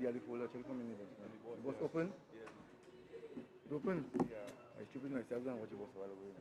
the other folder, check for me. The bus Yeah. open? Yes. It open? Yeah. I stupid myself and watch the bus while away.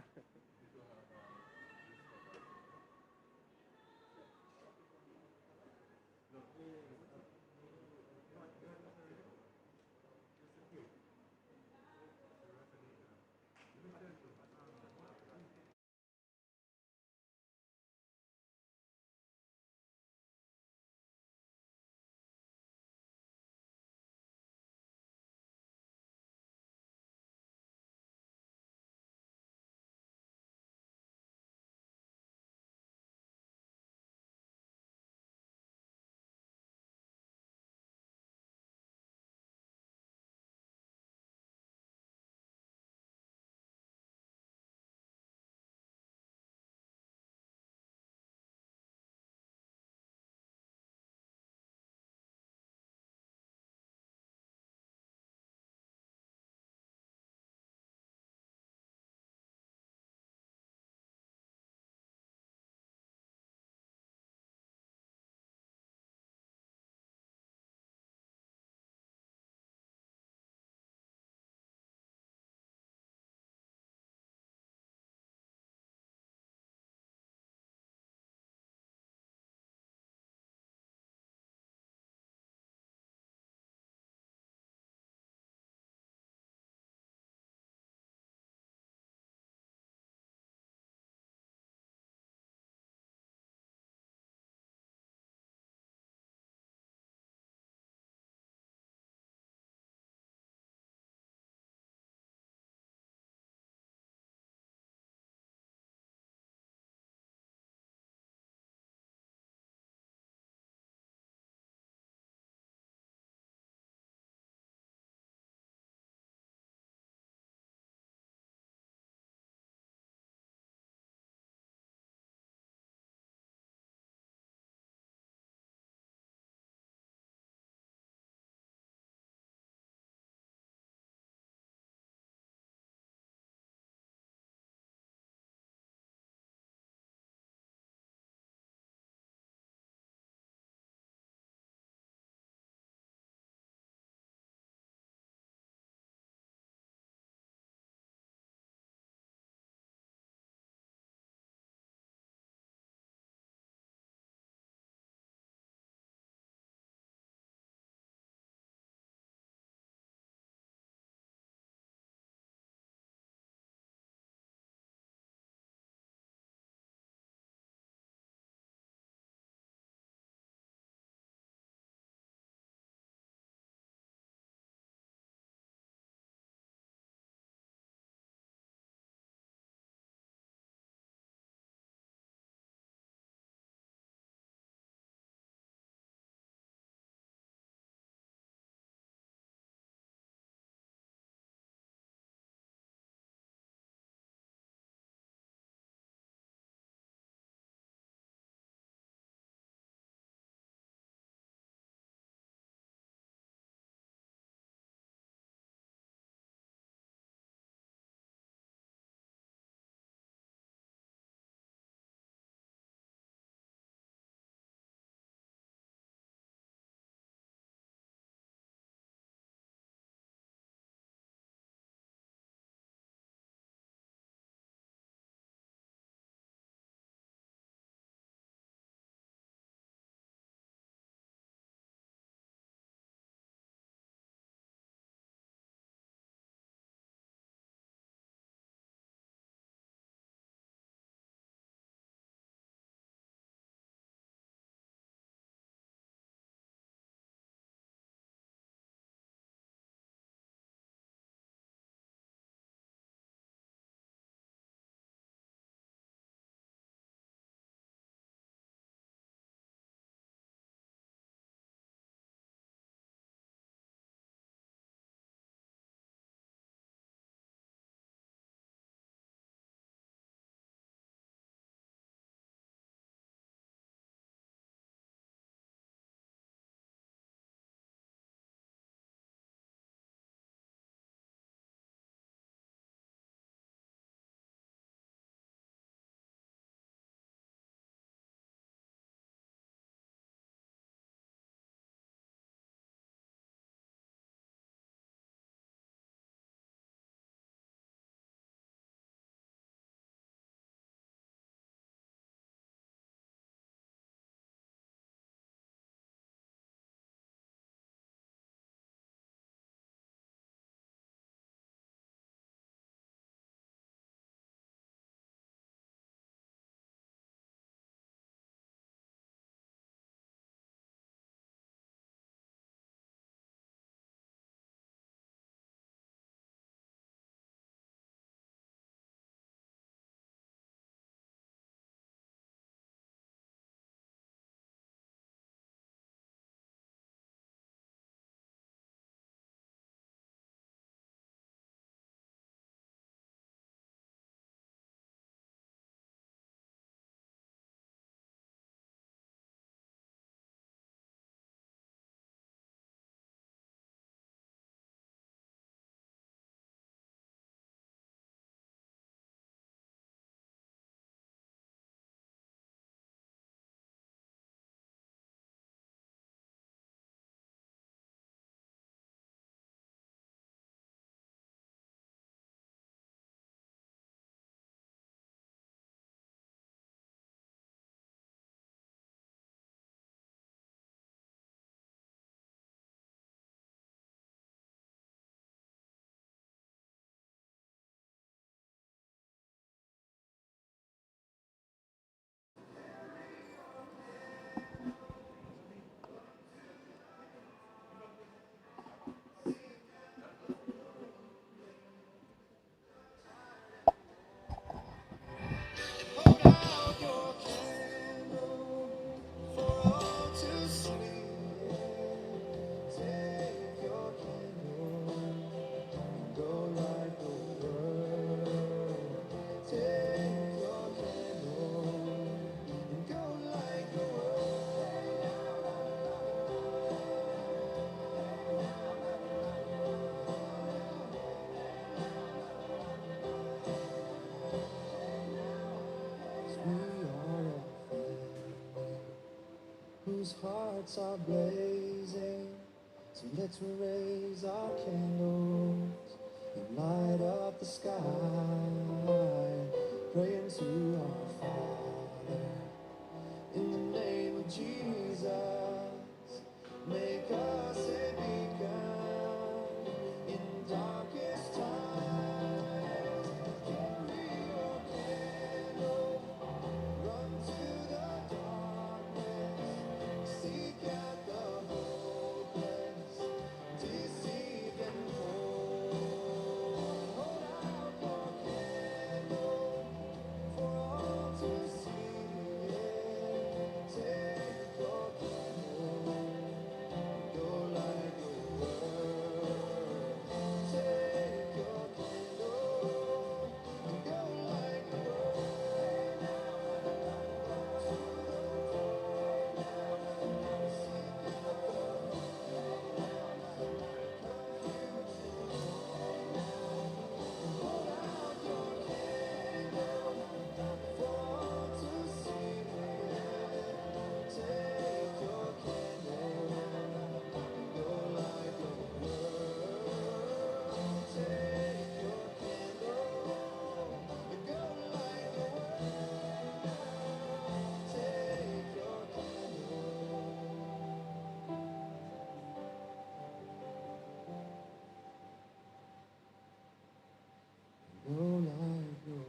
hearts are blazing, so let's raise our candles and light up the sky, praying to our Father. In the name of Jesus, make us a beacon in darkest times. Carry your candle, run to the darkness, seek out the hopeless, deceived and cold. Hold out your candle for all to see. Take your candle, go light the world. Take your candle, go light the world to see. Take your candle, go light the world. Take your candle, go light the world. Take your candle, go light the world.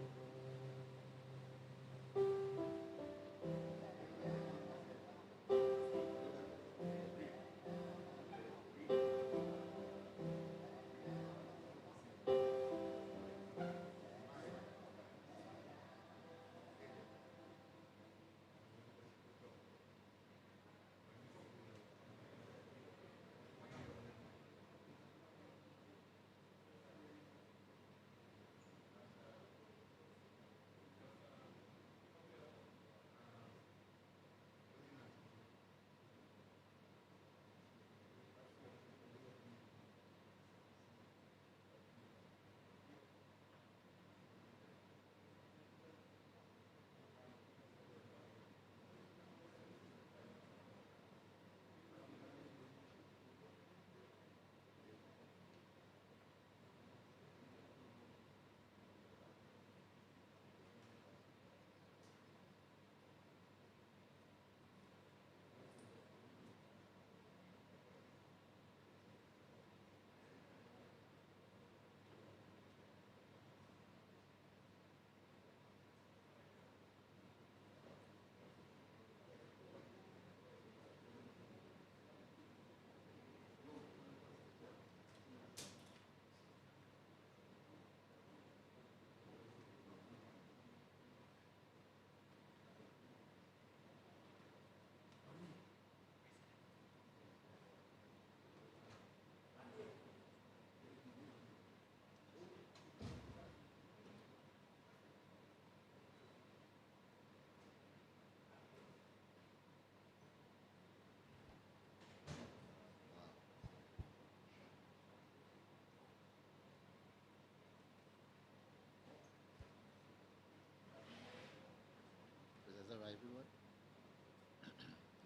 Has arrived, everyone?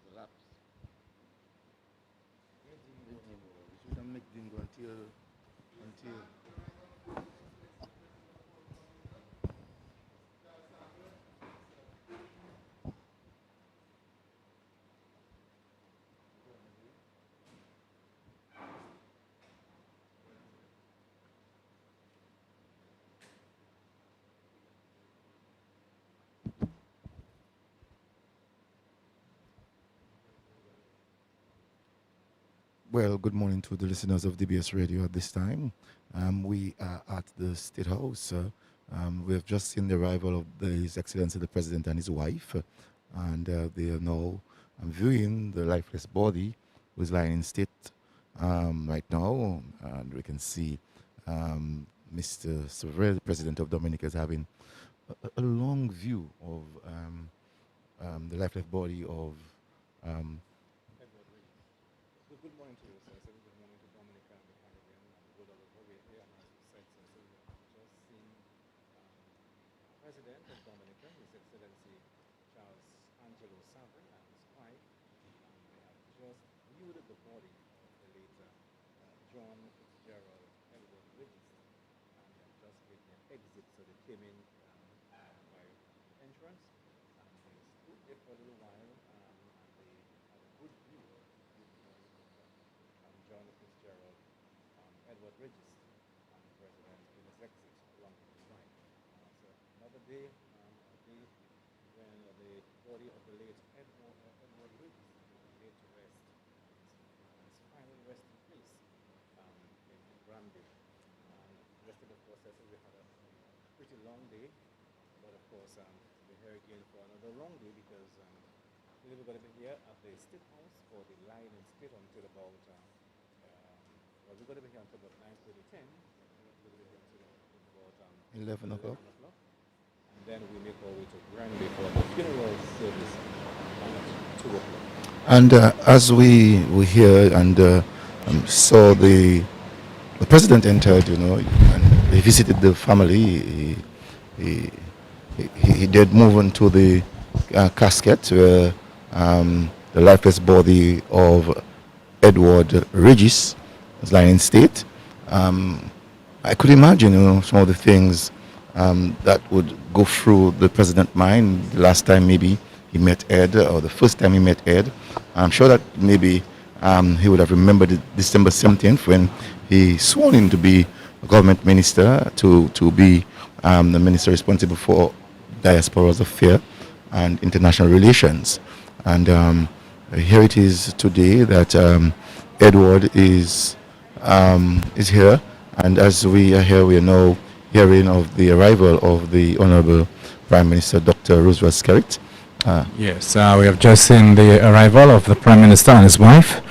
The laps. We shouldn't make dingo until Well, good morning to the listeners of DBS Radio at this time. We are at the State House. We have just seen the arrival of His Excellency the President and his wife, and they are now viewing the lifeless body who is lying in state right now. And we can see Mr. Severell, the President of Dominica, is having a long view of the lifeless body of um, Good morning to you, sir. So good morning to Dominica and the Caribbean and the world all over. We're here, and as you said, sir, so we have just seen President of Dominica, His Excellency Charles Angelo Savin, and his wife. They have just viewed the body of the late John Fitzgerald Edward Registe, and they have just made their exit. So they came in by entrance, and they stood there for a little while, and they had a good view of the body of John Fitzgerald Edward Registe, and President in his exit along with his wife. So another day, a day when the body of the late Edward Registe was laid to rest in his final resting place in Granby. And yesterday, of course, I said we had a pretty long day, but of course, we're here again for another long day because we're going to be here at the State House for the line in state until about well, we're going to be here until about 9:30, 10. We're going to be here until about 11 o'clock. And then we make our way to Granby for the funeral service at 2 o'clock. And as we hear and saw the president entered, and he visited the family. He did move into the casket where the lifeless body of Edward Regis was lying in state. I could imagine, some of the things that would go through the president's mind the last time maybe he met Ed, or the first time he met Ed. I'm sure that maybe he would have remembered December 17th when he sworn in to be a government minister, to be the minister responsible for diaspora's affairs and international relations. And here it is today that Edward is here, and as we are here, we are now hearing of the arrival of the Honorable Prime Minister Dr. Roosevelt Skerrit. Yes, we have just seen the arrival of the Prime Minister and his wife.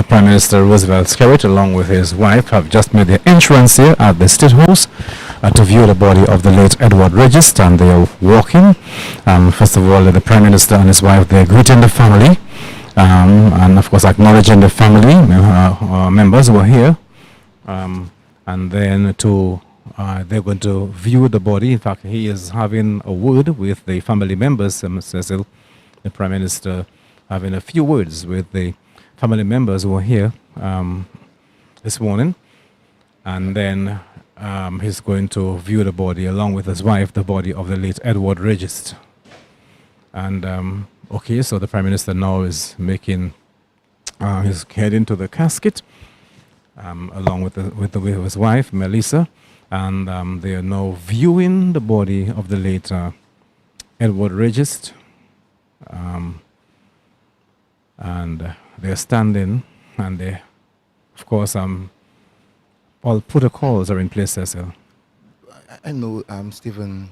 Prime Minister Roosevelt Skerrit, along with his wife, have just made their entrance here at the State House to view the body of the late Edward Registe, and they are walking. First of all, the Prime Minister and his wife, they are greeting the family, and of course acknowledging the family members who are here, and then they're going to view the body. In fact, he is having a word with the family members, Cecil, the Prime Minister, having a few words with the family members who are here this morning. And then he's going to view the body, along with his wife, the body of the late Edward Registe. And, okay, so the Prime Minister now is making, he's heading to the casket, along with his wife, Melissa. And they are now viewing the body of the late Edward Registe. And they're standing, and they, of course, all protocols are in place, Cecil. I know, Stephen,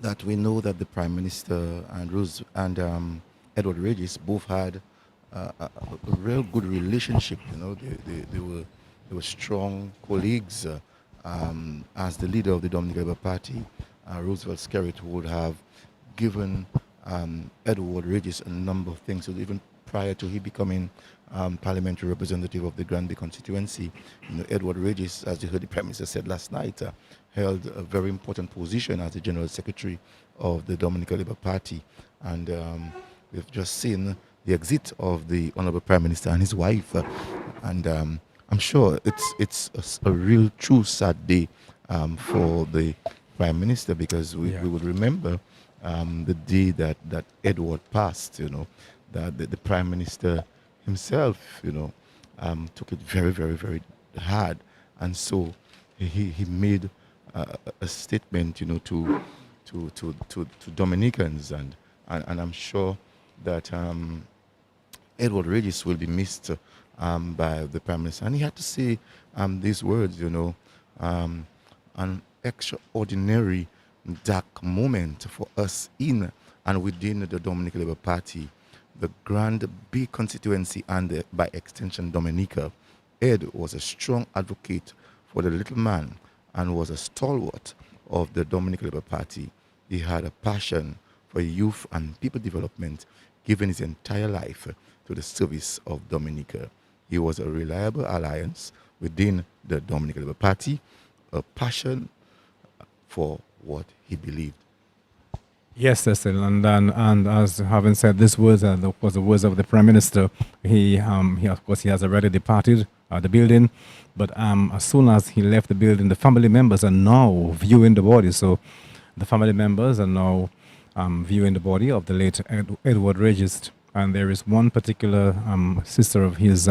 that we know that the Prime Minister and Edward Regis both had a real good relationship. They were strong colleagues. As the leader of the Dominican Labour Party, Roosevelt Skerrit would have given Edward Regis a number of things. So even prior to he becoming parliamentary representative of the Granby constituency, Edward Regis, as you heard the Prime Minister said last night, held a very important position as the General Secretary of the Dominican Labour Party. And we've just seen the exit of the Honorable Prime Minister and his wife. And I'm sure it's a real true sad day for the Prime Minister, because we would remember the day that Edward passed, that the Prime Minister himself, took it very, very, very hard. And so he made a statement, to Dominicans, and I'm sure that Edward Regis will be missed by the Prime Minister. And he had to say these words, an extraordinary dark moment for us in and within the Dominican Labour Party, the Grand Bay constituency, and by extension Dominica. Ed was a strong advocate for the little man and was a stalwart of the Dominican Labour Party. He had a passion for youth and people development, giving his entire life to the service of Dominica. He was a reliable alliance within the Dominican Labour Party, a passion for what he believed. Yes, Cecil, and as having said this words, of course, the words of the Prime Minister, he of course he has already departed the building, but as soon as he left the building, the family members are now viewing the body. So, the family members are now viewing the body of the late Edward Registe, and there is one particular sister of his,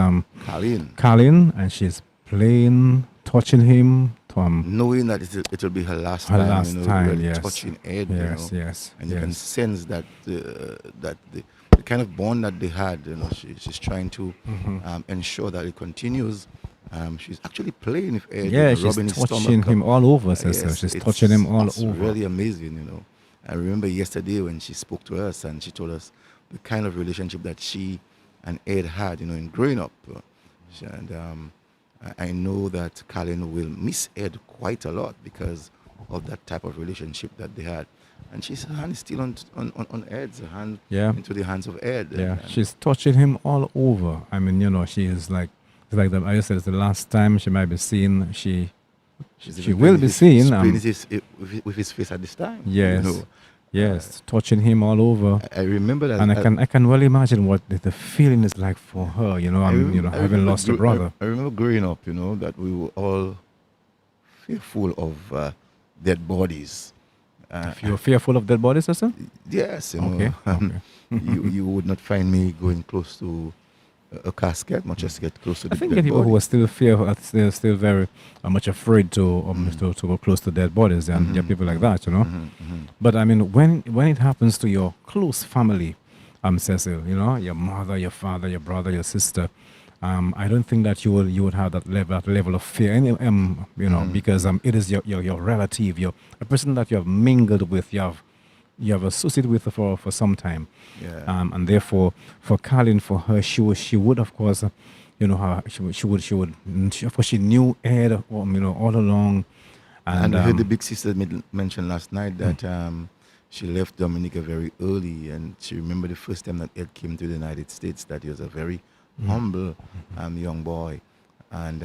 Colleen, Colin, and she's playing, touching him. knowing that it'll be her last Her time, last time, really yes. touching Ed, Yes, yes, and you can yes. sense that the kind of bond that they had, she's trying to ensure that it continues. She's actually playing with Ed, Yeah, she's rubbing his touching stomach. him all over, sister. Yes, She's touching him all it's over. really amazing. I remember yesterday when she spoke to us and she told us the kind of relationship that she and Ed had, in growing up. And I know that Colin will miss Ed quite a lot because of that type of relationship that they had. And she's hand is still on Ed's hand, Yeah. into the hands of Ed. Yeah, And she's touching him all over. I mean, she is like, it's like I said, it's the last time she might be seen. She even will playing be his- seen. playing with his face at this time. Yes, yes, touching him all over. I remember that. And I can well imagine what the feeling is like for her. I Having remember lost a brother. I remember growing up, that we were all fearful of dead bodies. If you're fearful of dead bodies, sister? Yes, Okay, okay. you would not find me going close to a casket, much as get close to I the think dead there are people body. who are still fearful, still very much afraid to go close to dead bodies, and there are people like that, But I mean, when it happens to your close family, Cecil, your mother, your father, your brother, your sister, I don't think that you would have that level of fear, because it is your relative, a person that you have mingled with, you have associated with for some time. Yeah. And therefore, for Colin, for her, she would of course, of course, she knew Ed, all along. And I heard the big sister mention last night that she left Dominica very early, and she remembered the first time that Ed came to the United States, that he was a very humble young boy. And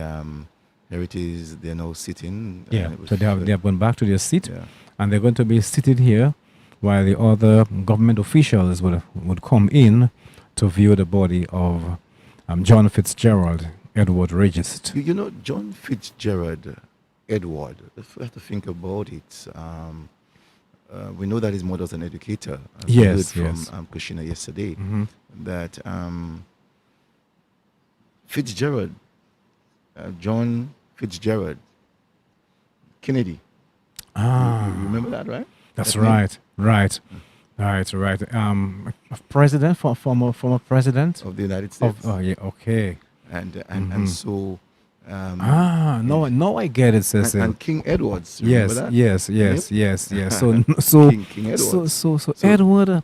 here it is, they're now sitting. Yeah, and it was so they have gone back to their seat, Yeah. and they're going to be seated here while the other government officials would come in to view the body of John Fitzgerald Edward Registe. John Fitzgerald Edward, if we have to think about it, we know that his mother was an educator. As we Yes, heard yes. from Kushina yesterday, Mhm. that Fitzgerald, John Fitzgerald Kennedy. You remember that, right? That's That name? right, right. A president, former president Of the United States. of. Oh yeah, okay. and so. No, I get it, Cecil. And King Edwards. You remember that? Yes. Yep. So King Edwards. So Edward,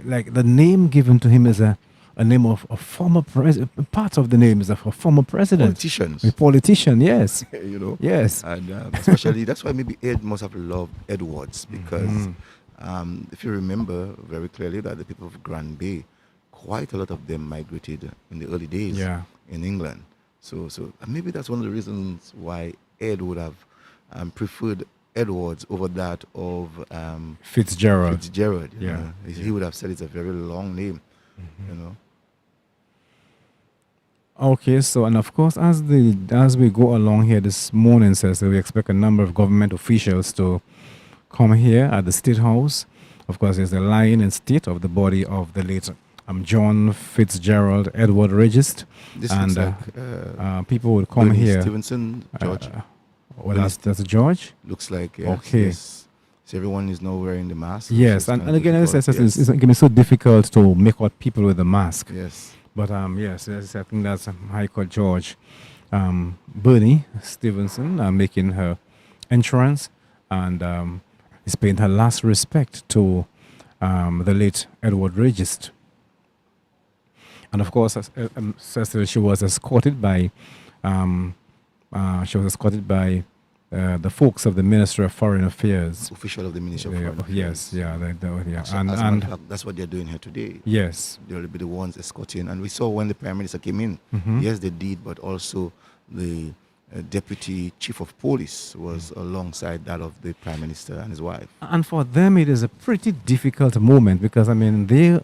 like the name given to him is a name of a former president. Part of the name is of a former president. Politicians. A politician, yes. Yes. And especially, that's why maybe Ed must have loved Edwards, because if you remember very clearly that the people of Grand Bay, quite a lot of them migrated in the early days Yeah. in England. So maybe that's one of the reasons why Ed would have preferred Edwards over that of Fitzgerald. Fitzgerald. you Yeah, know. He would have said it's a very long name, Okay, so and of course, as we go along here this morning, says that we expect a number of government officials to come here at the State House. Of course, there's the lying in state of the body of the late John Fitzgerald Edward Registe, This and looks like people would come Bernie here. Stevenson, George. Well, that's George. Looks like, yes. Okay. Yes. So everyone is now wearing the mask. Yes, which is and kind of again, it's difficult. going to be so difficult to make out people with the mask. Yes. But yes, I think that's High Court George Bernie Stevenson making her entrance, and is paying her last respect to the late Edward Registe. And of course, Cecil, she was escorted by the folks of the Ministry of Foreign Affairs. Official of the Ministry of Foreign Affairs. Yes, yeah, yeah, So as a matter of fact, that's what they're doing here today. yes, They'll be the ones escorting. And we saw when the Prime Minister came in, Mhm. yes, they did, but also the deputy chief of police was alongside that of the prime minister and his wife. And for them, it is a pretty difficult moment because, I mean, they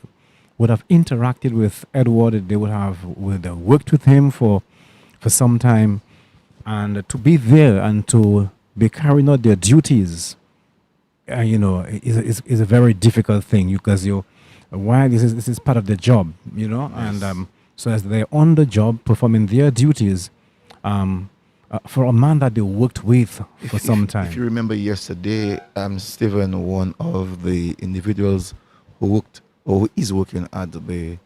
would have interacted with Edward, they would have worked with him for some time, and to be there and to be carrying out their duties, is a very difficult thing because why this is part of the job, Yes. and so as they're on the job performing their duties, for a man that they worked with for some time. If you remember yesterday, Stephen, one of the individuals who worked or who is working at the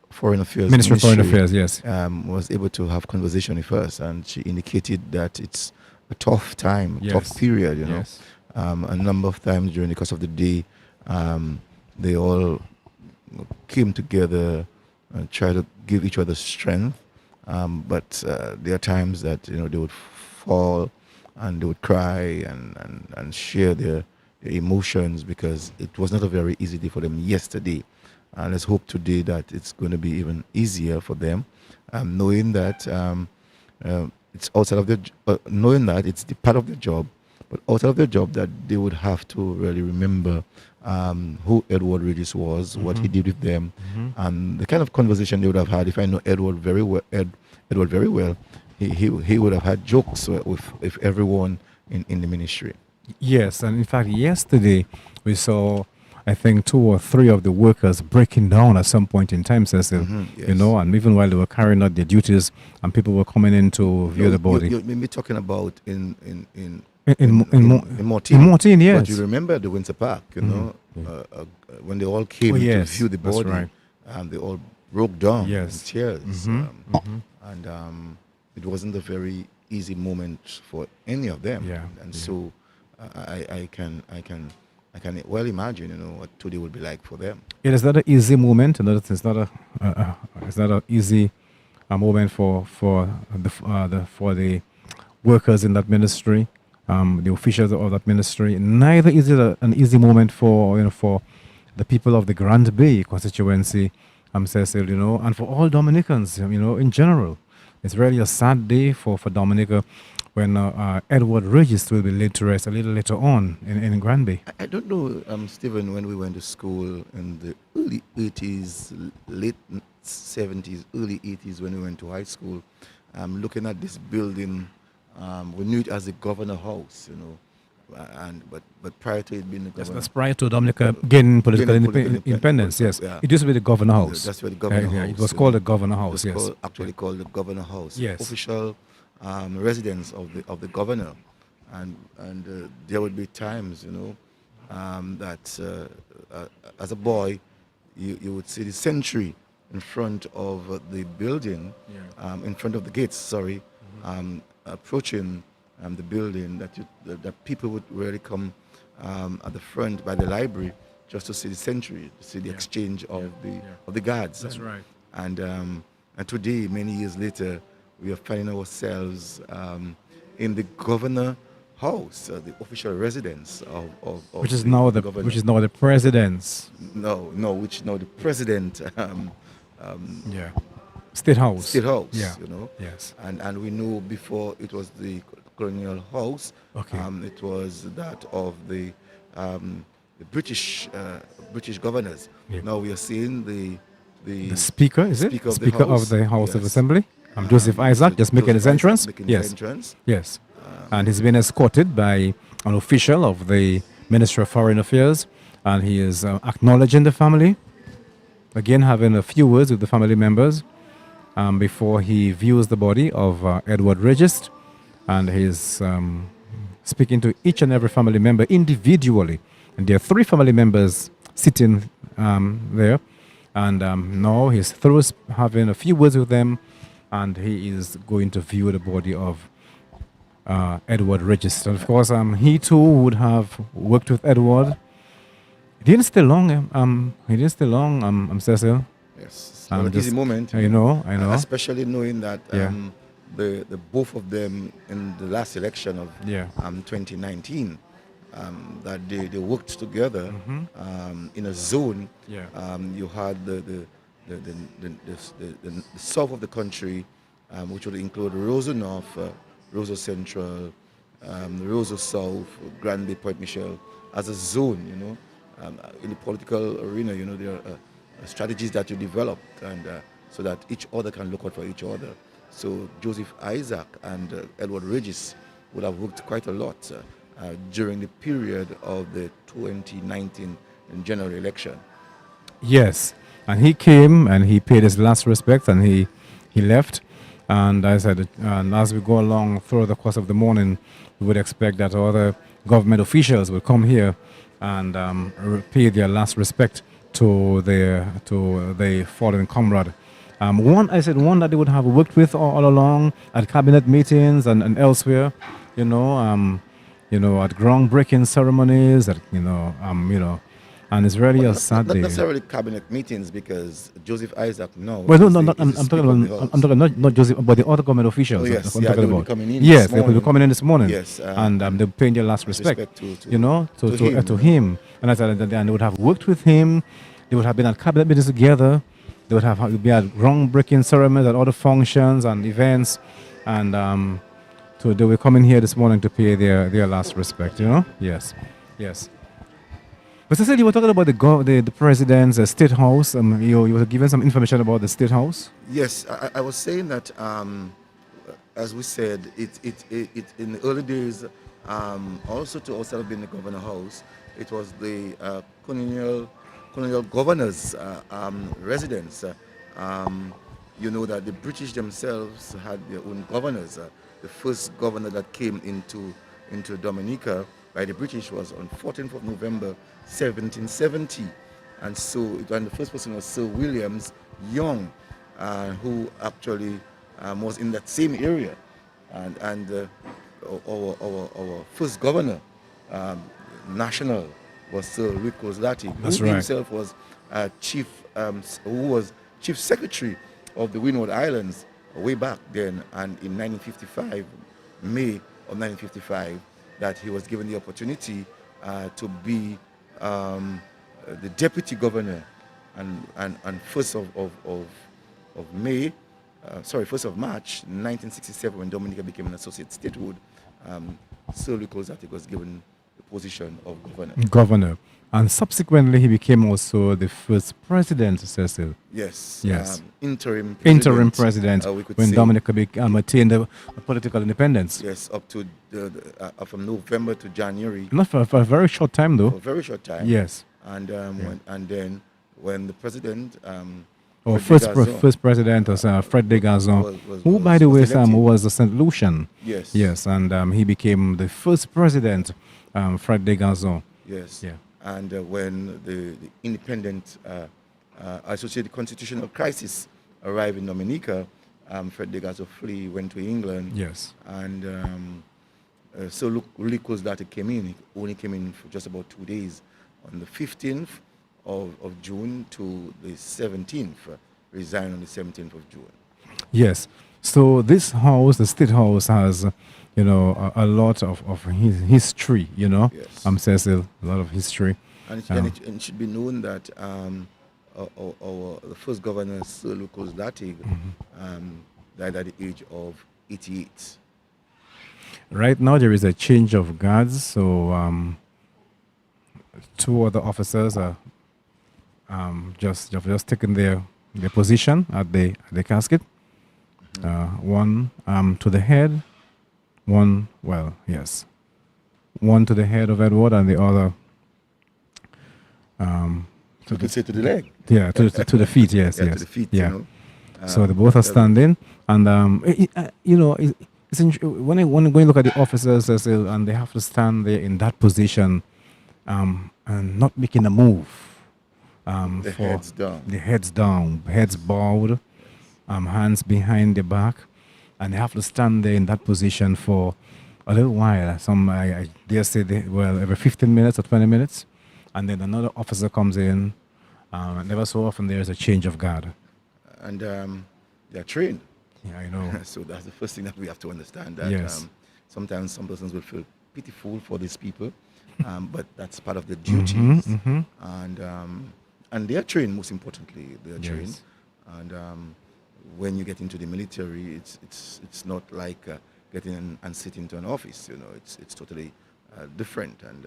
Foreign Affairs Ministry of Foreign Affairs, yes. was able to have conversation with us, and she indicated that it's a tough time, Yes. tough period. Yes. A number of times during the course of the day, they all came together and tried to give each other strength. But there are times that they would fall and they would cry and share their emotions because it was not a very easy day for them yesterday. And let's hope today that it's going to be even easier for them, knowing that it's outside of knowing that it's the part of their job, but outside of their job that they would have to really remember who Edward Regis was, what he did with them, and the kind of conversation they would have had. If I know Edward very well, Edward very well, he would have had jokes with everyone in the ministry. Yes, and in fact, yesterday we saw, I think, 2 or 3 of the workers breaking down at some point in time, Cecil. Yes. And even while they were carrying out their duties, and people were coming in to view the body. You may be talking about in Mortin. In Mortin, yes. But you remember the Winter Park, when they all came Oh, to yes, view the that's body, right. and they all broke down Yes. in tears. And it wasn't a very easy moment for any of them. Yeah, And yeah. so I can well imagine, what today would be like for them. It is not an easy moment, and it's not an easy moment for the workers in that ministry, the officials of that ministry. Neither is it an easy moment for for the people of the Grand Bay constituency, Cecil, and for all Dominicans, in general. It's really a sad day for Dominica when Edward Regis will be laid to rest a little later on in Grand Bay. I don't know, Stephen, when we went to school in the early 80s, late 70s, early 80s, when we went to high school, looking at this building, we knew it as the Governor House, but prior to it being the Governor That's prior to Dominica gaining political Gaining political independence, yes. yeah. It used to be the Governor House. That's where the Governor House. It was called the Governor House, It was yes. actually called the Governor House. Yes. Official residence of the governor, and there would be times, that as a boy, you would see the sentry in front of the building, in front of the gates. Sorry, approaching the building, that people would really come at the front by the library just to see the sentry, to see the exchange of the guards. That's right. And today, many years later, we are finding ourselves in the Governor House, the official residence of Which is now the governor. president's which now the president State House. State House. Yeah. Yes. And we know before it was the Colonial House. Okay. It was that of the British governors. Yeah. Now we are seeing The Speaker, is it? Speaker of the Speaker of House, the House of yes. Assembly. Joseph Isaac, just making his Joseph entrance. Isaac making his Yes. entrance. Yes. And he's been escorted by an official of the Ministry of Foreign Affairs, and he is acknowledging the family. Again, having a few words with the family members before he views the body of Edward Regis, and he's speaking to each and every family member individually. And there are 3 family members sitting there, and now he's through having a few words with them, and he is going to view the body of Edward Regis. And of course, he too would have worked with Edward. He didn't stay long. Cecil. Yes, it's not an easy moment. I know. Especially knowing that Yeah. the both of them in the last election of Yeah. 2019, that they worked together in a zone. Yeah. You had the south of the country which would include Roseau North, Roseau Central, Roseau South, Granby, Point Michel, as a zone, in the political arena, there are strategies that you develop, and so that each other can look out for each other. So Joseph Isaac and Edward Regis would have worked quite a lot during the period of the 2019 general election. Yes, and he came and he paid his last respect and he left. And I said, and as we go along through the course of the morning, we would expect that other government officials will come here and pay their last respect to the fallen comrade. One, I said, one that they would have worked with all along at cabinet meetings and elsewhere, at groundbreaking ceremonies, and it's really a Well, sad not day. necessarily cabinet meetings, because Joseph Isaac now. Well, no, is no, the- not, is I'm the talking Speaker of the about, I'm House. talking not Joseph, but the other government officials. Oh, yes, I'm yeah, talking they will about. be coming in Yes, this they will be morning. coming in this morning. Yes, and they're paying their last respect. respect to to him. him. And I said, and they would have worked with him. They would have been at cabinet meetings together. They would have been at groundbreaking ceremonies and other functions and events, and so they were coming here this morning to pay their last respect. Yes, yes. But Cecil, you were talking about the president's state house. You were given some information about the state house. Yes, I was saying that, as we said, it in the early days, also to outside of being the governor house, it was the colonial governor's residence. You know that the British themselves had their own governors. The first governor that came into Dominica by the British was on 14th of November 1770, and the first person was Sir Williams Young, who actually was in that same area, and our first governor, national, was Sir Rico Zlati, That's who right. himself was who was chief secretary of the Windward Islands way back then, and in 1955, May of 1955, that he was given the opportunity to be the deputy governor, and first of May, first of March 1967, when Dominica became an associate statehood, Sir Rico Zlati was given the position of governor. And subsequently he became also the first president, Cecil. Yes. Yes. Interim president we could when say. Dominica attained political independence. Yes, up to from November to January, Not for a very short time, though. for a very short time. Yes. And then when the president Our Fred de Gazon first president was Fred de Gazon, was- who, by the way, was elected. was a St. Lucian. Yes. Yes, and he became the first president, Fred de Gazon. Yes. Yeah. And when the independent associated constitutional crisis arrived in Dominica, Fred de Gazon went to England. Yes. And so Rico Zlati came in. He only came in for just about 2 days, on the 15th of June to the 17th. Resigned on the 17th of June. Yes. So this house, the State House, has, a lot of history, Yes. Cecil, a lot of history. And it should be known that the first governor, Sir Rico Zlati, died at the age of 88. Right now there is a change of guards, so two other officers are just taken their position at the casket. One to the head, one to the head of Edward, and the other You could say to the leg. to the feet. Yes, Yeah, yes, to the feet. yeah. You know. So they both are standing, and when you look at the officers, and they have to stand there in that position, and not making a move. The heads down. The heads down, heads bowed, hands behind the back, and they have to stand there in that position for a little while. I dare say, every 15 minutes or 20 minutes, and then another officer comes in. Never so often there is a change of guard. And they're trained. Yeah, I know. So that's the first thing that we have to understand. That Yes. sometimes some persons will feel pitiful for these people, but that's part of the duties. And they are trained. Most importantly, they are trained. Yes. And when you get into the military, it's not like getting and sitting into an office. You know, it's totally different, and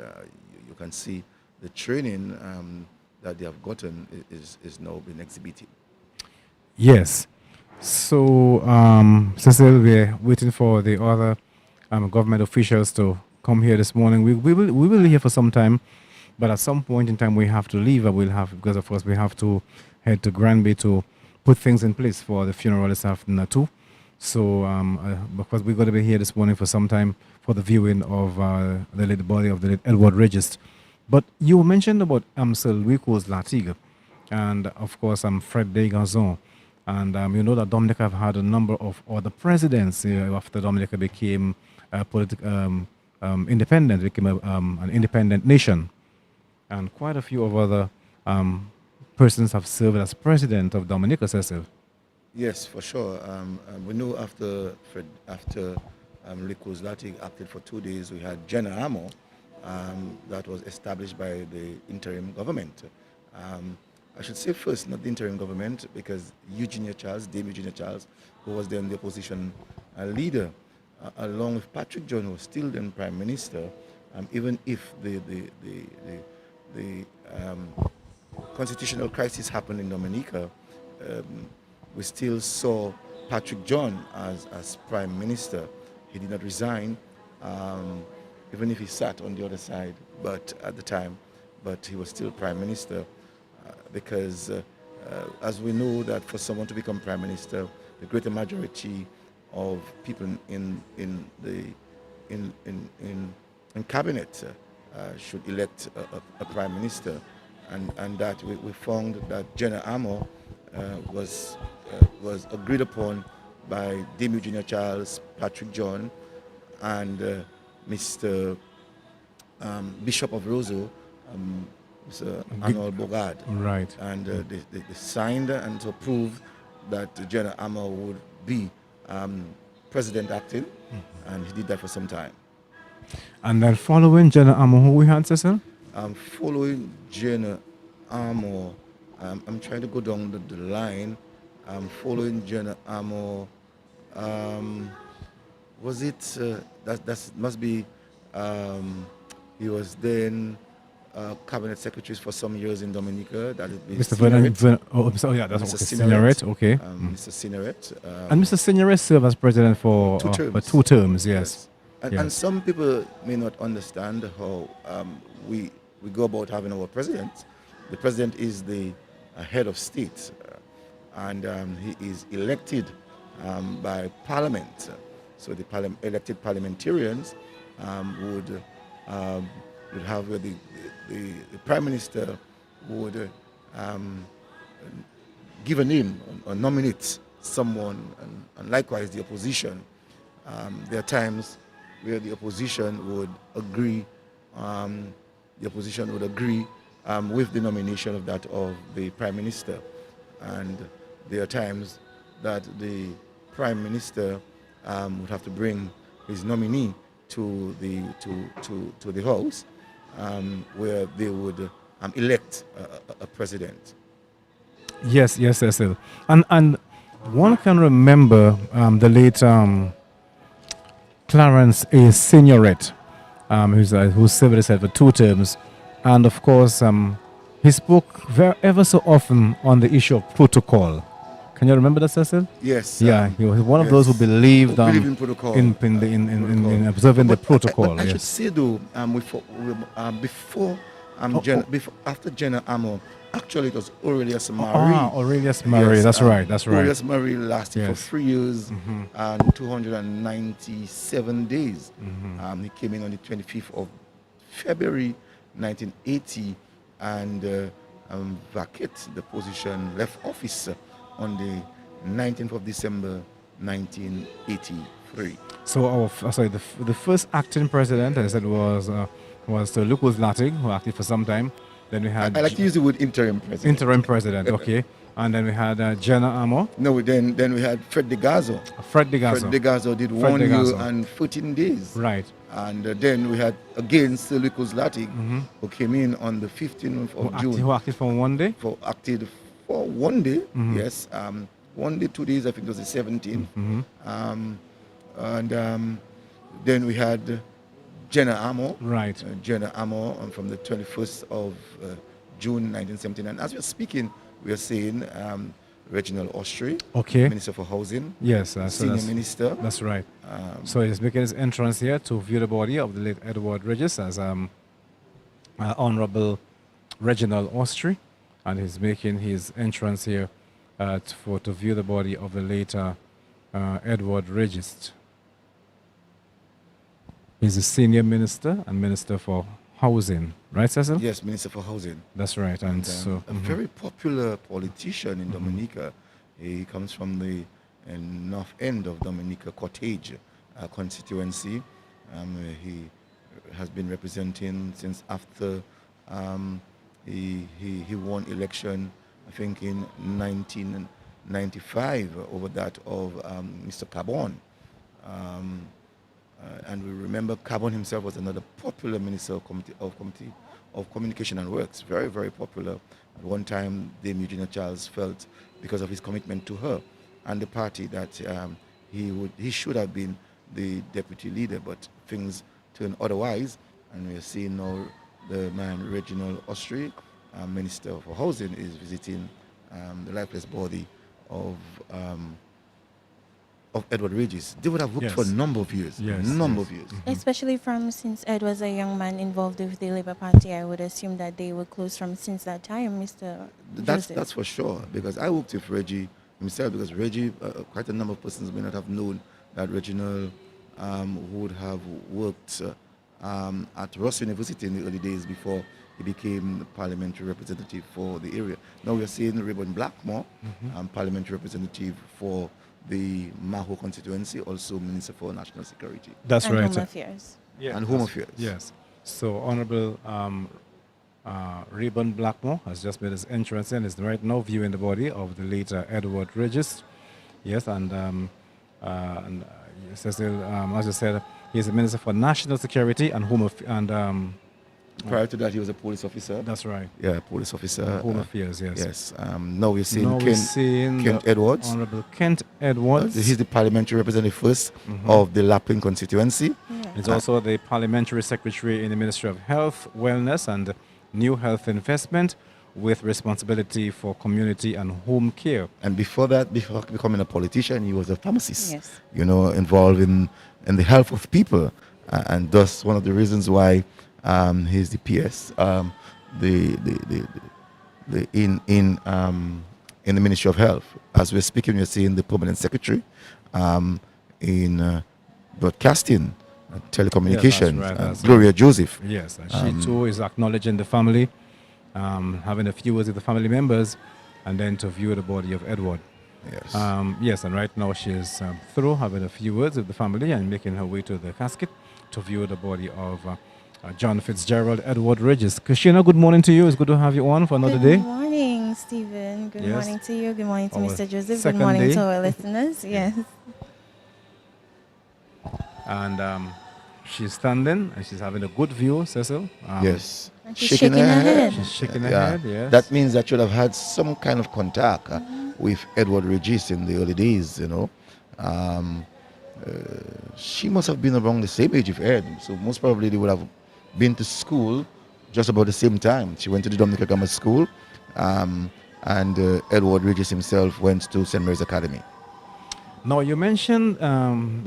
you can see the training that they have gotten is now being exhibited. Yes. So, Cecil, we're waiting for the other government officials to come here this morning. We will be here for some time, but at some point in time we have to leave. We'll have, because of course we have to head to Granby to put things in place for the funeral this afternoon too. So, because we're going to be here this morning for some time for the viewing of the late body of the late Edward Registe. But you mentioned about Sir Louis Latigue, and of course Fred de Gazon. And you know that Dominica have had a number of other presidents after Dominica became independent, became an independent nation. And quite a few of other persons have served as president of Dominica, Cecil. Yes, for sure. We know after Louis Latigue acted for 2 days, we had Jenna Amo that was established by the interim government. I should say first, not the interim government, because Dame Eugenia Charles, who was then the opposition leader, along with Patrick John, who was still then prime minister, even if the constitutional crisis happened in Dominica, we still saw Patrick John as prime minister. He did not resign, even if he sat on the other side, but at the time, but he was still prime minister. Because as we know that for someone to become prime minister, the greater majority of people in cabinet should elect a prime minister, and that we found that Jenna Amo was agreed upon by Dame Eugenia Charles, Patrick John, and Mr. Bishop of Roseau, Mr. Arnold Bogard. Right. And they signed and to prove that Jenna Amo would be president acting, and he did that for some time. And then following Jenna Amo, who we had, Cecil? Following Jenna Amo, I'm trying to go down the line. Following Jenna Amo, was it, that must be, he was then cabinet secretaries for some years in Dominica. That would be Mr. Signoret. That's Mr. okay. Signoret. Signoret, okay. Mr. Signoret. And Mr. Signoret served as president for 2 terms. for 2 terms, yes. And, Yes. and some people may not understand how we go about having our president. The president is the head of state, and he is elected by parliament. So the elected parliamentarians would have the prime minister would give a name or nominate someone, and likewise the opposition. There are times where the opposition would agree. With the nomination of the prime minister, and there are times that the prime minister would have to bring his nominee to the house, where they would elect a president. Yes, Cecil. And one can remember the late Clarence A. Signoret, who served as head for 2 terms, and of course he spoke ever so often on the issue of protocol. Can you remember that, Cecil? Yes. Yeah, he was one of yes. those who believed Believe in protocol. in observing the protocol. But I should Yes. say though, after Jenna Amo, actually it was Aurelius Marie. Aurelius Marie. Yes, that's right. That's right. Aurelius Marie lasted Yes. for 3 years and 297 days. He came in on the 25th of February 1980 and vacated the position, left office on the 19th of December 1983. So the first acting president, as I said, was Sir Louis Latigue, who acted for some time. Then we had I like to use the word interim president. interim president, okay. And then we had Jenna Amo. No, then we had Fred de Gazo. Fred de Gazo. Fred de Gazo did Fred 1 de year Gazo. and 14 days. Right. And then we had again Sir Louis Latigue, who came in on the 15th of June. Who acted for 1 day? Acted for 1 day, yes. one day, 2 days, I think it was the 17th. Mm-hmm. And then we had Jenna Amo. Right. Jenna Amo from the 21st of June 1979. As we're speaking, we are saying Reginald Austri, Okay. Minister for Housing, Yes, so Senior that's, Minister. that's right. So he's making his entrance here to view the body of the late Edward Regis as Honorable Reginald Austri, and he's making his entrance here to view the body of the later Edward Regis. He's a senior minister and minister for housing, right, Cecil? Yes, Minister for Housing. That's right, and And, so a very popular politician in Dominica. He comes from the north end of Dominica Cottage constituency. He has been representing since after he won election, I think in 1995 over that of Mr. Carbon. And we remember Carbon himself was another popular minister of Communication and Works, very, very popular. At one time, Dame Eugenia Charles felt, because of his commitment to her and the party, that he should have been the deputy leader, but things turned otherwise. And we are seeing now the man Reginald Austri, Minister for Housing, is visiting the lifeless body of Edward Regis. They would have worked for a Yes. number of years. Yes, Number yes. of years. Especially from since Ed was a young man involved with the Labour Party, I would assume that they were close from since that time, Mr. Joseph. That's for sure, because I worked with Reggie himself, because Reggie, quite a number of persons may not have known that Reginald would have worked at Ross University in the early days before he became the parliamentary representative for the area. Now we are seeing Rayburn Blackmore, parliamentary representative for the Maho constituency, also Minister for National Security that's and right. Home Affairs. Yeah, and Home that's- Affairs. Yes. So Honorable Rayburn Blackmore has just made his entrance and is right now viewing the body of the later Edward Regis. Yes, and Cecil, as you said, he is the Minister for National Security and Prior to that, he was a police officer. that's right. Yeah, police officer. Home Affairs, yes. Yes. Now we're seeing Now we're seeing Kent the Edwards. Honorable Kent Edwards. He's the parliamentary representative first of the Lapin constituency. Yeah. He's also the Parliamentary Secretary in the Ministry of Health, Wellness and New Health Investment, with responsibility for community and home care. And before that, before becoming a politician, he was a pharmacist. Yes. You know, involved in the health of people, and thus one of the reasons why he's the PS, in the Ministry of Health. As we're speaking, we're seeing the permanent secretary in broadcasting, telecommunications, right, that's Gloria Joseph. Yes, and she too is acknowledging the family, having a few words with the family members, and then to view the body of Edward. Yes. Yes, and right now she is through having a few words with the family and making her way to the casket to view the body of John Fitzgerald Edward Regis. Christina, good morning to you. It's good to have you on for another Good day. morning, Stephen. Good Yes. morning to you. Good morning to Our Mr. Joseph. Good second morning day. to our listeners. Yes. And she's standing and she's having a good view, Cecil. Yes. And she's shaking her head. She's shaking her Yeah. head, yes. That means that you'd have had some kind of contact with Edward Regis in the early days, you know. She must have been around the same age of Ed, so most probably they would have been to school just about the same time. She went to the Dominica Grammar School, and Edward Regis himself went to St. Mary's Academy. Now, you mentioned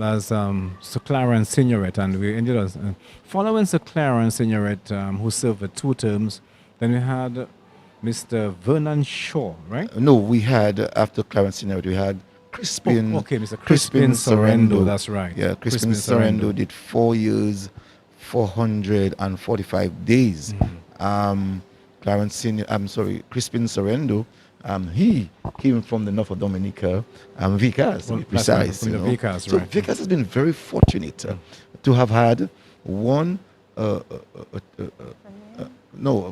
as Sir Clarence Signoret, and we ended up following Sir Clarence Signoret, who served for 2 terms. Then we had Mr. Vernon Shaw, right? No, we had, after Clarence Signoret, we had Crispin. Oh, okay, Mr. Crispin Sorrento, that's right. Yeah, Crispin Sorrento did 4 years, 445 days. Crispin Sorrento, he came from the north of Dominica, Vicas, to be That's right, precise. from you the know. Vicas, So right. Vicas has been very fortunate to have had one,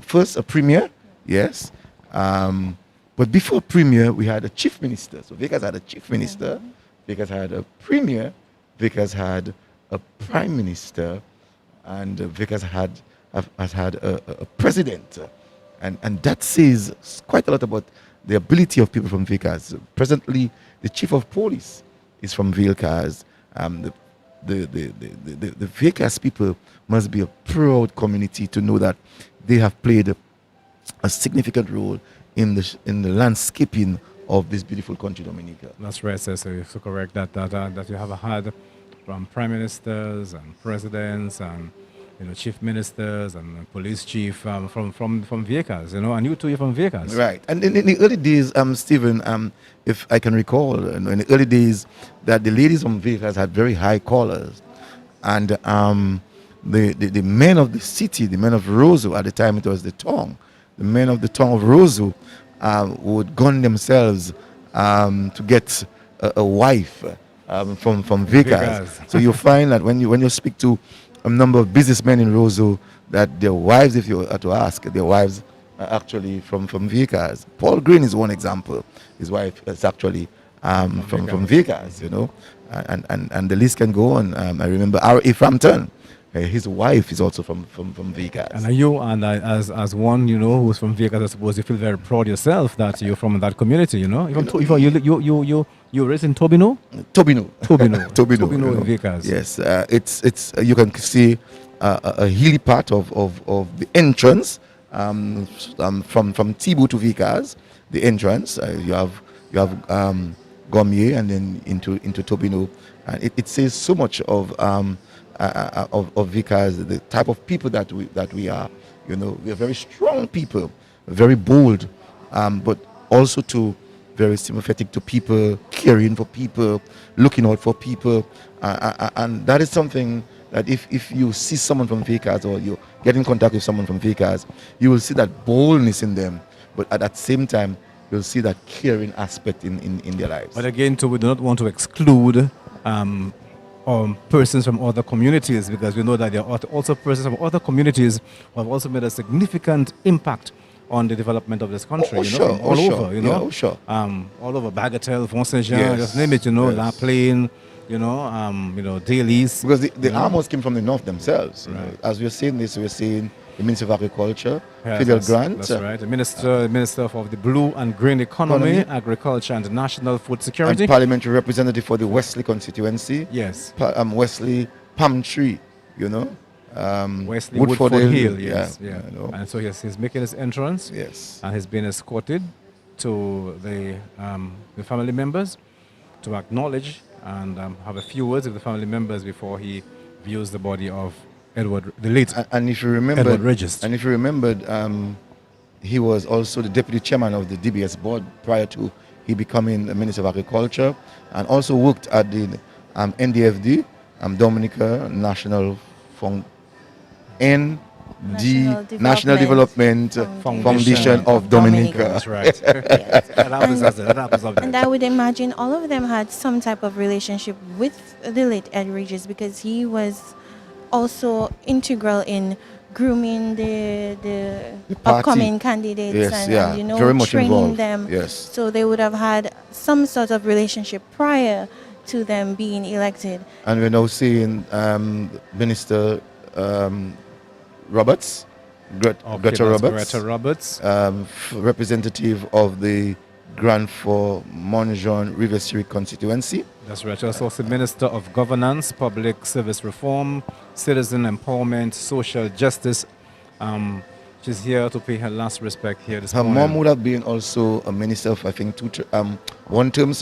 first a premier, yes. But before premier, we had a chief minister. So Vicas had a chief minister, Vicas had a premier, Vicas had a prime minister, and Vicas has had a president. And that says quite a lot about the ability of people from Vickers. Presently, the chief of police is from Vickers. The Vickers people must be a proud community to know that they have played a significant role in the landscaping of this beautiful country, Dominica. That's right, sir. So you're so correct that you have had from prime ministers and presidents and chief ministers and police chief from Vickers, and you too, you're from Vickers. Right. And in the early days, Stephen, if I can recall, in the early days, that the ladies from Vickers had very high collars, and the men of the city, the men of Roseau, at the time it was the tongue, the men of the tongue of Roseau would gun themselves to get a wife from Vickers. So you find that when you speak to a number of businessmen in Roseau, that their wives, if you were to ask, their wives are actually from Vickers. Paul Green is one example. His wife is actually from Vickers, and the list can go on. I remember R.A. Frampton. His wife is also from Vickers. And you, as one, who's from Vickers, I suppose you feel very proud yourself that you're from that community, you raised in Tobino? Tobino, in Vickers. Yes, it's you can see a hilly part of the entrance from Tibu to Vickers. The entrance you have Gomier and then into Tobino, and it says so much of Vickers, the type of people that we are. We are very strong people, very bold, but also very sympathetic to people, caring for people, looking out for people, and that is something that if you see someone from Vickers or you get in contact with someone from Vickers, you will see that boldness in them, but at that same time you'll see that caring aspect in their lives. But again, too, we do not want to exclude persons from other communities, because we know that there are also persons from other communities who have also made a significant impact on the development of this country. All over, all over Bagatelle, Fonsaint-Jean, just name it, La Plaine, Dailies. Because the Amos came from the north themselves. Right. As we're saying this, we're seeing the Minister of Agriculture, Fidel Grant. That's right. The Minister of the Blue and Green Economy, Agriculture and National Food Security. And Parliamentary Representative for the Wesley constituency. Yes. Wesley Palm Tree, Wesley Woodford Hill, yes. Yeah. And so he's making his entrance. Yes. And he's been escorted to the family members to acknowledge and have a few words with the family members before he views the body of Edward, the late and if you remember, Edward Registe. And if you remembered, he was also the deputy chairman of the DBS board prior to he becoming the Minister of Agriculture, and also worked at the NDFD, Dominica National National Development Foundation of Dominica. That's right. And I would imagine all of them had some type of relationship with the late Ed Regis, because he was also integral in grooming the upcoming candidates and very much training involved. them. Yes. So they would have had some sort of relationship prior to them being elected. And we're now seeing Minister Roberts, Greta Roberts, representative of the Grand Fort Monjon River Street constituency. That's right. She's also Minister of Governance, Public Service Reform, Citizen Empowerment, Social Justice. She's here to pay her last respect here this morning. Her mom would have been also a minister of, I think, one term,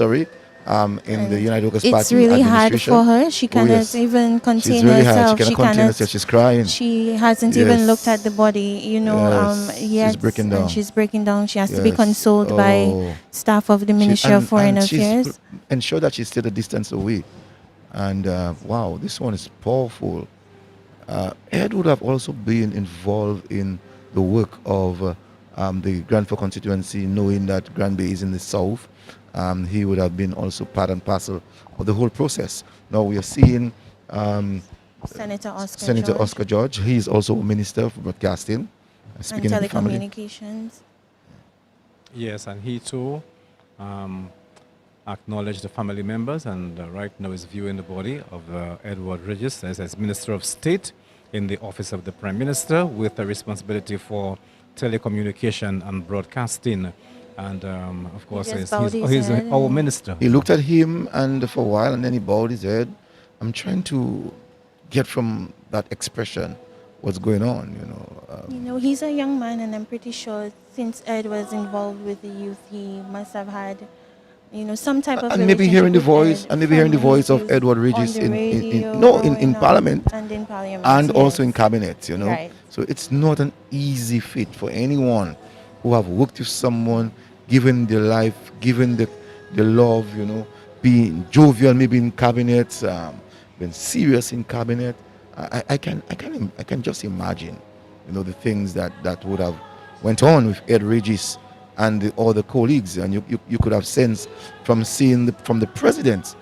in the United Workers' Party. It's really hard for her. She cannot even contain herself. She cannot contain herself. She's crying. She hasn't even looked at the body, yet. She's breaking down. And she's breaking down. She has to be consoled by staff of the Ministry of Foreign Affairs. Ensure that she's still a distance away. And wow, this one is powerful. Ed would have also been involved in the work of the Grand Fort constituency, knowing that Grand Bay is in the south. He would have been also part and parcel of the whole process. Now we are seeing Senator Oscar George. He is also a minister for broadcasting, speaking and of the family. telecommunications. Yes, and he too acknowledged the family members, and right now is viewing the body of Edward Regis as Minister of State in the Office of the Prime Minister, with the responsibility for telecommunication and broadcasting. and of He course just bowed his he's head our and minister. He looked at him and for a while, and then he bowed his head. I'm trying to get from that expression what's going on. he's a young man, and I'm pretty sure since Ed was involved with the youth, he must have had, some type of And maybe hearing relationship the with voice, Ed and maybe hearing from the his voice of youth Edward on Regis the in radio, no in growing up, Parliament, and in Parliament. and also in Yes, cabinet. right. So it's not an easy fit for anyone who have worked with someone, given their life, given the love, being jovial, maybe in cabinet, being serious in cabinet. I can just imagine, the things that would have went on with Ed Regis and the other colleagues, and you could have sensed from seeing from the president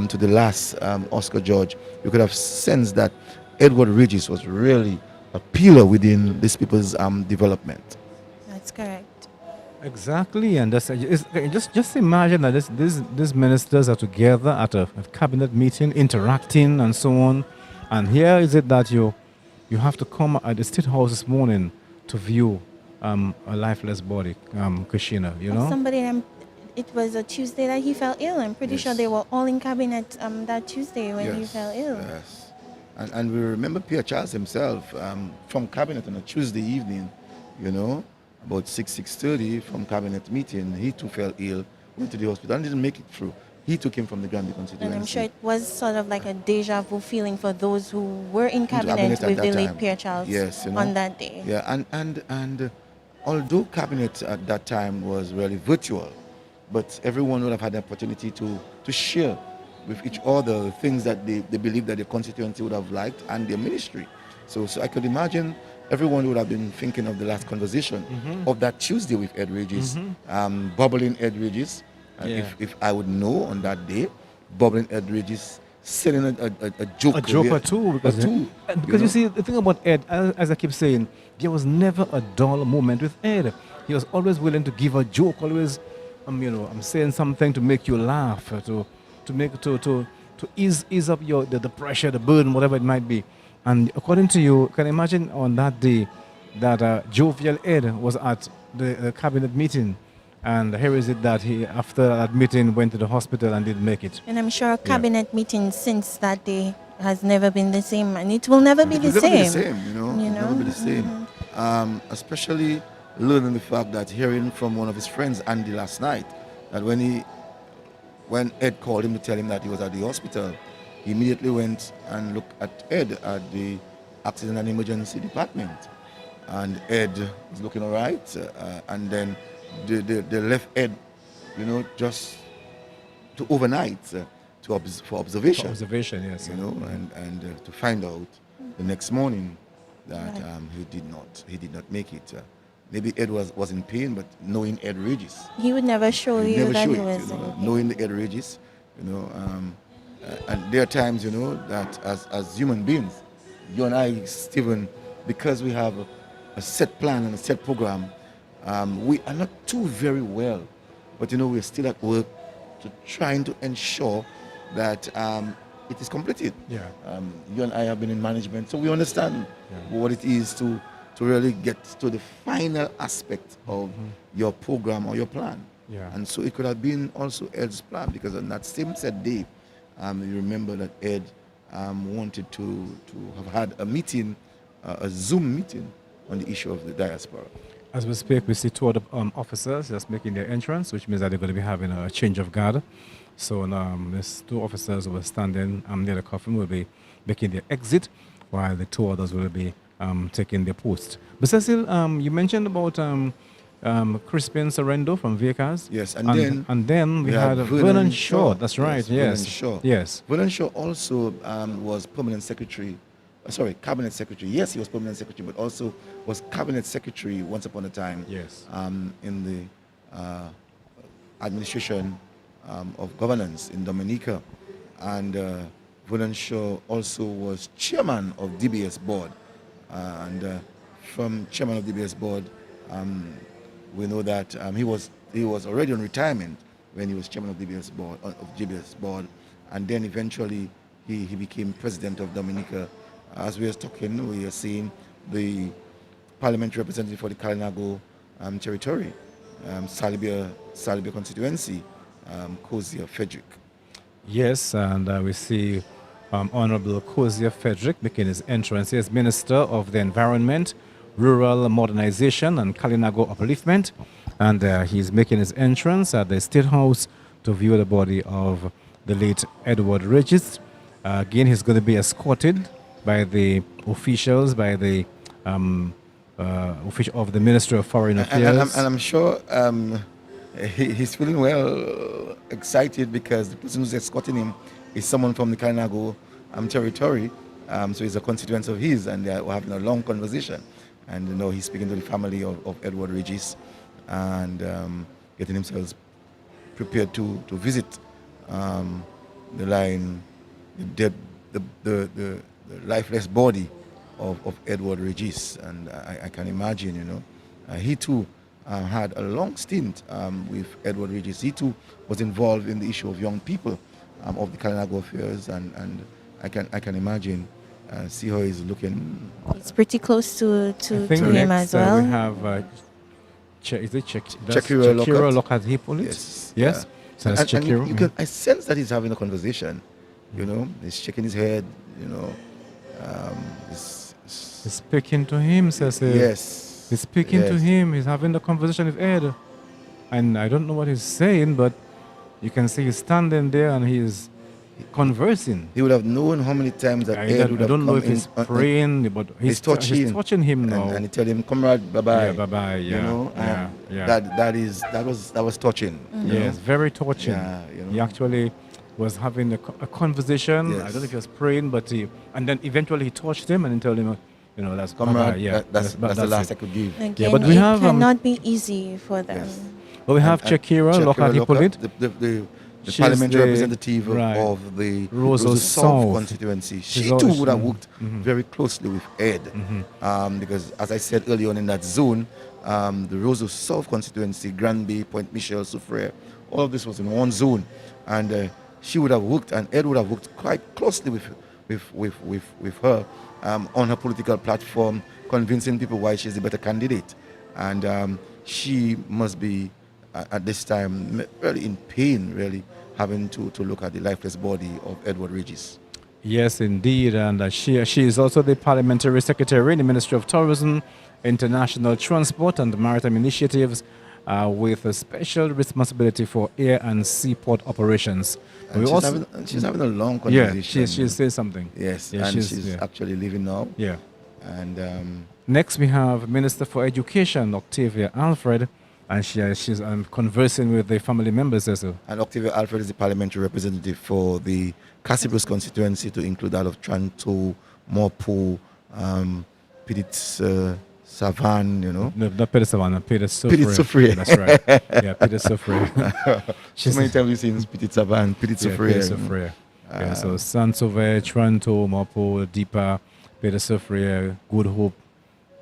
to the last Oscar George, you could have sensed that Edward Regis was really a pillar within these people's development. That's correct. Exactly, and just imagine that these ministers are together at a cabinet meeting, interacting and so on, and here is it that you have to come at the State House this morning to view a lifeless body, Krishna. Somebody, it was a Tuesday that he fell ill. I'm pretty sure Yes. they were all in cabinet that Tuesday when he Yes, fell ill. yes. And we remember Pierre Charles himself from cabinet on a Tuesday evening, about 6:30 from cabinet meeting. He too fell ill, went to the hospital and didn't make it through. He took him from the Granby constituency. And I'm sure it was sort of like a deja vu feeling for those who were in Into cabinet at with that the late time. Pierre Charles Yes, on that day. Yeah, and although cabinet at that time was really virtual, but everyone would have had the opportunity to share with each other things that they believe that the constituency would have liked and their ministry. So I could imagine everyone would have been thinking of the last conversation of that Tuesday with Ed Regis, bubbling Ed Regis. Yeah. If I would know on that day, bubbling Ed Regis, selling a joke. A joke there, or two, because, you know. you see, the thing about Ed, as I keep saying, there was never a dull moment with Ed. He was always willing to give a joke, always, I'm saying something to make you laugh, to ease up the pressure, the burden, whatever it might be. And according to you, can you imagine on that day that jovial Ed was at the cabinet meeting, and here is it that he, after that meeting, went to the hospital and didn't make it. And I'm sure a cabinet meeting since that day has never been the same, and it will never be It the will never be the same. same, It'll never be the same. Especially learning the fact that hearing from one of his friends, Andy, last night, that when Ed called him to tell him that he was at the hospital, he immediately went and looked at Ed at the accident and emergency department, and Ed is looking all right, and then they left Ed, just to overnight for observation. For observation, yes. And to find out the next morning that he did not make it. Maybe Ed was in pain, but knowing Ed Regis, He would never show he'd you never that show he it, was. knowing the Ed Regis, and there are times, that as human beings, you and I, Stephen, because we have a set plan and a set program, we are not too very well, but we're still at work to trying to ensure that it is completed. Yeah. You and I have been in management, so we understand what it is to really get to the final aspect of your program or your plan. Yeah. And so it could have been also Ed's plan, because on that same set day, you remember that Ed wanted to have had a meeting, a Zoom meeting on the issue of the diaspora. As we speak, we see two other officers just making their entrance, which means that they're going to be having a change of guard. So these two officers who were standing near the coffin will be making their exit, while the two others will be taking their post. But Cecil, you mentioned about Crispian Sorrento from Vickers. Yes, and then we had Vernon Shaw. That's right, yes. Vernon Shaw. Yes. Vernon Shaw also was permanent secretary, cabinet secretary. Yes, he was permanent secretary, but also was cabinet secretary once upon a time. Yes. In the administration of governance in Dominica. And Vernon Shaw also was chairman of DBS board. And from chairman of DBS board, we know that he was already on retirement when he was chairman of DBS board, and then eventually he became president of Dominica. As we are talking, we are seeing the parliamentary representative for the Kalinago territory, Salibia constituency, Kozia Frederick. Yes, and we see Honorable Kozia Frederick making his entrance. He is Minister of the Environment, Rural Modernization and Kalinago Upliftment. And he's making his entrance at the State House to view the body of the late Edward Registe. Again, he's going to be escorted by the officials, by the official of the Ministry of Foreign Affairs. And I'm sure he's feeling well, excited, because the person who's escorting him is someone from the Kalinago territory. So he's a constituent of his, and they're having a long conversation. And he's speaking to the family of Edward Registe, and getting themselves prepared to visit the lifeless body of Edward Registe. And I can imagine, he too had a long stint with Edward Registe. He too was involved in the issue of young people of the Kalinago affairs, and I can imagine, see how he's looking. It's pretty close to I think him next as well. we have is it Chekiro Lockhart? Lockhart Hippolyte? Yes. Yes. So that's And Chekiro. I sense that he's having a conversation. He's shaking his head. He's speaking to him, says Yes. He's speaking to Yes. him. He's having a conversation with Ed. And I don't know what he's saying, but you can see he's standing there and he's conversing. He would have known how many times that Ed would I have don't know come if he's in, praying, but he's touching him now. and he tell him, "Comrade, bye bye." Yeah, bye-bye, yeah, yeah. That was touching. Yes, very touching. Yeah, He actually was having a conversation. I don't know if he was praying, but and then eventually he touched him and he told him, that's Comrade, yeah, that's the last I could give. Again, but we it have, cannot be easy for them. Yes. But we have Chekira Lockhart Hippolyte. The She's parliamentary the- representative right. of the Roseau Roseau South South. constituency. She's She too always- would have worked very closely with Ed, because, as I said earlier on, in that zone, the Roseau South constituency, Granby, Point Michel, Soufriere, all of this was in one zone, and she would have worked, and Ed would have worked quite closely with her on her political platform, convincing people why she's the better candidate, and she must be at this time really in pain, really having to look at the lifeless body of Edward Registe. Yes, indeed. And she is also the Parliamentary Secretary in the Ministry of Tourism, International Transport and Maritime Initiatives, with a special responsibility for air and seaport operations. And she's having a long Yeah, conversation. she's saying something. Yes, Yeah, and she's actually living now. Yeah. And Next, we have Minister for Education, Octavia Alfred, and she's conversing with the family members as well. And Octavia Alfred is the parliamentary representative for the Cassibus constituency, to include that of Tranto, Morpo, Pidit Savan, No, not Peter Savannah, Peter Soufriere. Peter Soufriere. That's right. Yeah, Peter Soufriere. So many times we've seen Pidit Savan, Pidit Yeah, Soufriere. Peter Soufriere. Yeah, so Saint-Sauveur, Tranto, Morpo, Deepa, Peter Soufriere, Good Hope.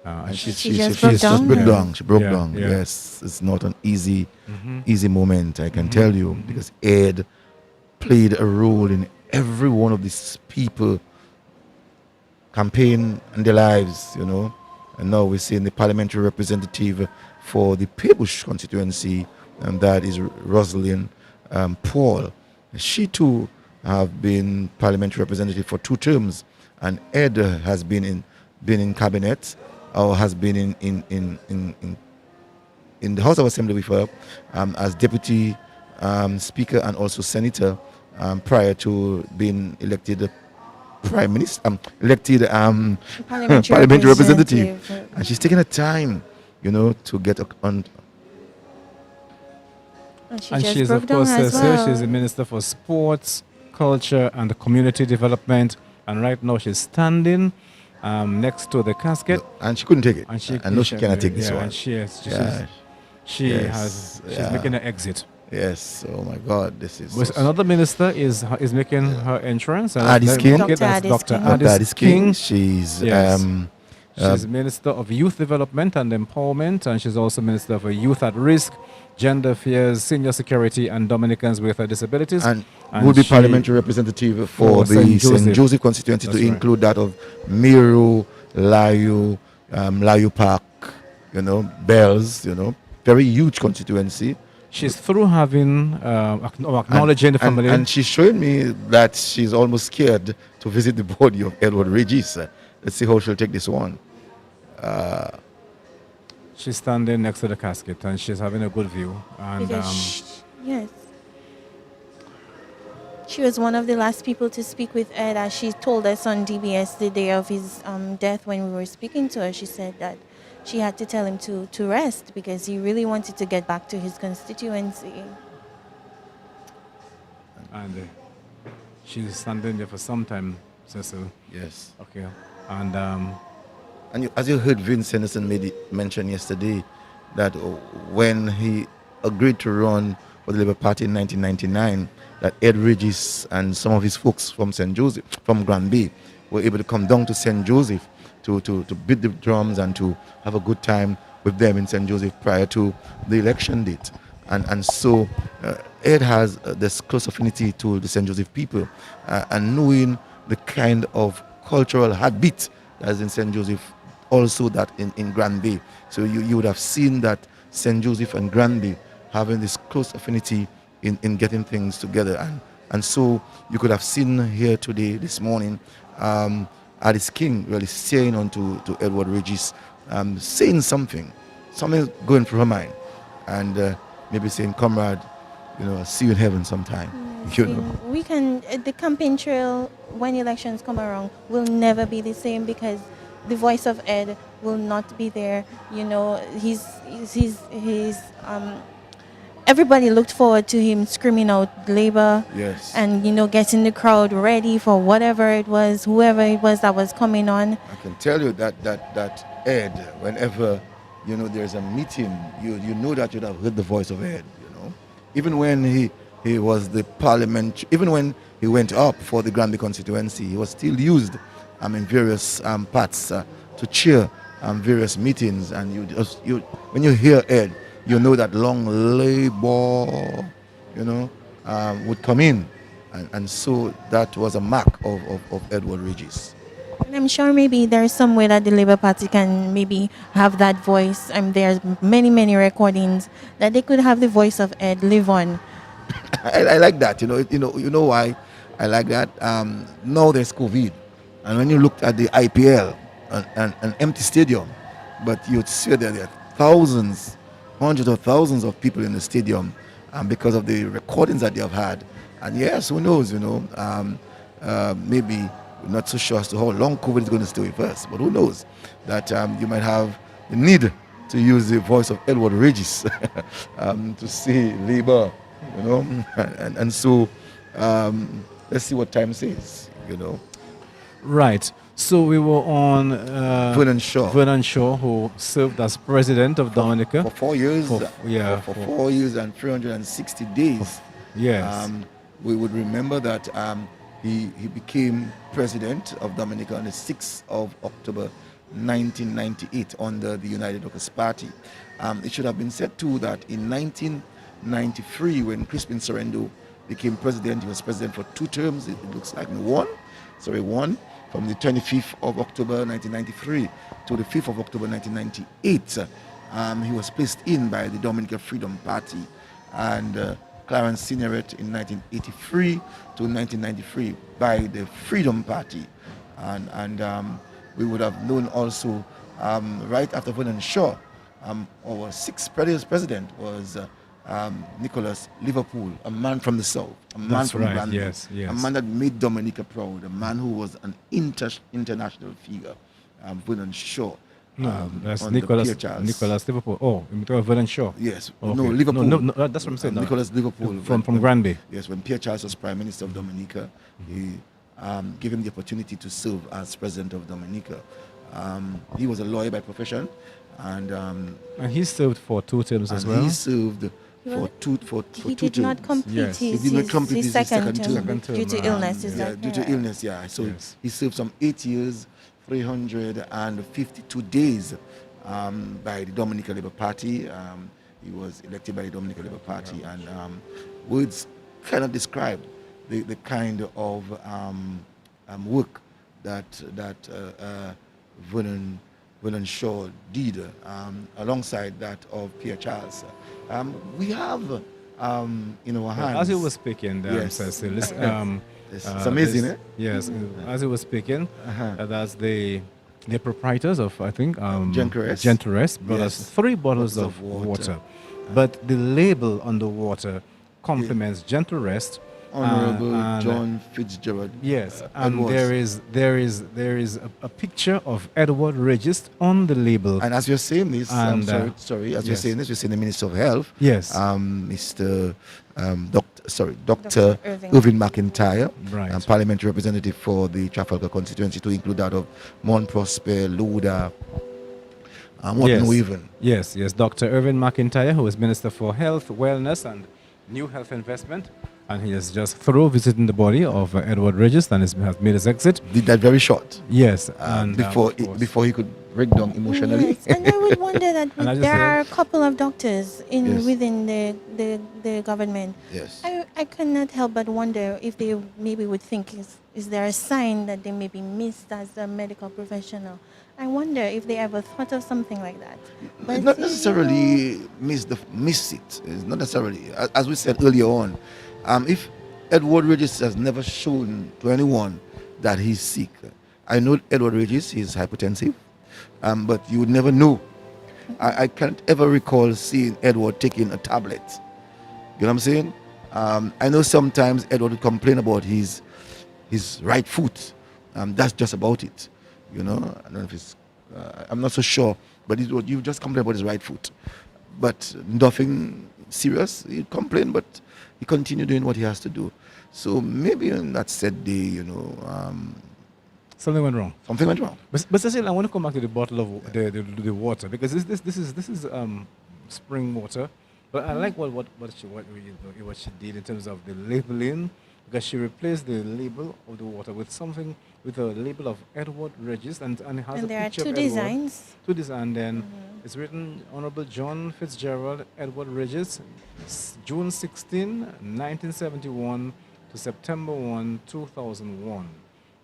And She just broke down? She broke Yeah, down. yeah. Yes, it's not an easy moment, I can tell you, because Ed played a role in every one of these people campaign and their lives, And now we're seeing the parliamentary representative for the Paybush constituency, and that is Rosalind Paul. She too have been parliamentary representative for 2 terms, and Ed has been in cabinet, or has been in the House of Assembly with her as deputy speaker and also senator, prior to being elected prime minister, parliamentary representative. And she's taking her time, to get on. And she And just she's, broke of down course, as well. she's the Minister for Sports, Culture, and Community Development. And right now, she's standing next to the casket. And she couldn't take it. And I know she cannot take this yeah, one. And she's Yes, yeah. making an exit. Yes. Oh my God, this is. But another minister is making her entrance. And Addis King. Dr. Dr. Dr. King. Dr. Addis Addis King. King. She's Yes. She's Minister of Youth Development and Empowerment, and she's also Minister for Youth at Risk, Gender Affairs, Senior Security, and Dominicans with Disabilities. and would be she- parliamentary representative for the Saint Joseph. St. Joseph constituency, That's to right. include that of Miro, Layu, Layu Park, Bells, very huge constituency. She's through having acknowledging the family. And she's showing me that she's almost scared to visit the body of Edward Registe. Let's see how she'll take this one. She's standing next to the casket and she's having a good view. And Because yes, she was one of the last people to speak with Ed, as she told us on DBS the day of his death. When we were speaking to her, she said that she had to tell him to rest because he really wanted to get back to his constituency. and she's standing there for some time, Cecil. Yes. Okay. And And as you heard Vince Henderson mention yesterday, that when he agreed to run for the Labour Party in 1999, that Ed Regis and some of his folks from St. Joseph, from Granby, were able to come down to St. Joseph to beat the drums and to have a good time with them in St. Joseph prior to the election date. And so Ed has this close affinity to the St. Joseph people, and knowing the kind of cultural heartbeat that is in St. Joseph, also that in Granby. So you would have seen that St. Joseph and Granby having this close affinity in getting things together. And so you could have seen here today, this morning, Alice King really saying on to Edward Regis, saying something going through her mind. And maybe saying, comrade, I'll see you in heaven sometime. We can, the campaign trail when elections come around will never be the same because the voice of Ed will not be there. He's everybody looked forward to him screaming out Labour. Yes. And getting the crowd ready for whatever it was, whoever it was that was coming on. I can tell you that Ed, whenever there's a meeting, you know that you'd have heard the voice of Ed. Even when he was the parliament, even when he went up for the Granby constituency, he was still used in various parts to cheer various meetings. And when you hear Ed, you know that long Labour, would come in. And so that was a mark of Edward Regis. And I'm sure maybe there's some way that the Labour Party can maybe have that voice. There's many recordings that they could have the voice of Ed live on. I like that. You know why I like that. Now there's COVID, and when you looked at the IPL, an empty stadium, but you'd see that there are thousands, hundreds of thousands of people in the stadium, because of the recordings that they have had. And yes, who knows? Maybe we're not so sure as to how long COVID is going to stay with us, but who knows that you might have the need to use the voice of Edward Regis to see Labour, and so let's see what time says, Right. So we were on Vernon Shaw. Vernon Shaw, who served as president of Dominica for 4 years. For 4 years and 360 days. Yes. We would remember that he became president of Dominica on the 6th of October 1998 under the United Workers' Party. It should have been said too that in 1993, when Crispin Sorrento became president, he was president for 2 terms. It looks like one from the 25th of October 1993 to the 5th of October 1998. He was placed in by the Dominica Freedom Party, and Clarence Sineret in 1983 to 1993 by the Freedom Party. And we would have known also right after Vernon Shaw, our 6th president was Nicholas Liverpool, a man from the South, a man That's from right. Granby, Yes. a man that made Dominica proud, a man who was an international figure, Vernon Shaw. No, that's on the Nicholas Pierre Liverpool. Oh, you mean Vernon Shaw? Yes. Okay. No, Liverpool. No, that's what I'm saying. Nicholas Liverpool. From Granby. Yes, when Pierre Charles was Prime Minister of Dominica, he gave him the opportunity to serve as President of Dominica. He was a lawyer by profession, and he served for 2 terms as well. he served for two He terms. did not complete Yes. He did not complete his his second second term due to term, illness. Is Yeah, that due to correct? illness, yeah. So Yes. he served some 8 years, 352 days by the Dominica Labour Party. He was elected by the Dominica Labour Party, and words cannot describe the kind of work that Vernon will ensure deed alongside that of Pierre Charles. We have in our Well, hands. as you were speaking, Yes. Cecil, It's amazing, eh? Yes, as you were speaking, Uh-huh. that's the proprietors of, I think, Genterest. Genterest brought us Yes. 3 bottles Bottles of of water. water. But the label on the water complements Genterest. Honorable and, John Fitzgerald. Yes, and Edwards. there is a picture of Edward Registe on the label. And as you're saying this, And, sorry, as you're yes. saying this, you're saying the Minister of Health, Yes. Mr. Dr. Dr. Irving. Irving McIntyre, Right. parliamentary representative for the Trafalgar constituency, to include that of Mont Prosper, Luda, Morton Weaven. Yes, Dr. Irvin McIntyre, who is Minister for Health, Wellness and New Health Investment, and he is just through visiting the body of Edward Registe and has made his exit. Did that very short Yes, and before of course. before he could break down emotionally. Yes, and I would wonder that And I just there said- are a couple of doctors Yes. within the government. Yes. I cannot help but wonder if they maybe would think, is there a sign that they may be missed as a medical professional? I wonder if they ever thought of something like that. But Not you necessarily miss it. It's not necessarily, as we said earlier on. If Edward Regis has never shown to anyone that he's sick, I know Edward Regis is hypertensive, but you would never know. I can't ever recall seeing Edward taking a tablet. You know what I'm saying? I know sometimes Edward would complain about his right foot. That's just about it. You know, I don't know if it's, I'm not so sure, but you just complain about his right foot. But nothing serious. He complained, but he continued doing what he has to do. So maybe on that said day, you know, Something went wrong. something went wrong. But Cecil, I want to come back to the bottle of the water, because this is spring water. But I like what she did in terms of the labeling, because she replaced the label of the water with something with a label of Edward Regis, and it has a And there are picture two of Edward. designs. Two designs, and then it's written Honorable John Fitzgerald Edward Regis, June 16, 1971 to September 1, 2001.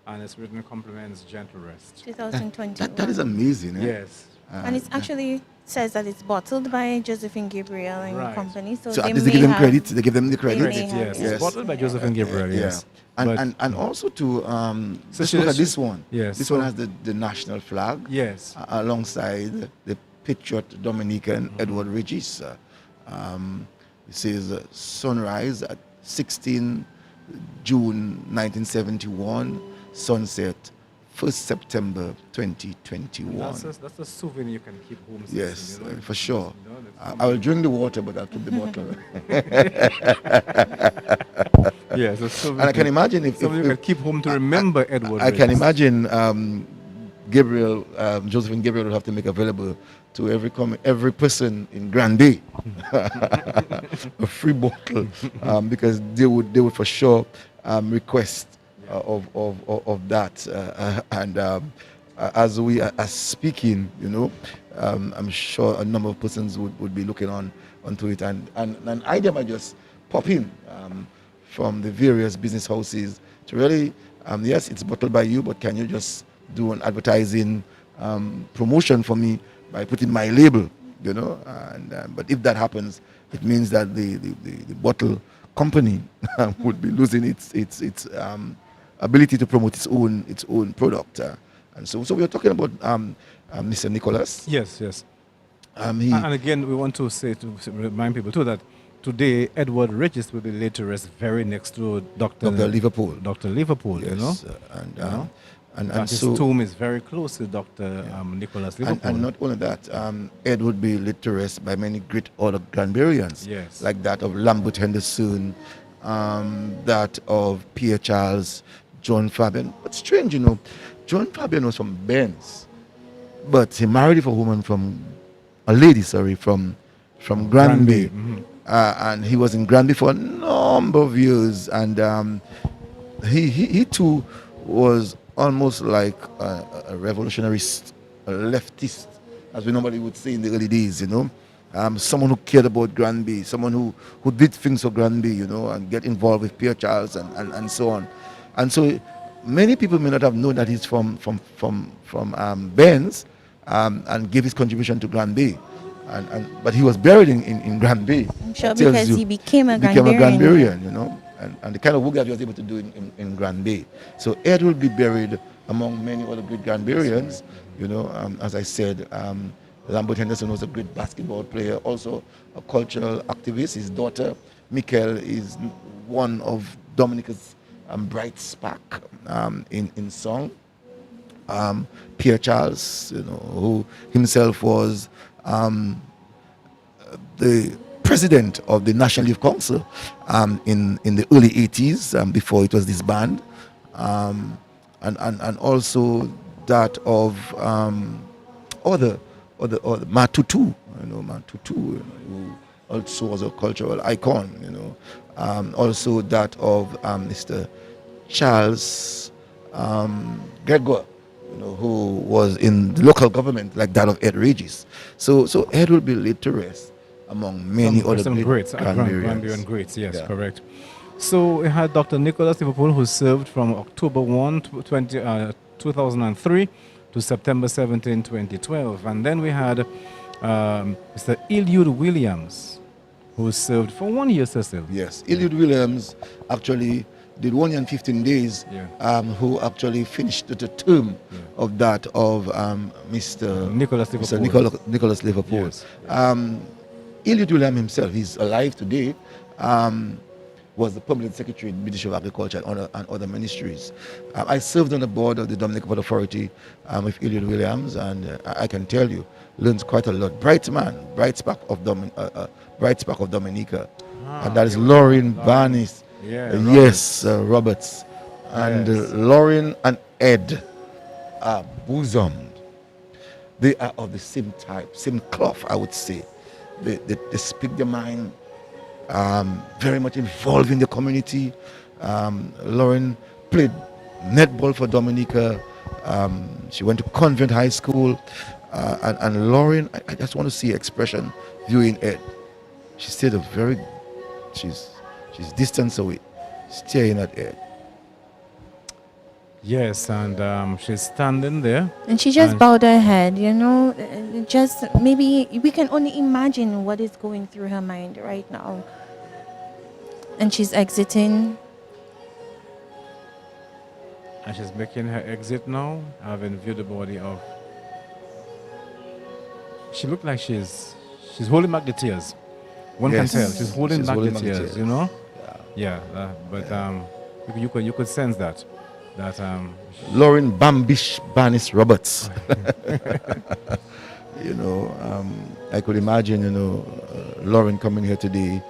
And it's written compliments Gentle Rest. 2021. That is amazing. Eh? Yes. And it actually says that it's bottled by Josephine Gabriel and Right. company. So, So they at least they may give them have- credit. They give them the credit. may Credit, have, yes. yes. It's bottled by Josephine Gabriel, yes. And, But- and also to So just she- look at she- this one. yes, This so- one has the national flag. Yes. Alongside the patriot Dominican Mm-hmm. Edward Regis. It says sunrise at 16 June 1971, sunset 1st September 2021. That's a souvenir you can keep home. Yes, Cecil, you know? for sure. You know, that's I will drink the water, but I'll keep the bottle. yes, a souvenir. And I can imagine if something you can keep home to remember Edward. I can Regis. imagine Josephine Gabriel will have to make available to every person in Grand Bay a free bottle, because they would for sure request of that. And as we are speaking, you know, I'm sure a number of persons would be looking onto it, and an idea might just pop in from the various business houses to really, yes, it's bottled by you, but can you just do an advertising promotion for me by putting my label, you know? And but if that happens, it means that the bottle company would be losing its ability to promote its own product. And so we are talking about Mr. Nicholas. Yes. He, And again, we want to remind people too that today Edward Regis will be laid to rest very next to Dr. Liverpool. Dr. Liverpool, Yes, you know. and You know? and His so tomb is very close to Dr. Nicholas Liverpool. and not only that, Ed would be laid to rest by many great other Granberrians, Yes. like that of Lambert Henderson, that of Pierre Charles, John Fabian. But strange, you know, John Fabian was from Benz, but he married a woman from Granby. Mhm. And he was in Granby for a number of years, and he too was almost like a revolutionarist, a leftist, as we normally would say in the early days, you know. Someone who cared about Granby, someone who did things for Granby, you know, and get involved with Pierre Charles and so on. And so many people may not have known that he's from Benz, and gave his contribution to Grand Bay. But he was buried in Grand Bay. I'm sure Tells because you he became a became a Ghanaian. Ghanaian, you know, and the kind of work that he was able to do in Grand Bay. So Ed will be buried among many other great Ghanaians. You know, as I said, Lambert Henderson was a great basketball player, also a cultural activist. His daughter, Mikel, is one of Dominica's bright spark in song. Pierre Charles, you know, who himself was the president of the National Youth Council in the early 80s, before it was disbanded, and also that of other Matutu, you know, who also was a cultural icon, you know, also that of Mr. Charles Gregor, you know, who was in the local government like that of Ed Regis. So Ed will be laid to rest among many other some greats, Ghanaians. Ghanaian greats, yes, Yeah. correct. So we had Dr. Nicholas Liverpool, who served from October 1, 2003 to September 17, 2012. And then we had Mr. Eliud Williams, who served for 1 year, Cecil. Yes, Eliud Williams actually did 1 year and 15 days, Yeah. who actually finished the term of that of Mr. Nicholas Mr. Liverpool. Nicholas Liverpool. Yes. Eliud Williams himself, he's alive today, was the permanent secretary in the Ministry of Agriculture and other ministries. I served on the board of the Dominican Port Authority with Eliud Williams, and I can tell you, learns quite a lot. Bright man, bright spark of Dominica, and that is Lauren Barnes. Yeah, Yes, Roberts, and Yes. Lauren and Ed are bosomed. They are of the same type, same cloth, I would say. They speak their mind, very much involved in the community. Lauren played netball for Dominica. She went to Convent High School. And Lauren, I just want to see her expression viewing Ed. She stayed she's distance away, staring at Ed. Yes, and she's standing there. And she just And- bowed her head, you know. Just maybe we can only imagine what is going through her mind right now. And she's exiting. And she's making her exit now, having viewed the body of. She looked like she's holding back the tears. One Yes. can tell she's holding She's back holding the back the tears, tears. you know. Yeah, but you could sense that Lauren Bambish Barnes Roberts. You know, I could imagine, you know, Lauren coming here today.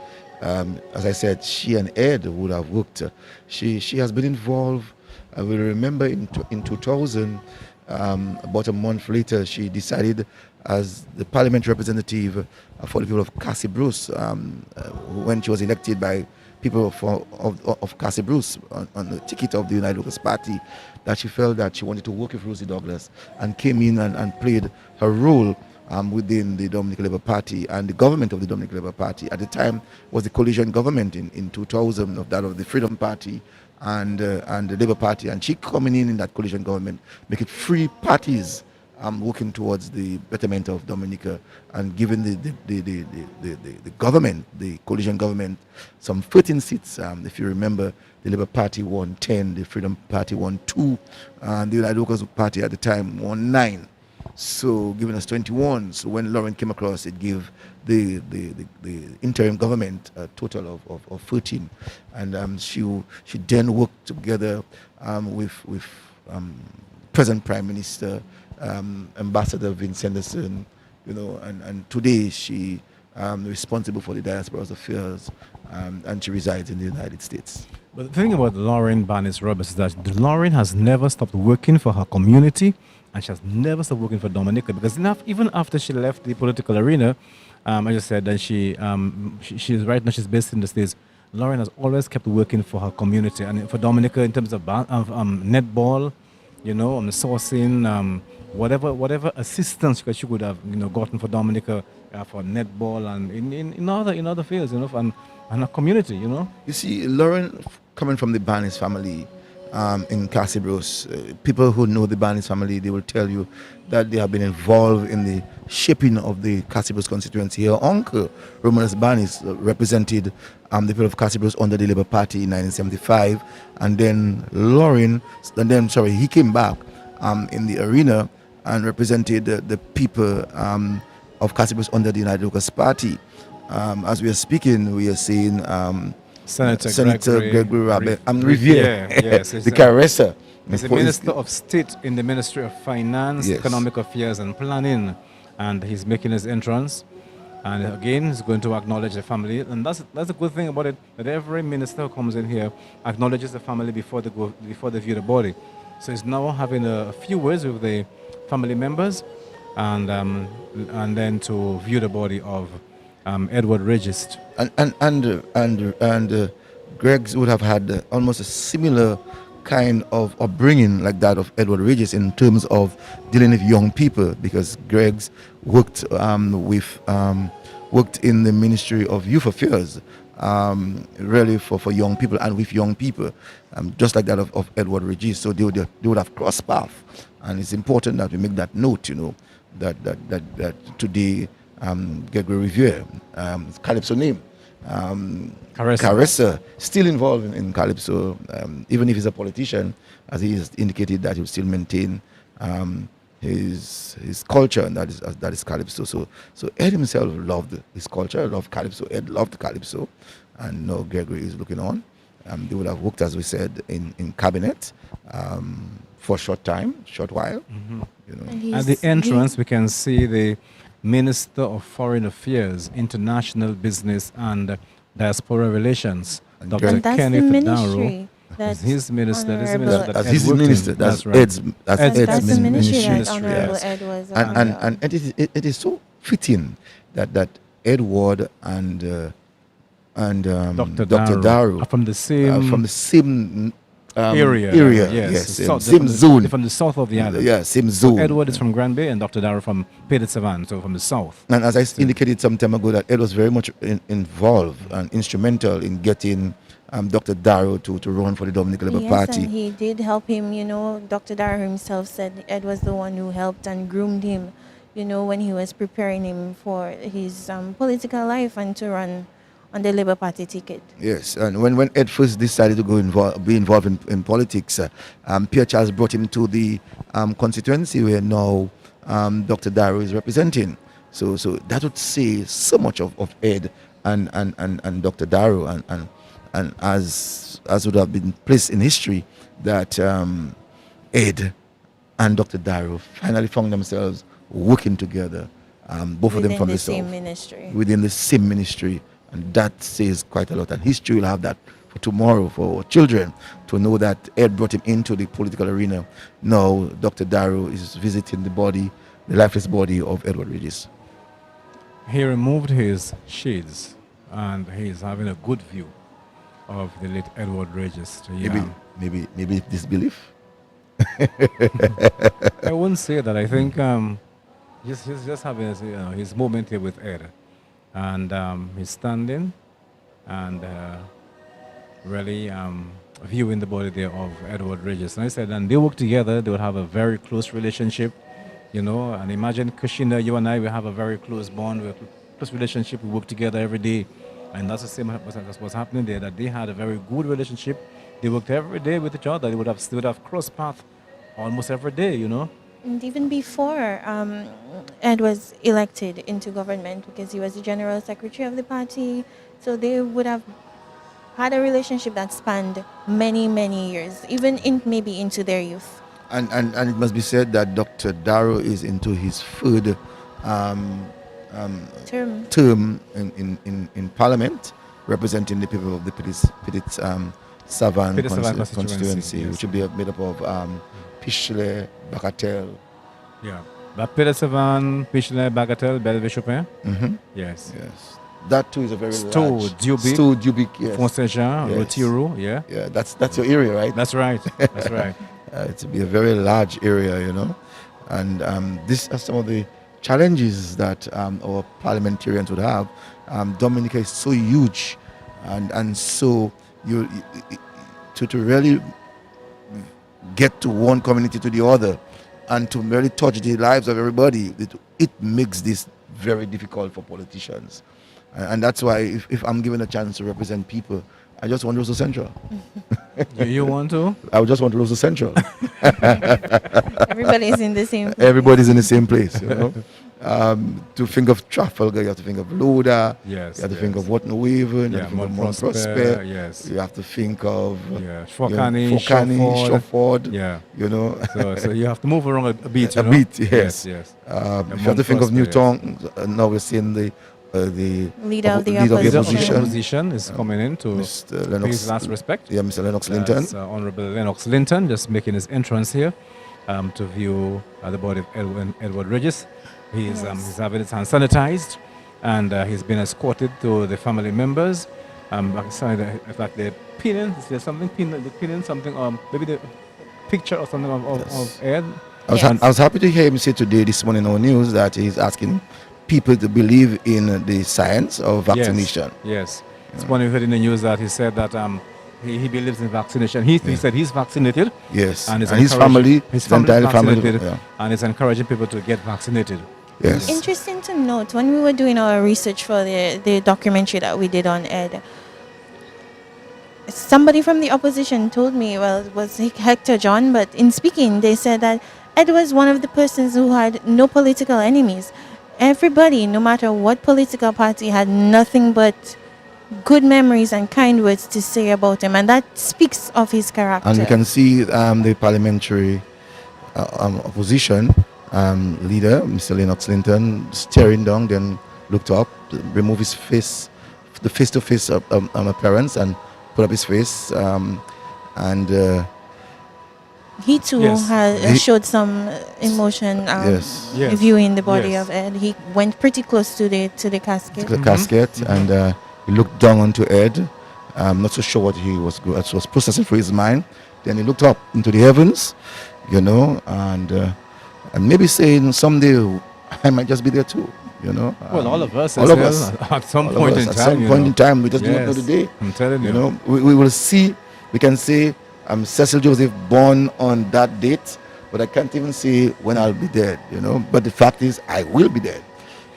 As I said, she and Ed would have worked. She has been involved. I will remember in 2000, about a month later, she decided as the parliament representative for the people of Cassie Bruce, when she was elected by people of Cassie Bruce on the ticket of the United Workers' Party, that she felt that she wanted to work with Rosie Douglas and came in and played her role within the Dominican Labour Party and the government of the Dominican Labour Party. At the time was the coalition government in 2000 of that of the Freedom Party and the Labour Party, and she coming in that coalition government, making three parties working towards the betterment of Dominica and giving the government, the coalition government, some 13 seats. If you remember, the Labour Party won 10, the Freedom Party won 2, and the United Workers' Party at the time won 9. So giving us 21. So when Lauren came across, it gave the interim government a total of 13. And she then worked together with present Prime Minister, Ambassador Vince Henderson, you know, and today she responsible for the diaspora's affairs, and she resides in the United States. But the thing about Lauren Barnes Roberts is that Lauren has never stopped working for her community, and she has never stopped working for Dominica, because even after she left the political arena, I just said that she's right now she's based in the States. Lauren has always kept working for her community and for Dominica in terms of netball, you know, on the sourcing, whatever assistance she could have, you know, gotten for Dominica for netball and in other fields, you know, and her community, you know. You see, Lauren, coming from the Barnes family, in Casibros. People who know the Barnes family, they will tell you that they have been involved in the shaping of the Casibros constituency. Her uncle, Romanus Barnes, represented the people of Casibros under the Labour Party in 1975, and then he came back in the arena and represented the people of Casibros under the United Workers' Party. As we are speaking, we are seeing Senator Gregory Riviere, yes, the caresser. He's the Minister of State in the Ministry of Finance, Yes. Economic Affairs and Planning, and he's making his entrance. And again, he's going to acknowledge the family, and that's a good thing about it. That every minister who comes in here acknowledges the family before they view the body. So he's now having a few words with the family members, and then to view the body of Edward Registe. And Greg's would have had almost a similar kind of upbringing like that of Edward Regis in terms of dealing with young people, because Greg's worked worked in the Ministry of Youth Affairs, really for young people and with young people, just like that of Edward Regis. So they would have crossed paths, and it's important that we make that note, that today Gregory Riviere, Calypso name, Caressa, still involved in Calypso, even if he's a politician, as he has indicated that he will still maintain his culture, and that is Calypso. So Ed himself loved his culture, loved Calypso. Ed loved Calypso, and now Gregory is looking on. They would have worked, as we said, in cabinet for a short while. Mm-hmm. At the entrance, we can see the Minister of Foreign Affairs, International Business and Diaspora Relations, And Dr. And that's Kenneth the Darrow. ministry. That's His minister. That's the Honorable- minister that That's Ed his worked in. minister. That's right. Ed's. That's Ed's Ed's That's the ministry that ministry, Honorable yes. Ed was and it is so fitting that Edward and Dr. Dr. Darrow are from the same area. Yes, Same zone. They're from the south of the island. Yeah, same zone. Edward is from Granby and Dr. Darrow from Pays de Savane, so from the south. And as I indicated some time ago, that Ed was very much involved and instrumental in getting Dr. Darrow to run for the Dominican Labour Yes, Party. and he did help him. Dr. Darrow himself said Ed was the one who helped and groomed him, when he was preparing him for his political life and to run on the Labour Party ticket. Yes, and when Ed first decided to be involved in politics, Pierre Charles brought him to the constituency where now Dr. Darrow is representing. So that would say so much of Ed and Dr. Darrow, and as would have been placed in history, that Ed and Dr. Darrow finally found themselves working together, both of them Within from the the same south, ministry. within the same ministry. And that says quite a lot. And history will have that for tomorrow, for our children to know that Ed brought him into the political arena. Now Dr. Darrow is visiting the lifeless body of Edward Regis. He removed his shades and he's having a good view of the late Edward Registe. Yeah. Maybe disbelief. I wouldn't say that. I think he's just having his moment here with Ed. And he's standing and really viewing the body there of Edward Regis. And I said, and they work together, they will have a very close relationship, and imagine Kushina, you and I, we have a very close bond, we have a close relationship, we work together every day. And that's the same as what's happening there, that they had a very good relationship. They worked every day with each other. They would have crossed paths almost every day, And even before Ed was elected into government, because he was the general secretary of the party, so they would have had a relationship that spanned many, many years, even maybe into their youth. And it must be said that Dr. Darrow is into his third term in Parliament, representing the people of the Petit Savane constituency, yes. which will be made up of Pichle, Bacatel. Yeah. But Pays de Savane, Pichle, Bagatelle, Bellevue Chopin. Mm-hmm. Yes. Yes, that too is a very Stowe, large. Dubic. Stowe, Dubic, yes. Fonseca, Yes. Rotiru, yeah. Yeah, that's your area, right? That's right. That's right. It will be a very large area, and these are some of the challenges that our parliamentarians would have. Dominica is so huge, and so to really get to one community to the other and to really touch the lives of everybody, it makes this very difficult for politicians. And that's why if I'm given a chance to represent people, I just want Rosa Central. You want to? I would just want Rosa Central. Everybody's in the same. Everybody's in the same place, you know. To think of Trafalgar, you have to think of Loda. Yes. You have to think yes. of Wharton Waven. You Yeah, have to think of Mont Mont Prosper, Prosper. yes. You have to think of Yeah, Fokani, Shawford. Yeah. You know, So you have to move around a bit. You a know? bit, yes. Yes. You have Mont to think of Prosper, Newton. Now we're seeing the Leader of the leader of the Leader of the opposition. opposition is coming in to Mr. pay his Lennox. last respect. Yeah, Mr. Lennox Linton. That's, Honorable Lennox Linton just making his entrance here to view the body of Edward Regis. He's having his hands sanitized, and he's been escorted to the family members. Sorry, in fact, they're pinning. Is there something pinning? They're pinning something. Maybe the picture or something of Ed. I was happy to hear him say today, this morning on news, that he's asking people to believe in the science of vaccination. Yes. It's when we heard in the news that he said that he believes in vaccination. He said he's vaccinated. Yes, And, his family, his the family is entire family, vaccinated, yeah. and it's encouraging people to get vaccinated. Yes. Interesting to note, when we were doing our research for the documentary that we did on Ed, somebody from the opposition told me, well, it was Hector John, but in speaking, they said that Ed was one of the persons who had no political enemies. Everybody, no matter what political party, had nothing but good memories and kind words to say about him, and that speaks of his character. And we can see the parliamentary opposition leader, Mr. Lennox Linton, staring down, then looked up, removed his face, the face-to-face appearance, and put up his face, and he too He- showed some emotion yes, Yes. viewing the body Yes. of Ed. He went pretty close to the casket. the casket, and he looked down onto Ed. Not so sure what he was processing through his mind. Then he looked up into the heavens, you know, and maybe saying someday I might just be there too, you know. Well, all of us, all as of well, us, at some all of point us, in at time. some you point know. in time, we just do not know Yes, the day. I'm telling you. You know, we will see. We can say Cecil Joseph born on that date, but I can't even say when I'll be dead. You know, but the fact is, I will be dead.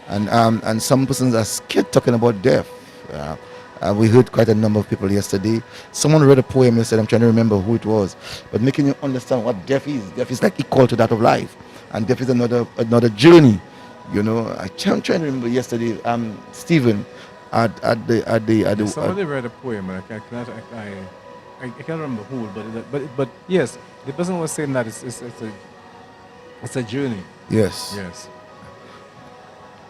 And some persons are scared talking about death. We heard quite a number of people yesterday. Someone read a poem and said, I'm trying to remember who it was, but making you understand what death is. Death is like equal to that of life, and death is another journey. You know, I'm trying to remember yesterday. Stephen, at the Somebody read a poem, and I can't remember who, but yes, the person was saying that it's a journey. yes, Yes.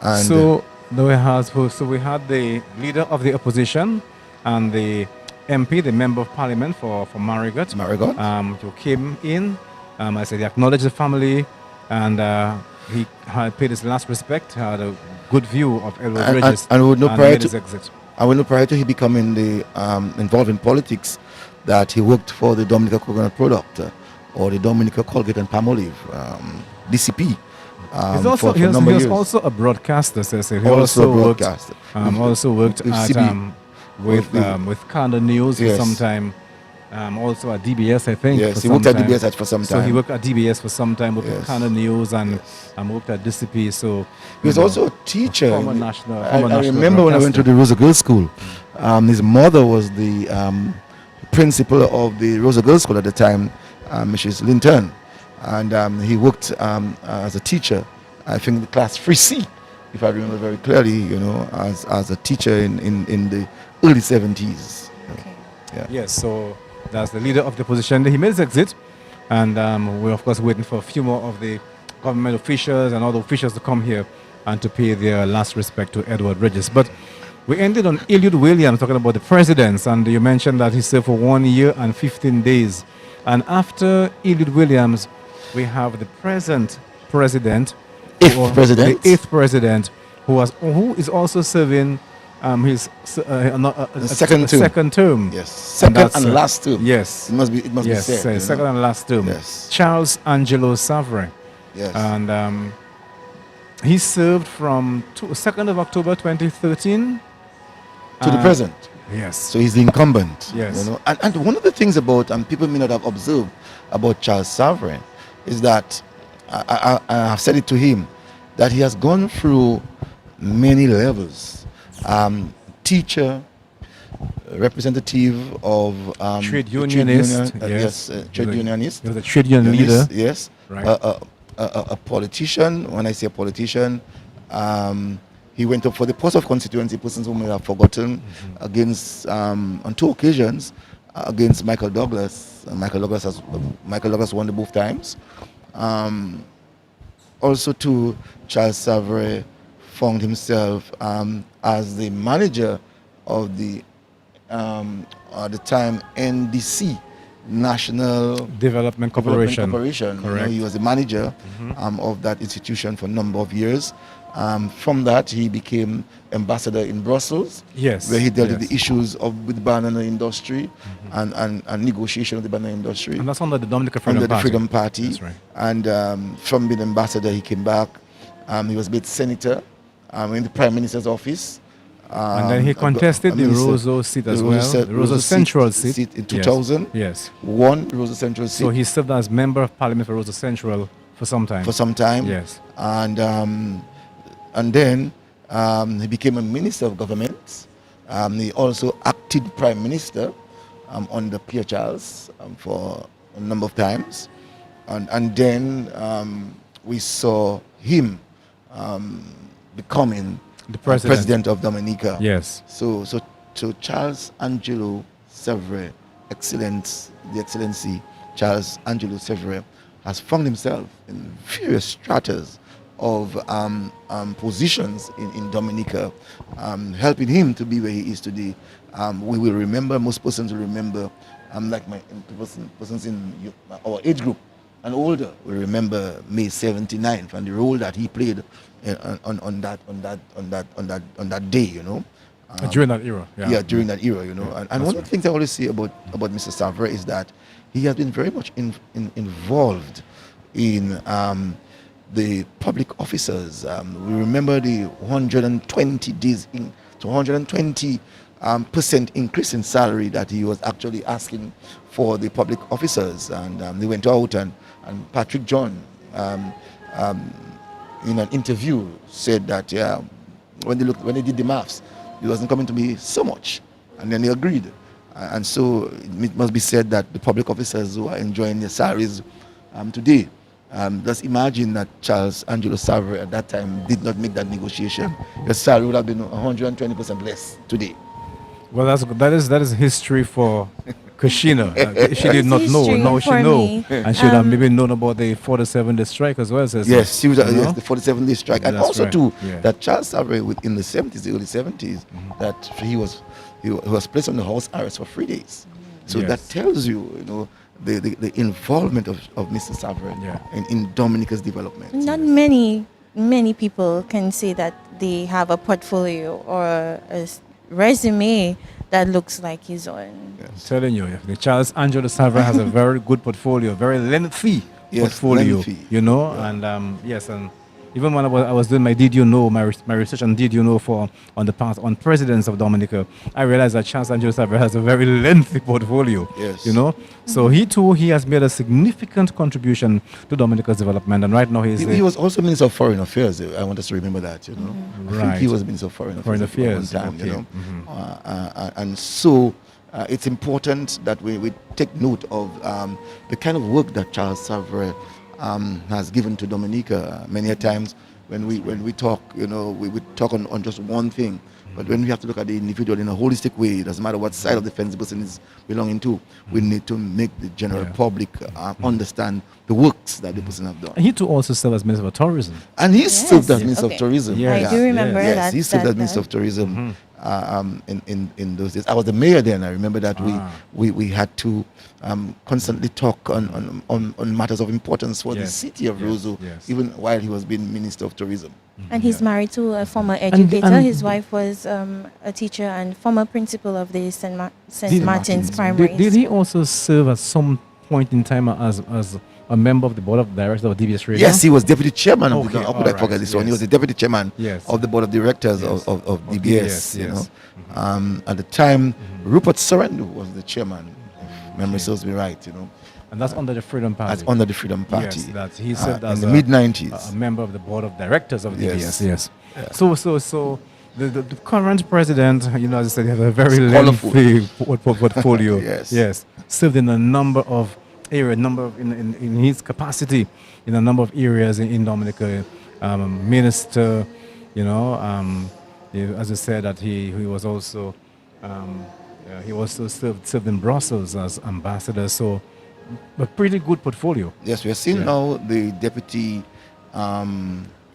and So we had the leader of the opposition and the MP, the member of parliament for Marigot, Marigot. who came in. I said he acknowledged the family, and he had paid his last respect. Had a good view of Edward Regis, and we would know and prior made to his exit. I will know prior to he becoming involved in politics that he worked for the Dominica Coconut Product or the Dominica Colgate and Palmolive, DCP. He's also, for a he was, number he of was years. also a broadcaster, Cecil. He Also also a worked, broadcaster. also worked With at CB. with Canada News for Yes. some time. Also at DBS, I think. Yes, for he worked some at time. DBS for some So time. he worked at DBS for some time, worked Yes. at Canada News, and worked at DCP. So He was you know, also a teacher. former I national remember when I went to the Rosa Girls School. His mother was the principal of the Rosa Girls School at the time, Mrs. Linton, and he worked as a teacher. I think the class 3C, if I remember very clearly. You know, as a teacher in the early 70s. Okay. Yes, so that's the leader of the opposition. He made his exit, and we're of course waiting for a few more of the government officials and all the officials to come here and to pay their last respect to Edward Regis. But we ended on Eliud Williams talking about the presidents, and you mentioned that he served for 1 year and 15 days. And after Eliud Williams, we have the present president, Eighth president. the 8th president, who is also serving his second term. Yes, second that's, and last term. Yes. It must be Yes, said. you second know. and last term. Yes. Charles Angelo Savre. Yes. And he served from 2nd of October 2013 to the present. Yes. So he's the incumbent. Yes. You know, and one of the things about people may not have observed about Charles Savary is that I have said it to him that he has gone through many levels. Teacher, representative of Trade the unionist, trade unionist. He was a trade union leader. Yes. Right. A politician. When I say a politician, he went up for the post of constituency, persons who may have forgotten, against on 2 occasions against Michael Douglas. Michael Douglas won the both times. Also, too, Charles Savary found himself as the manager of the at the time NDC, National Development Corporation. You know, Correct. he was the manager of that institution for a number of years. From that, he became ambassador in Brussels, Yes. where he dealt with yes. the issues with the banana industry and negotiation of the banana industry And that's under the Dominican Freedom under the Party. Freedom Party. That's right. And from being ambassador, he came back. He was made senator in the prime minister's office. And then he contested the Roseau seat as well, the Roseau Central seat. in 2000. Yes. Won Roseau Central seat So he served as member of parliament for Roseau Central for some time. for some time. Yes. And then he became a minister of government. He also acted prime minister under Pierre Charles for a number of times. And then we saw him becoming The president. of Dominica. Yes. So Charles Angelo Savary, the excellency Charles Angelo Savary, has found himself in various stratas of positions in Dominica, helping him to be where he is today. We will remember, most persons will remember, like persons in our age group and older will remember May 79th and the role that he played on that day, you know. During that era. Yeah, during that era, you know. And one of the things I always say about Mr. Savary is that he has been very much involved in the public officers. We remember the 120 days to 120 percent increase in salary that he was actually asking for the public officers, and they went out and Patrick John in an interview said that when they did the maths, it wasn't coming to be so much, and then they agreed. And so it must be said that the public officers who are enjoying their salaries today, just imagine that Charles Angelo Savary at that time did not make that negotiation. Your salary would have been 120% less today. Well, that is history for Kashina. She did It's not know. history Now she for know, me. and she would have maybe known about the 47-day strike as well. Says Yes, she was you know? yes, the 47-day strike, and That's also right, too yeah. that Charles Savary in the 70s, the early 70s, that he was placed on the house arrest for 3 days. So Yes. that tells you, you know, the involvement of Mr. Savary Yeah. in Dominica's development. Not many people can say that they have a portfolio or a resume that looks like his own. I'm telling you, the Charles Angelo Savary has a very good portfolio, very lengthy Yes, portfolio. lengthy. You know, and yes, and even when I was doing my Did You Know, my research on Did You Know on presidents of Dominica, I realized that Charles Angelo Savary has a very lengthy portfolio. Yes. You know, so he has made a significant contribution to Dominica's development, and right now He was also Minister of Foreign Affairs. I want us to remember that, you know. I think he Right. was Minister of Foreign Affairs. Foreign at one Affairs, time, okay. you know. And so it's important that we take note of the kind of work that Charles Savary has given to Dominica. Many a times when we talk, you know, we talk on just one thing. But when we have to look at the individual in a holistic way, it doesn't matter what side of the fence the person is belonging to, we need to make the general Yeah. public understand the works that the person have done. And he too also served as Minister of Tourism. And he served as Yes. Minister Okay. of Tourism. Yeah. I do remember Yes, that. he served as that, Minister of Tourism in those days. I was the mayor then. I remember that we had to constantly talk on matters of importance for the Yes. city of Yes. Roseau, Yes. even while he was being Minister of Tourism. And he's married to a former educator. and- His wife was a teacher and former principal of the St. St. Martin's Martin's. Primary Did he School. also serve at some point in time as a member of the board of directors of DBS Radio? Yes, he was deputy chairman of the. Okay, How could I all forget right, this one? He was yes. the deputy chairman Yes. of the board of directors Yes. of Of DBS. DBS, You know, yes. at the time, Rupert Sorendu was the chairman. If memory serves me right. You know, And that's under the Freedom Party. as under the Freedom Party. Yes, that he served in as the a- mid a '90s. member of the board of directors of Yes. DBS. Yes. So the current president, you know, as I said, he has a very It's colorful. lengthy portfolio. Yes. Yes. Served in a number of areas, in his capacity in a number of areas in Dominica. Minister, you know, as I said, that he was also served in Brussels as ambassador. So a pretty good portfolio. Yes, we are seeing Yeah. now the deputy.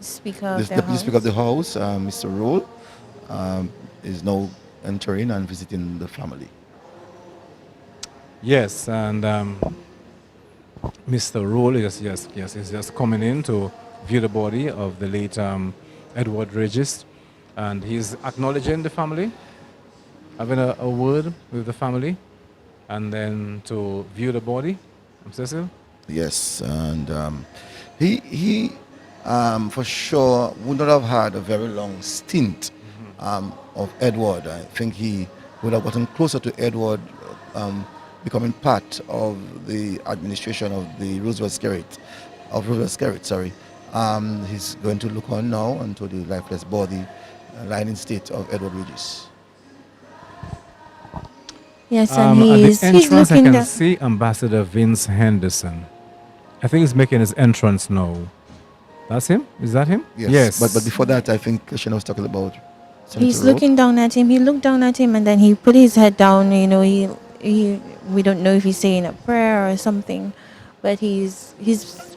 Speaker of The the Deputy House. Speaker of the House, Mr. Roll, is now entering and visiting the family. Yes, and Mr. Roll is just coming in to view the body of the late Edward Registe, and he's acknowledging the family, having a word with the family, and then to view the body. Cecil? Yes, and he for sure would not have had a very long stint of Edward. I think he would have gotten closer to Edward becoming part of the administration of the Roosevelt Skerritt, sorry. He's going to look on now into the lifeless body lying in state of Edward Regis. Yes, At and the he's entrance, I looking can down. see Ambassador Vince Henderson. I think he's making his entrance now. That's him? Is that him? Yes. But before that, I think Shana was talking about Senator He's Rowe. looking down at him. He looked down at him, and then he put his head down. You know, he we don't know if he's saying a prayer or something, but he's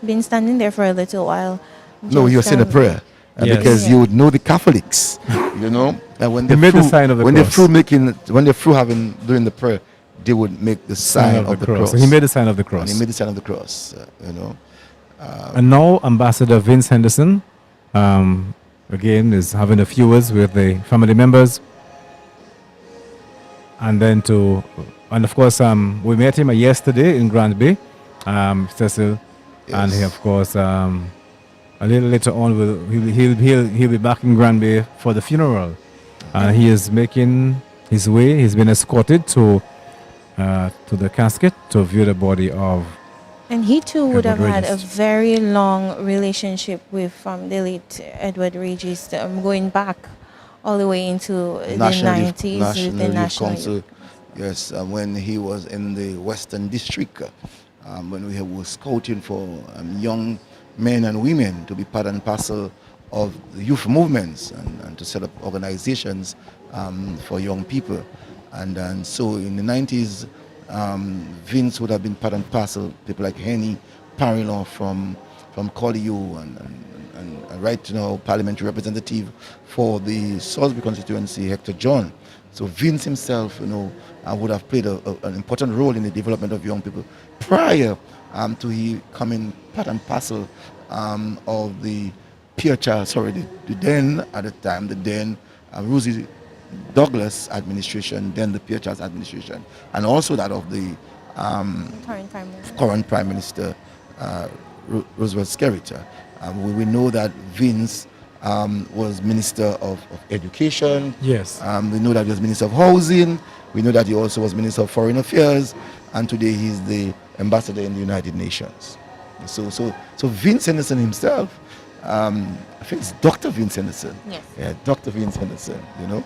been standing there for a little while. No, he was saying a prayer. Yes. Because Yeah. you would know the Catholics, you know, and when They made the sign of the when cross. they're through doing the prayer, they would make the sign of the cross. So he made the sign of the And cross. he made the sign of the cross, you know. And now Ambassador Vince Henderson, again, is having a few words with the family members. And then and of course, we met him yesterday in Grand Bay, Cecil. And he, Yes. of course, a little later on, he'll be back in Grand Bay for the funeral. And he is making his way. He's been escorted to the casket to view the body of. And he too would have Edward had a Regis. very long relationship with the late Edward Regis, going back all the way into the National Youth- 90s with National the Youth National Council. Youth. Yes, when he was in the Western District, when we were scouting for young men and women to be part and parcel of the youth movements and to set up organizations for young people. And so in the 90s, Vince would have been part and parcel, people like Henny Parilon from Collier and right now parliamentary representative for the Salisbury constituency, Hector John. So Vince himself, you know, would have played an important role in the development of young people prior to he coming part and parcel of the the then at the time, Rosie Douglas administration, then the Pierre Charles administration, and also that of the Current Prime Minister. current Prime Minister Roosevelt Skerritt. We know that Vince was Minister of Education. Yes. We know that he was Minister of Housing. We know that he also was Minister of Foreign Affairs, and today he's the Ambassador in the United Nations. So Vince Henderson himself, I think it's Dr. Vince Henderson. Yes. Yeah, Dr. Vince Henderson, you know,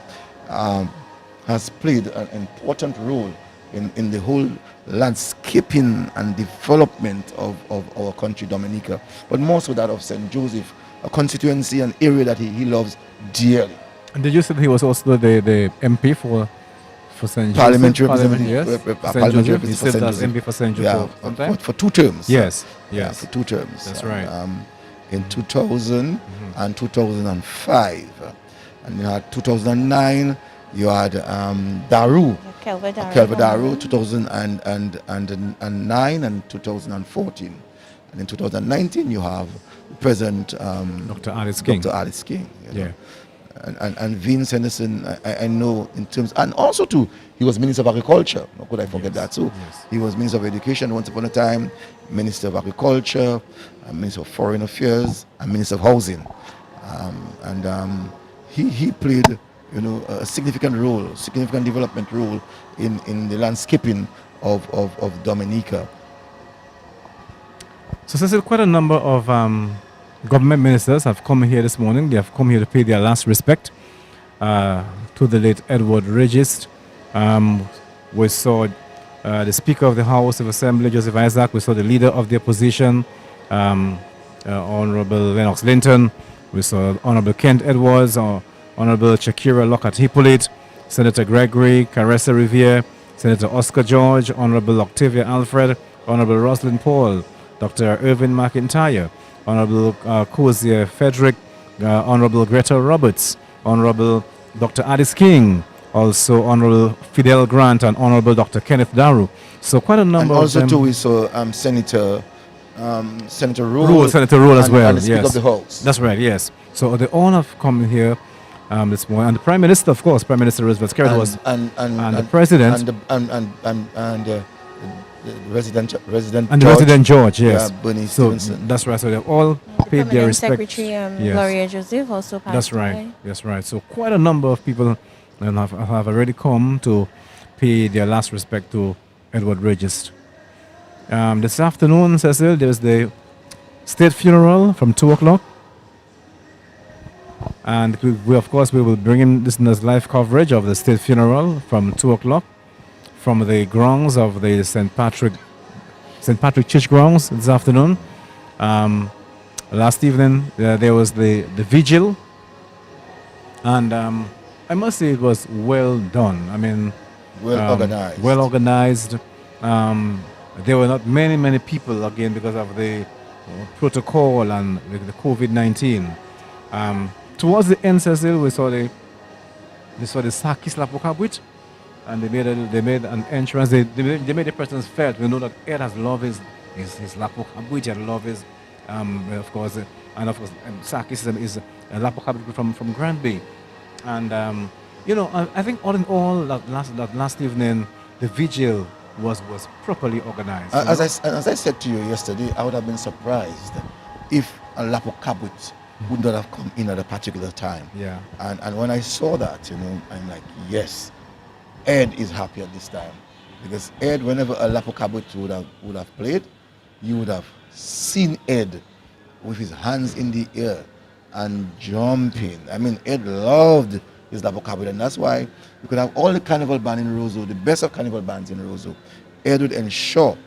has played an important role in the whole landscaping and development of our country, Dominica, but more so that of St. Joseph, a constituency, an area that he loves dearly. And did you say that he was also the MP for St. Parliamentary Joseph? representative, Yes. St. parliamentary Joseph. He representative for served St. as Joseph. MP for St. Yeah, Joseph sometime? for 2 terms. Yes. Yeah, Yes. for 2 terms. That's right. In 2000 and 2005. And you had 2009, you had Daru, Kelva Daru, 2009 and 2014. And in 2019, you have President Dr. Alice King. Dr. Alice King. You know. Yeah. and Vince Henderson, I know in terms, and also too, he was Minister of Agriculture. How could I forget that too? Yes. He was Minister of Education once upon a time, Minister of Agriculture, Minister of Foreign Affairs, and Minister of Housing. He played, a significant role, significant development role in the landscaping of Dominica. So, Cecil, quite a number of government ministers have come here this morning. They have come here to pay their last respect to the late Edward Registe. We saw the Speaker of the House of Assembly, Joseph Isaac. We saw the Leader of the Opposition, Honorable Lennox Linton. We saw Honorable Kent Edwards, Honorable Shakira Lockhart Hippolyte, Senator Gregory Caressa Riviere, Senator Oscar George, Honorable Octavia Alfred, Honorable Rosalind Paul, Dr. Irvin McIntyre, Honorable Cozier Frederick, Honorable Greta Roberts, Honorable Dr. Addis King, also Honorable Fidel Grant, and Honorable Dr. Kenneth Daru. So quite a number And also of them. too, we saw Senator Rule, Senator Rule as well. and the Speaker yes. of the House. That's right, yes. So they all have come here this morning. And the Prime Minister, of course, Prime Minister Roosevelt Skerrit was, and the President. and the Resident and the George, Resident George, yes. yeah, Bernie So Stevenson. that's right. So they've all The paid their Permanent respect. Secretary Yes. Gloria Joseph also passed That's right. away. That's right. So quite a number of people have already come to pay their last respect to Edward Registe. This afternoon, Cecil, there's the state funeral from 2 o'clock. And we of course, we will bring in listeners' live coverage of the state funeral from 2 o'clock from the grounds of the St. Patrick Church grounds this afternoon. Last evening, there was the vigil. And I must say it was well done. I mean, Well organized. Well organized. There were not many people again because of the protocol and the COVID-19. Towards the end, Cecil, we saw the Sakis Lapokabwit, and they made an entrance. They made the persons felt. We know that Ed has loved his Lapokabwit, and love his of course, Sakis is a Lapokabwit from Granby. And I think all in all, that last evening, the vigil was properly organized. As I said to you yesterday, I would have been surprised if a Lapo Kabut would not have come in at a particular time. Yeah. And when I saw that, I'm like, yes, Ed is happy at this time. Because Ed, whenever a Lapo Kabut would have played, you would have seen Ed with his hands in the air and jumping. I mean, Ed loved his Lapo Kabut, and that's why you could have all the carnival band in Roseau, the best of carnival bands in Roseau. Ed would ensure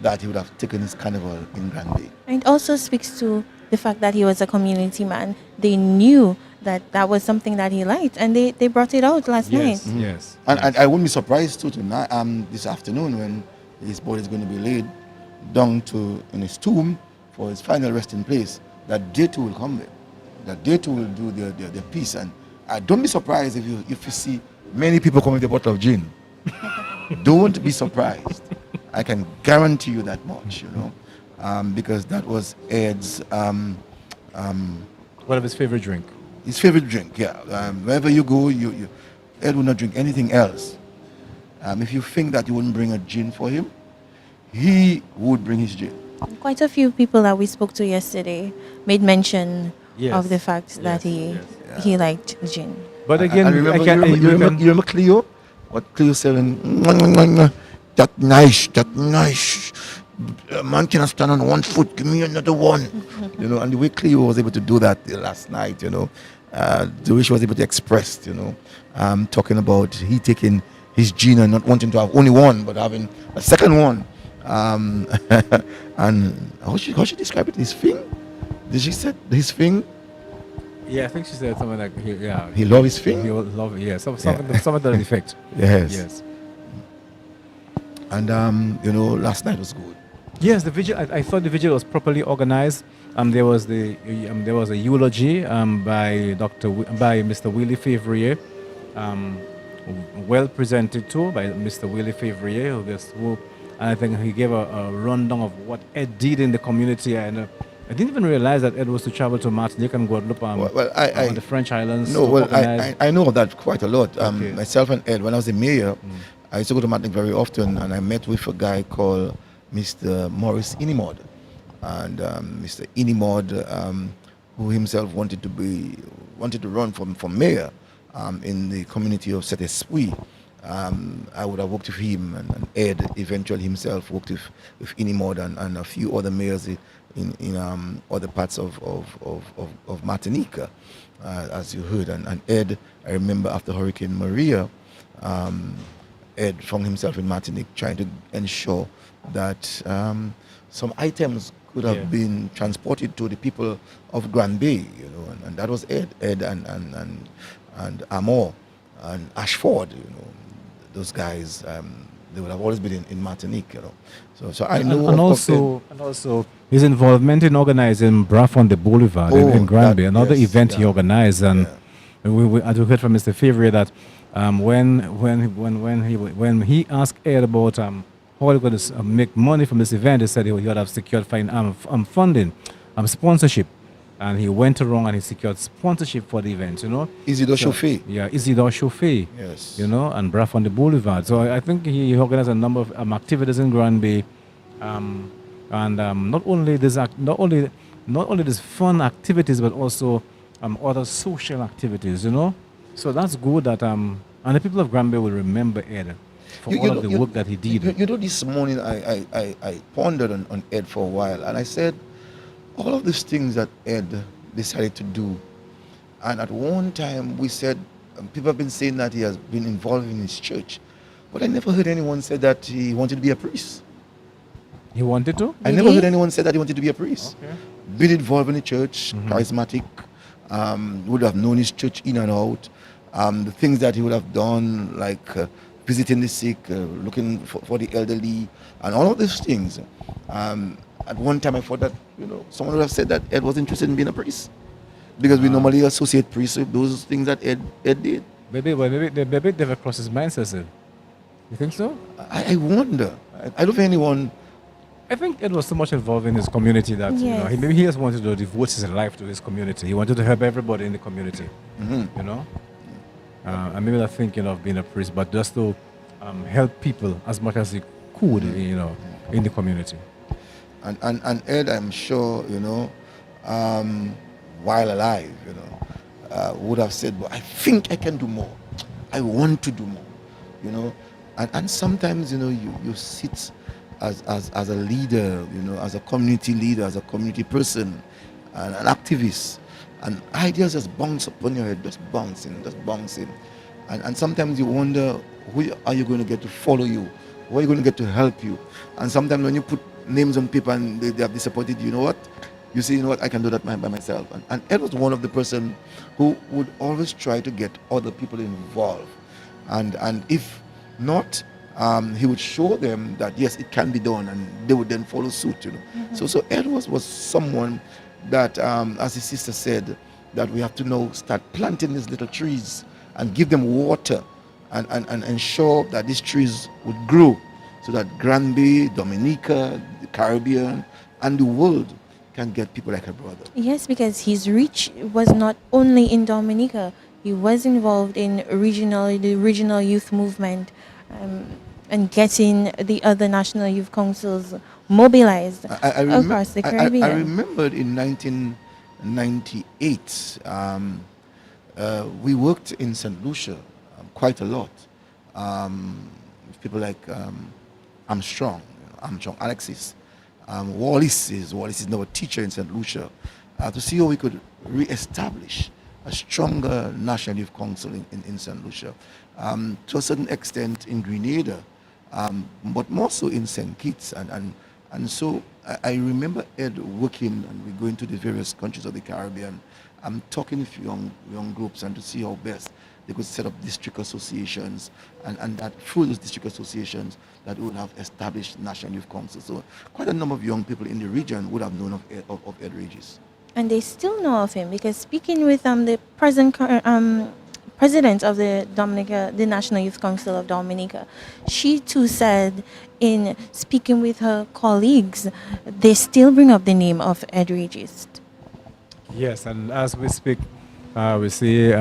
that he would have taken his carnival in Granby. And it also speaks to the fact that he was a community man. They knew that was something that he liked, and they brought it out last Yes, night. yes. And I wouldn't be surprised too tonight, this afternoon, when his body is going to be laid down in his tomb for his final resting place, that they too will come there. That they too will do their piece. And don't be surprised if you see many people come with a bottle of gin. Don't be surprised. I can guarantee you that much, because that was Ed's One of his favorite drink. his favorite drink. Yeah, wherever you go, Ed will not drink anything else. If you think that you wouldn't bring a gin for him, he would bring his gin. Quite a few people that we spoke to yesterday made mention Yes. of the fact that he liked gin. But again, And remember, I can't, you remember Cleo? What Cleo said? That nice. A man cannot stand on one foot. Give me another one. And the way Cleo was able to do that last night, the way she was able to express, talking about he taking his gene and not wanting to have only one, but having a second one. And how she describe it? His thing? Did she say his thing? yeah, I think she said something like, He love his thing? he will love, yeah, something to that effect. Yes. Yes. And last night was good. Yes, the vigil. I thought the vigil was properly organized. There was a eulogy by Mr. Willie Favrier, well presented too by Mr. Willie Favrier, who I think he gave a rundown of what Ed did in the community, and I didn't even realize that Ed was to travel to Martinique and Guadeloupe Well, on the French islands no, to well, organize. I know of that quite a lot. Okay. Myself and Ed, when I was the mayor, I used to go to Martinique very often, and I met with a guy called Mr. Maurice Inimod, and Mr. Inimod, who himself wanted to run for mayor in the community of Set Esprit. I would have worked with him, and Ed eventually himself worked with Inimod and a few other mayors in other parts of Martinique, as you heard. And Ed, I remember after Hurricane Maria, Ed found himself in Martinique trying to ensure that some items could have been transported to the people of Grand Bay, and that was Ed and Amor and Ashford, those guys. They would have always been in Martinique, So I know. And also his involvement in organizing Braff on the Boulevard in Grand Bay, another event he organized, and we heard from Mr. Favre that when he asked Ed about how he going to make money from this event, he said he would have secured funding, sponsorship. And he went around and he secured sponsorship for the event, Isidore Chauffé. Yeah, Isidore Chauffé. Yes. And Braff on the Boulevard. So I think he organized a number of activities in Grand Bay, and not only these fun activities, but also other social activities. So that's good that and the people of Grand Bay will remember Ed for all of the work that he did. This morning I pondered on Ed for a while, and I said, all of these things that Ed decided to do, and at one time we said, people have been saying that he has been involved in his church, but I never heard anyone say that he wanted to be a priest. He wanted to? I never heard anyone say that he wanted to be a priest. Okay. Been involved in the church, charismatic, would have known his church in and out. The things that he would have done, like visiting the sick, looking for the elderly, and all of these things. At one time I thought that, someone would have said that Ed was interested in being a priest. Because we normally associate priests with those things that Ed did. Maybe they never crossed his mind, Cecil. You think so? I wonder. I don't think anyone... I think Ed was so much involved in his community that maybe he just wanted to devote his life to his community. He wanted to help everybody in the community. And maybe not thinking of being a priest, but just to help people as much as he could, in the community. And Ed, I'm sure, while alive, would have said, well, I think I can do more. I want to do more, And sometimes, you sit as a leader, as a community leader, as a community person, and an activist, and ideas just bounce upon your head, just bouncing. And sometimes you wonder, who are you going to get to follow you? Who are you going to get to help you? And sometimes when you put names on paper and they have disappointed you, you say, I can do that by myself. And Ed was one of the person who would always try to get other people involved. And if not, he would show them that, yes, it can be done, and they would then follow suit, So Ed was someone that, as his sister said, that we have to now start planting these little trees and give them water and ensure that these trees would grow so that Grand Bay, Dominica, the Caribbean, and the world can get people like her brother. Yes, because his reach was not only in Dominica. He was involved in the regional youth movement, and getting the other national youth councils mobilized across the Caribbean. I remembered in 1998, we worked in St. Lucia quite a lot. With people like Armstrong Alexis. Wallace is now a teacher in St. Lucia, to see how we could re-establish a stronger National Youth Council in St. Lucia. To a certain extent in Grenada, but more so in St. Kitts. And so I remember Ed working, and we going to the various countries of the Caribbean, talking with young groups and to see how best they could set up district associations, and that through those district associations that would have established National Youth Council. So quite a number of young people in the region would have known of Ed Registe. And they still know of him, because speaking with the present president of the National Youth Council of Dominica, she too said in speaking with her colleagues, they still bring up the name of Ed Registe. Yes, and as we speak, we see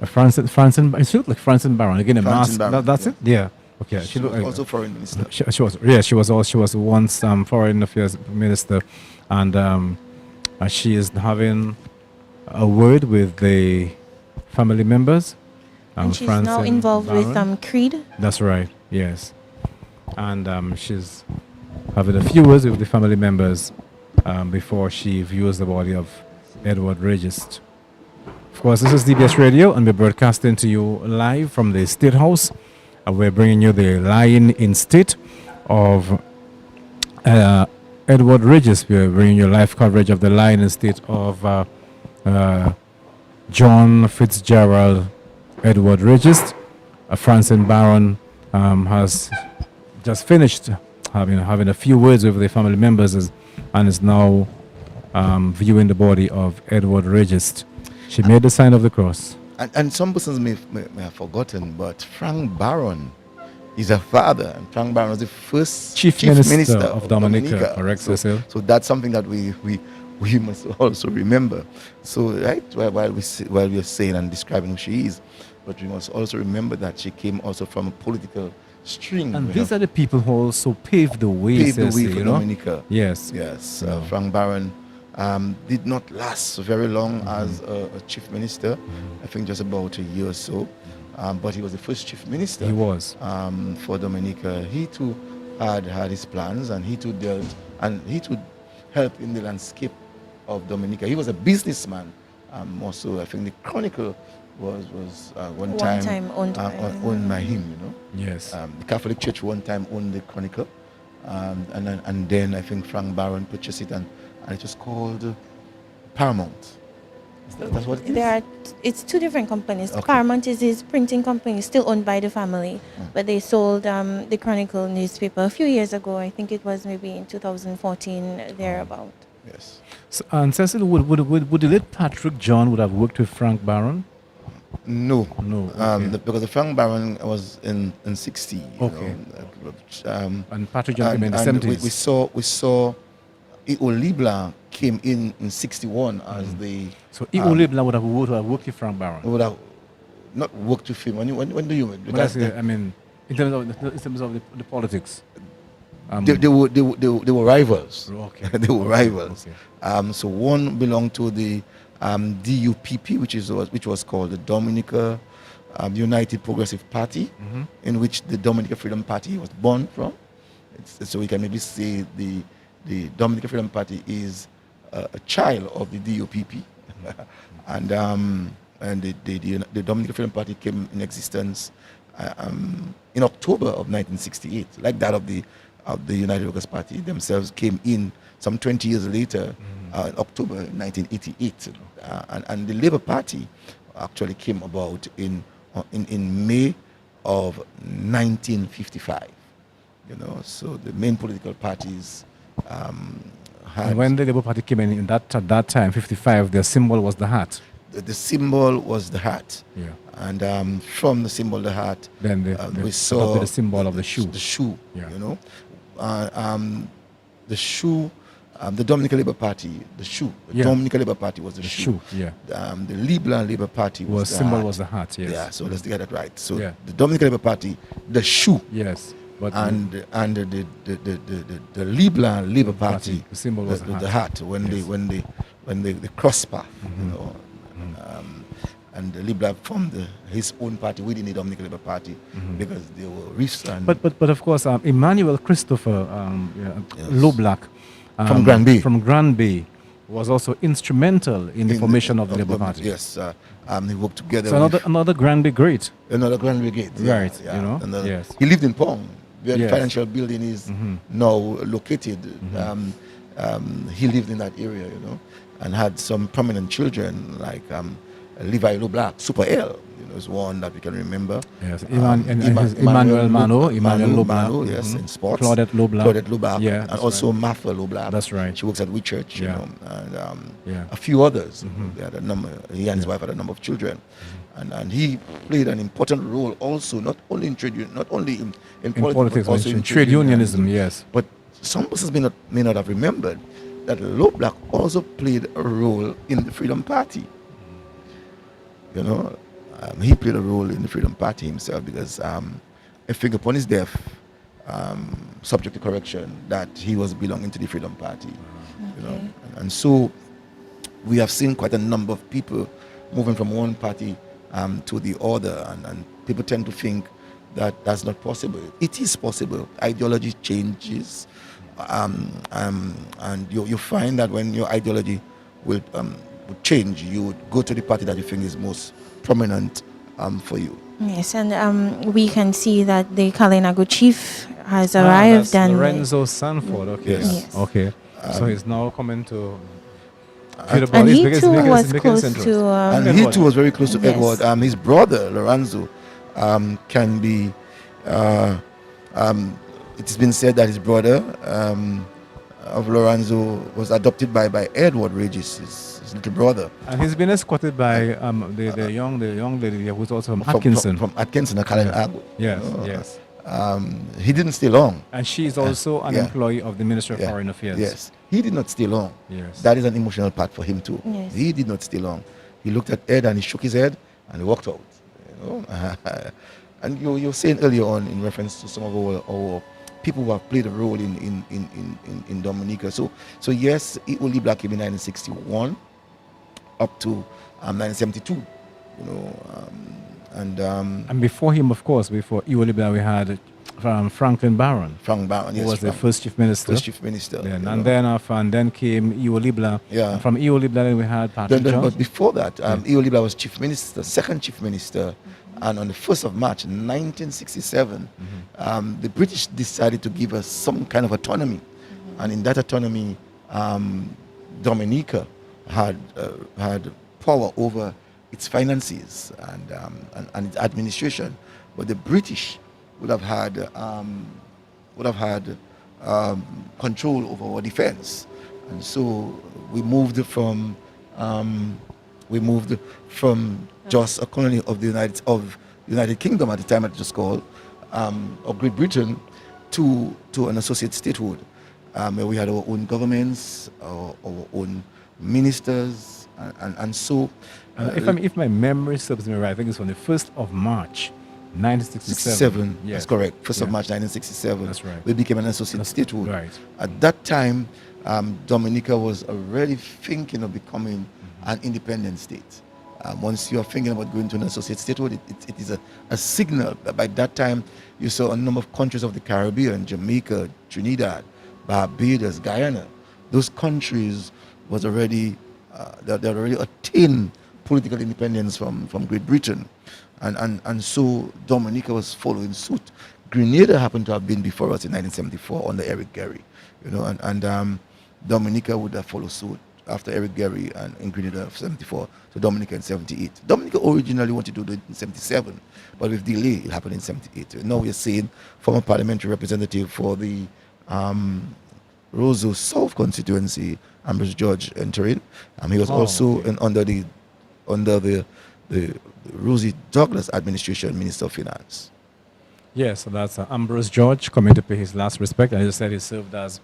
Francine. She looked like Francine Barron again. A Francine mask. Barron, That's yeah. it. Yeah. Okay. She looked was like also foreign minister. she was. Yeah. She was once foreign affairs minister, and she is having a word with the family members. And she's now Francine involved with Barron. Creed. That's right. Yes, and she's having a few words with the family members before she views the body of Edward Registe. Of course, this is DBS Radio, and we're broadcasting to you live from the State House. We're bringing you the lying in state of Edward Registe. We're bringing you live coverage of the lying in state of John Fitzgerald Edward Registe. Francine Barron has just finished having a few words with the family members and is now viewing the body of Edward Registe. She made the sign of the cross. And some persons may have forgotten, but Frank Barron is a father, and Frank Barron was the first Chief Minister of Dominica, correct, Cecil? So that's something that we must also remember. So right while we are saying and describing who she is, but we must also remember that she came also from a political string. And these are the people who also paved the way, for you know? Dominica. Yes. Yes, Yeah. Frank Barron did not last very long as a chief minister. I think just about a year or so. But he was the first chief minister. He was. For Dominica. He too had his plans, and he too helped in the landscape of Dominica. He was a businessman. Also, I think the Chronicle was one time owned by him. You know. Yes. The Catholic Church one time owned the Chronicle, and then I think Frank Barron purchased it, and it was called Paramount. That's what it is? It's two different companies. Okay. Paramount is his printing company, still owned by the family, but they sold the Chronicle newspaper a few years ago. I think it was maybe in 2014, thereabout. Yes. So, and Cecil, would the late Patrick John would have worked with Frank Barron? No. No. Okay. Because the Frank Barron was in 60. you Okay. know, And Patrick John came in the and 70s. we saw E.O. Leblanc came in 61 as the. So E.O. Leblanc would have worked with Frank Barron. Would have not worked with him. When do you? But that's I mean, in terms of the politics. They were rivals. Okay. They were rivals. Okay. So one belonged to the DUPP, which was called the Dominica United Progressive Party, in which the Dominica Freedom Party was born from. So we can maybe say the Dominica Freedom Party is a child of the DUPP, and the Dominica Freedom Party came in existence in October of 1968, like that of the United Workers' Party themselves came in some 20 years later, in October 1988, and the Labour Party actually came about in May of 1955. You know, so the main political parties had. And when the Labour Party came in at that time, 55, their symbol was the hat. The symbol was the hat. Yeah. And from the symbol of the hat, Then we saw the symbol of the shoe. The shoe, Yeah. you know. The shoe, the Dominica Labour Party, the shoe. The Yeah. Dominica Labour Party was the shoe. Yeah. The Leblanc Labour Party was the symbol hat. was the hat. Yes. Yeah, so let's get that right. So Yeah. the Dominica Labour Party, the shoe, Yes. But and the Leblanc Labour Party, the symbol was the hat when they cross path, you know. And the Leblanc formed his own party within the Dominican Labour Party because they were rich. And But of course, Emmanuel Christopher Loblack From Granby. from Granby was also instrumental in the formation of the Labour Party. Yes, he worked together. So with another Granby great. another Grand Brigade. Right, you know, yes. He lived in Pong, where the Yes. financial building is now located. He lived in that area, you know, and had some prominent children like Levi Loblack, Super L, you there's one that we can remember. Yes, Emmanuel Manu, Lobla, yes, in sports. Claudette Lobla. Claudette Lobla, Yeah, and that's also right. Martha Lobla. That's right. She works at Whitchurch, Yeah. and Yeah. a few others. Mhm. They had a number. He and his Yeah. wife had a number of children, and he played an important role also, not only in In politics, politics, but also in trade unionism, yes. But some persons may not have remembered that Lobla also played a role in the Freedom Party. You know, he played a role in the Freedom Party himself because I think upon his death, subject to correction, that he was belonging to the Freedom Party. You know, and so we have seen quite a number of people moving from one party to the other, and people tend to think that that's not possible. It is possible. Ideology changes, and you find that when your ideology would change, you would go to the party that you think is most prominent for you. Yes, and we can see that the Kalinago chief has Ah, arrived, that's and Lorenzo Sanford. Okay. Yes. Yes. Okay. So he's now coming to. and he too was close to. And he too was very close to yes. Edward. His brother Lorenzo can be. It's been said that his brother of Lorenzo was adopted by Edward Regis, his little brother. And he's been escorted by the young lady who's also from Atkinson. From Atkinson, a Kalinago. Yes, yes. He didn't stay long. And she's also an yeah. employee of the Ministry of Yeah. Foreign Affairs. Yes, he did not stay long. Yes. That is an emotional part for him too. Yes. He did not stay long. He looked at Ed and he shook his head and he walked out. You know? And you were saying earlier on in reference to some of our people who have played a role in Dominica. So yes, Iwoli Black came in 1961 up to 1972. You know, And before him, of course, before Iwolibla, we had Franklin Barron, Frank Barron, who yes, was the Frank, first chief minister. first chief minister. Then, you and know. then came Iwolibla. Yeah. And from Iwolibla, then we had Patrick But Jones. before that, Iwolibla was chief minister, second chief minister, and on the 1st of March 1967, the British decided to give us some kind of autonomy, and in that autonomy, Dominica had power over its finances and its administration, but the British would have had control over our defense, and so we moved from just a colony of the United Kingdom at the time, it was called, of Great Britain, to an associate statehood, where we had our own governments, our own ministers, and so. If my memory serves me right, I think it's on the 1st of March, 1967. Yeah. That's correct. 1st of Yeah. March 1967. That's right. We became an associate statehood. Right. At that time, Dominica was already thinking of becoming an independent state. Once you are thinking about going to an associate statehood, it is a signal. By that time, you saw a number of countries of the Caribbean, Jamaica, Trinidad, Barbados, Guyana. Those countries was already they had already attained political independence from Great Britain, and so Dominica was following suit. Grenada happened to have been before us in 1974 under Eric Gary, you know, and Dominica would have followed suit after Eric Gary and in Grenada of 74, so Dominica in 78. Dominica originally wanted to do it in 77, but with delay it happened in 78. Now we're seeing former parliamentary representative for the Roseau South constituency, Ambrose George, entering. He was also under the Rosie Douglas administration, Minister of Finance. Yes, so that's Ambrose George coming to pay his last respect. And as I said, he served as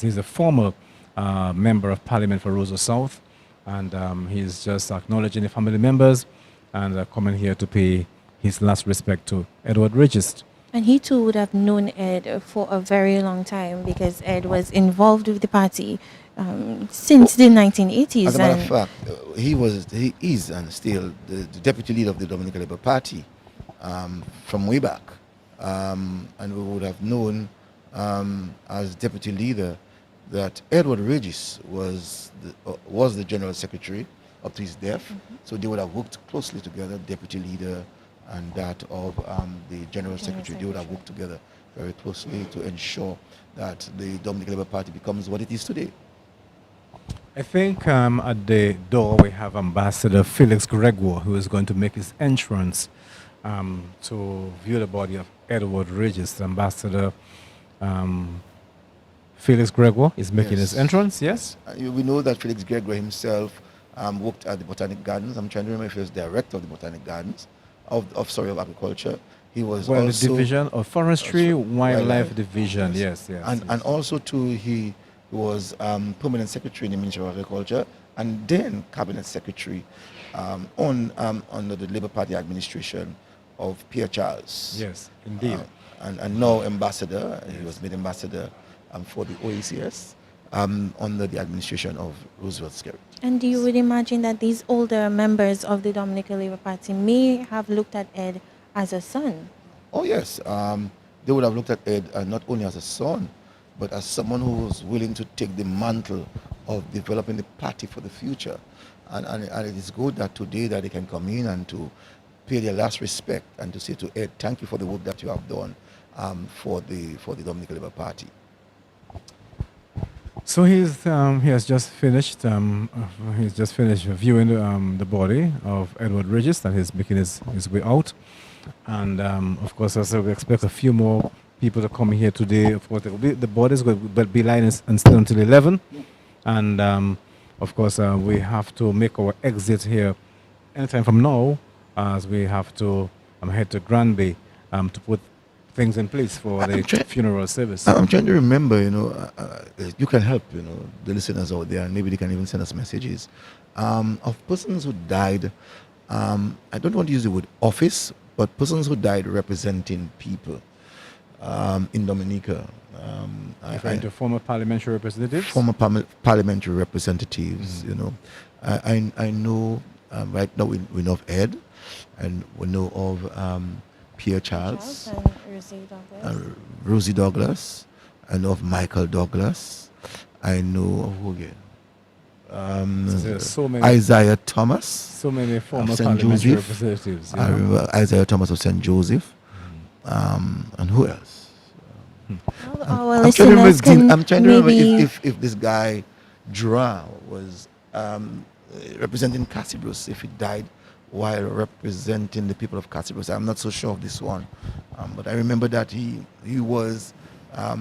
he's a former member of Parliament for Roseau South, and he's just acknowledging the family members and coming here to pay his last respect to Edward Registe. And he too would have known Ed for a very long time because Ed was involved with the party since the 1980s. As a matter of fact, he is and still the deputy leader of the Dominican Labour Party from way back. And we would have known as deputy leader that Edward Regis was the general secretary up to his death. So they would have worked closely together, deputy leader and that of the general secretary. They would have worked together very closely to ensure that the Dominican Labour Party becomes what it is today. I think at the door we have Ambassador Felix Gregoire, who is going to make his entrance to view the body of Edward Regis. Ambassador um, Felix Gregoire is making his Yes. entrance, yes? We know that Felix Gregoire himself worked at the Botanic Gardens. I'm trying to remember if he was director of the Botanic Gardens, of agriculture. He was Well, the also Division of Forestry, Wildlife Wildlife. Division, yes, yes. and also too he was permanent secretary in the Ministry of Agriculture and then cabinet secretary under the Labour Party administration of Pierre Charles. Yes, indeed. And now ambassador. He was made ambassador for the OACS under the administration of Roosevelt Skerritt. And you would imagine that these older members of the Dominican Labour Party may have looked at Ed as a son. Oh yes, they would have looked at Ed not only as a son, but as someone who was willing to take the mantle of developing the party for the future. And it is good that today that they can come in and to pay their last respect and to say to Ed, thank you for the work that you have done for the Dominican Labour Party. So he has just finished viewing the body of Edward Regis, and he's making his way out. And of course, as we expect a few more people to come here today. Of course, the bodies will be lying until 11, and of course we have to make our exit here anytime from now, as we have to head to Granby to put things in place for the funeral service. I'm trying to remember, you can help, the listeners out there, and maybe they can even send us messages of persons who died. I don't want to use the word office, but persons who died representing people in Dominica. Referring to former parliamentary representatives? Former parliamentary representatives, I know right now we know of Ed, and we know of Pierre Charles, And Rosie Douglas. I know of Michael Douglas. I know of who again? There's so many, Isaiah Thomas. so many former St. parliamentary Joseph. representatives. I remember Isaiah Thomas of St. Joseph. And who else? our I'm trying to remember, listeners can I'm trying to remember maybe if this guy, Dra, was representing Cassibus, if he died while representing the people of Cassibus. I'm not so sure of this one. But I remember that he was a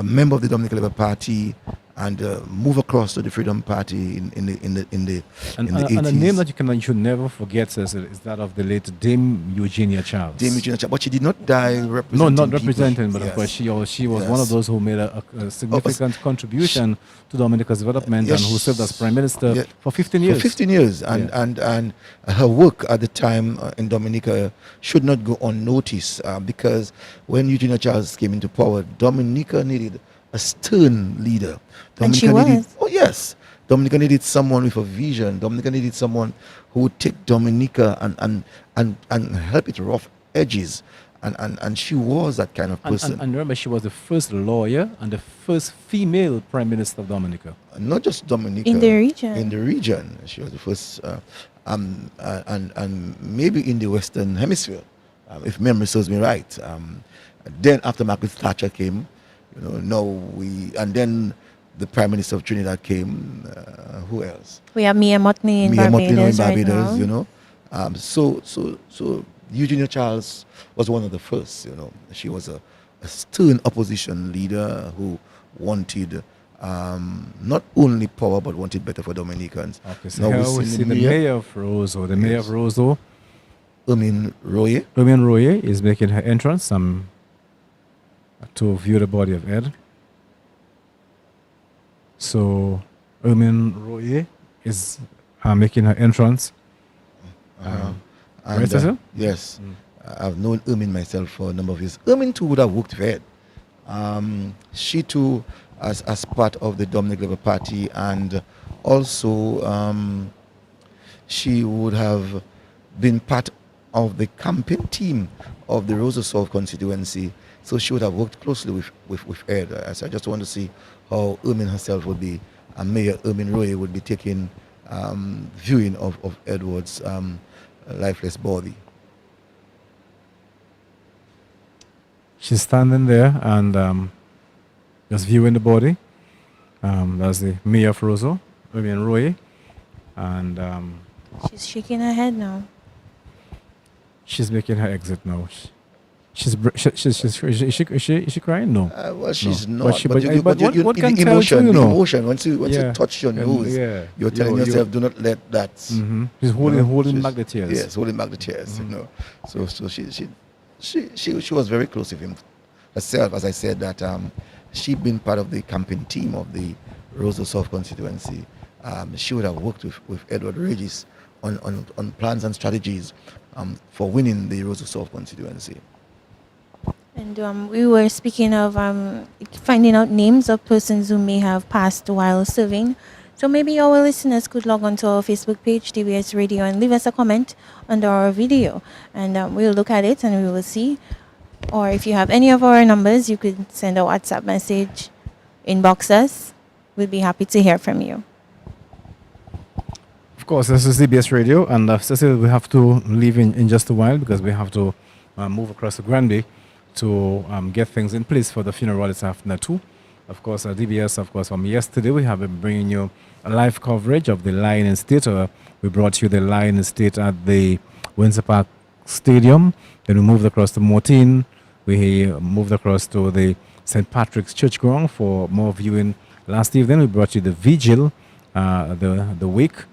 member of the Dominican Labour Party and moved across to the Freedom Party in the And, 80s. and a name that you should never forget is that of the late Dame Eugenia Charles. Dame Eugenia Charles, but she did not die representing. No, not people. representing, but of Yes. course she was one of Yes. those who made a significant contribution to Dominica's development Yes. and who served as Prime Minister Yeah. for 15 years. For 15 years, and her work at the time in Dominica should not go unnoticed because when Eugenia Charles came into power, Dominica needed a stern leader. And she Dominica needed, was. oh yes, Dominica needed someone with a vision. Dominica needed someone who would take Dominica and help it rough edges, and she was that kind of person. And remember, she was the first lawyer and the first female Prime Minister of Dominica. Not just Dominica. In the region. In the region, she was the first, and maybe in the Western Hemisphere, if memory serves me right. Then after Margaret Thatcher came, and then the Prime Minister of Trinidad came. Who else? we have Mia Motney in Mia Mottley Barbados, in right Barbados. now. So Eugenia Charles was one of the first. She was a stern opposition leader who wanted not only power but wanted better for Dominicans. Okay, so Now here we we see see the mayor of Roseau. The mayor of Roseau, Roye. Romain Royer, is making her entrance to view the body of Ed. So Romain Royer is making her entrance. And, Right, Cecil? yes, I've known Ermin myself for a number of years. Ermin too would have worked with Ed. She too, as part of the Dominican Labour Party, and also she would have been part of the campaign team of the Rosa South constituency. So she would have worked closely with Ed. So I just want to see how Ermin herself would be, and Mayor Ermin Roy would be taking viewing of Edward's lifeless body. She's standing there and just viewing the body. That's the mayor of Roy, and She's shaking her head now. she's making her exit now. Is she crying? No. Well, she's No. not. But she, But, you, but but you, what the can tell emotion, too, you the know? emotion. Once you Yeah. touch your And, nose, yeah. you're telling yourself, do not let that. She's holding, No, holding she's- back the tears. Yes, holding back the tears. You know, so she was very close with him herself. As I said, that she'd been part of the campaign team of the Roseau South constituency. She would have worked with Edward Regis on plans and strategies for winning the Roseau South constituency. And we were speaking of finding out names of persons who may have passed while serving. So maybe our listeners could log on to our Facebook page, DBS Radio, and leave us a comment under our video. And we'll look at it and we will see. Or if you have any of our numbers, you could send a WhatsApp message, inbox us. We'd be happy to hear from you. Of course, this is DBS Radio, and Cecil, we have to leave in just a while because we have to move across to Granby to get things in place for the funeral this afternoon too. Of course, DBS, of course, from yesterday, we have been bringing you a live coverage of the Lion in State. We brought you the Lion in State at the Windsor Park Stadium. Then we moved across to Morteen. We moved across to the St. Patrick's Church Ground for more viewing. Last evening, we brought you the vigil, the wake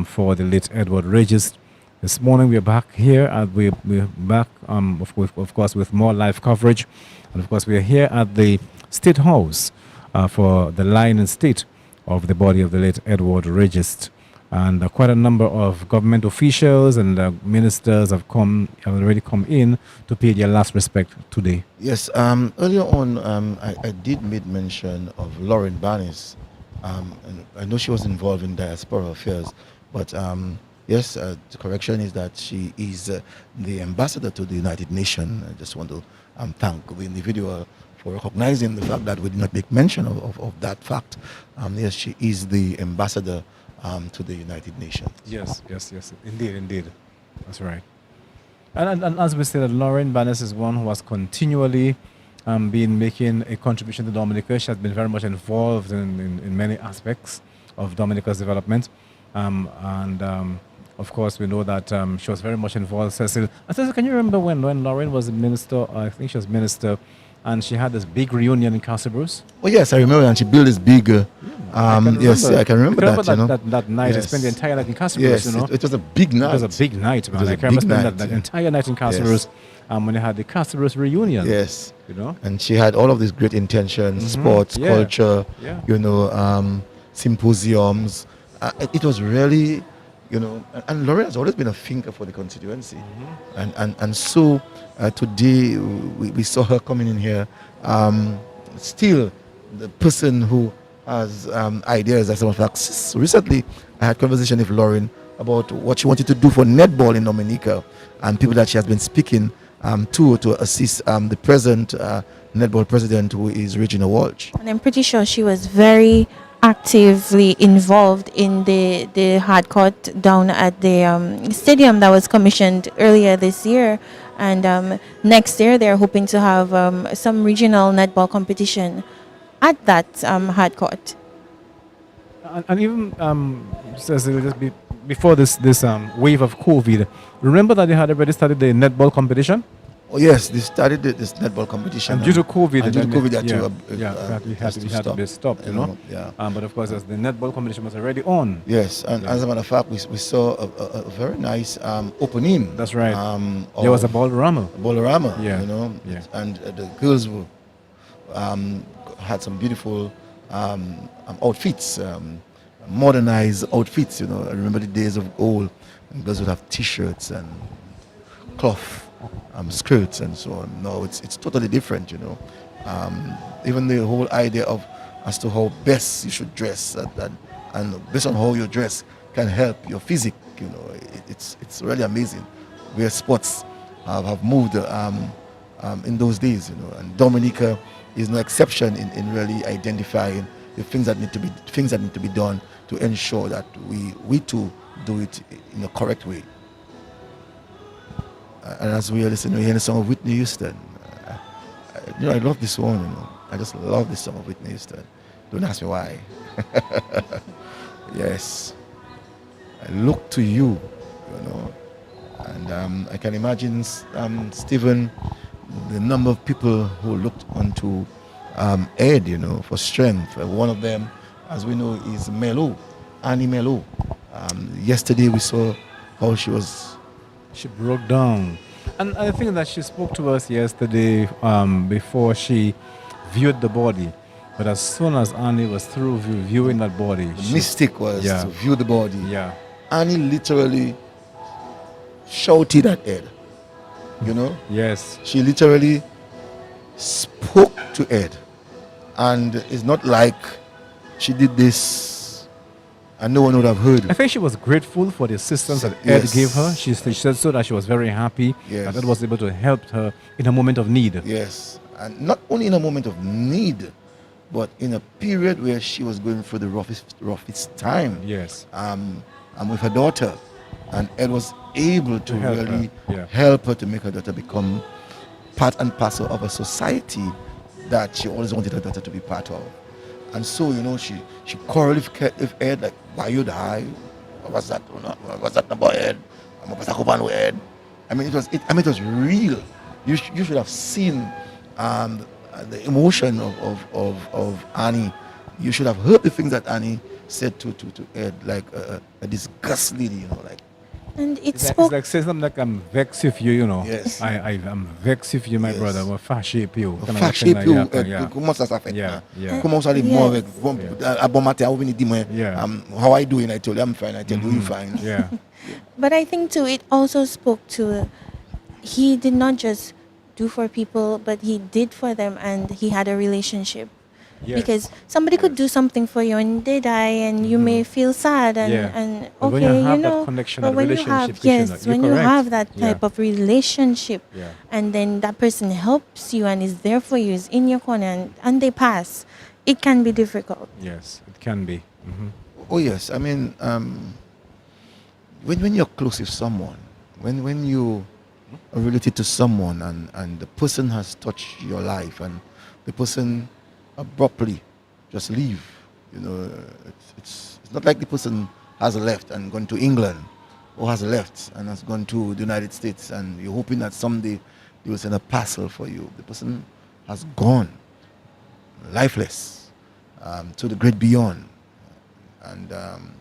for the late Edward Regis. This morning, we're back here. We're back, of course, with more live coverage. And of course, we are here at the State House for the Lion in State of the body of the late Edward Regis. And quite a number of government officials and ministers have already come in to pay their last respect today. Yes, earlier on, I did make mention of Lauren Barnes. And I know she was involved in diaspora affairs, but yes, the correction is that she is the ambassador to the United Nations. I just want to thank the individual for recognizing the fact that we did not make mention of that fact. Yes, she is the ambassador to the United Nations. Yes, indeed. That's right. And as we said, Lauren Barnes is one who has continually been making a contribution to Dominica. She has been very much involved in many aspects of Dominica's development. Of course, we know that she was very much involved. Cecil, can you remember when Lauren was a minister? I think she was minister, and she had this big reunion in Castle Bruce. Oh yes, I remember, and she built this big. Yes, I can remember that. You know, that night. Yes. I spent the entire night in Castle Yes, Bruce. You know, it was a big night. It was a big night, man. was I a can remember big spending night, that yeah. entire night in Castle Yes. Bruce when they had the Castle Bruce reunion. Yes, You know? and she had all of these great intentions: sports, Yeah. culture, Yeah. you know, symposiums. It was really, you know, and Lauren has always been a thinker for the constituency, and so today we saw her coming in here. Still, the person who has ideas. As a matter of fact, recently I had conversation with Lauren about what she wanted to do for netball in Dominica, and people that she has been speaking to assist the present netball president, who is Regina Walsh. And I'm pretty sure she was very actively involved in the hard court down at the stadium that was commissioned earlier this year. And next year, they're hoping to have some regional netball competition at that hard court. And even Cecil, just before this wave of COVID, remember that they had already started the netball competition? Oh yes, they started this netball competition. And due to COVID, and due to then COVID, it- it had to be stopped, you know. Yeah. But of course, as the netball competition was already on. Yes, and as a matter of fact, we saw a very nice opening. That's right. Of There was a ballrama. Bolorama, Yeah, you know, yeah. and the girls were, had some beautiful outfits, modernized outfits. You know, I remember the days of old, and girls would have T-shirts and cloth skirts and so on. No, it's totally different. You know, even the whole idea of as to how best you should dress and based on how you dress can help your physique. You know, it's really amazing where sports have moved in those days. You know, and Dominica is no exception in really identifying the things that need to be done to ensure that we too do it in a correct way. And as we are listening, we're hearing the song of Whitney Houston. I love this one. You know, I just love this song of Whitney Houston. Don't ask me why. Yes. I look to you, you know. And I can imagine, Stephen, the number of people who looked onto Ed, you know, for strength. One of them, as we know, is Melo, Annie Melo. Yesterday we saw how She broke down. And I think that she spoke to us yesterday before she viewed the body. But as soon as Annie was through viewing that body, the mystic was Yeah. to view the body. yeah, Annie literally shouted at Ed. You know, yes, she literally spoke to Ed, and it's not like she did this and no one would have heard. I think she was grateful for the assistance that Yes. Ed gave her. She said so that she was very happy Yes. that Ed was able to help her in a moment of need. Yes, and not only in a moment of need, but in a period where she was going through the roughest time. Yes. And with her daughter, and Ed was able to help her, really yeah. help her to make her daughter become part and parcel of a society that she always wanted her daughter to be part of. And so, you know, she quarreled with Ed, like, why you die? What's that? What's that about Ed? I'm a Ed. I mean, it was real. You should have seen the emotion of Annie. You should have heard the things that Annie said to Ed, like a disgust lady, you know, like. And it It's spoke. like saying something like, I'm vexed with you, you know. Yes. I'm vexed with you, my Yes. brother. I'm fast shape you. Kind of Fact thing shape like you, that, yeah. comment ça fait? Yeah, yeah. Comment ça les Yes. moi avec bon matin, how many dis-moi, Yeah. how are you doing? I told you I'm fine. I tell you you fine. Yeah. But I think too, it also spoke to, he did not just do for people, but he did for them, and he had a relationship. Yes. Because somebody could do something for you and they die, and you may feel sad, and Yeah. and But okay, when you have you that know. connection, but that when you relationship, have Christina, yes, you're when you correct. have that Yeah. type of relationship, Yeah. and then that person helps you and is there for you, is in your corner, and they pass, it can be difficult. Yes, it can be. Oh yes, I mean, when you're close with someone, when you are related to someone, and the person has touched your life, and the person abruptly just leave, you know, it's not like the person has left and gone to England, or has left and has gone to the United States, and you're hoping that someday they will send a parcel for you. The person has gone, lifeless, to the great beyond, and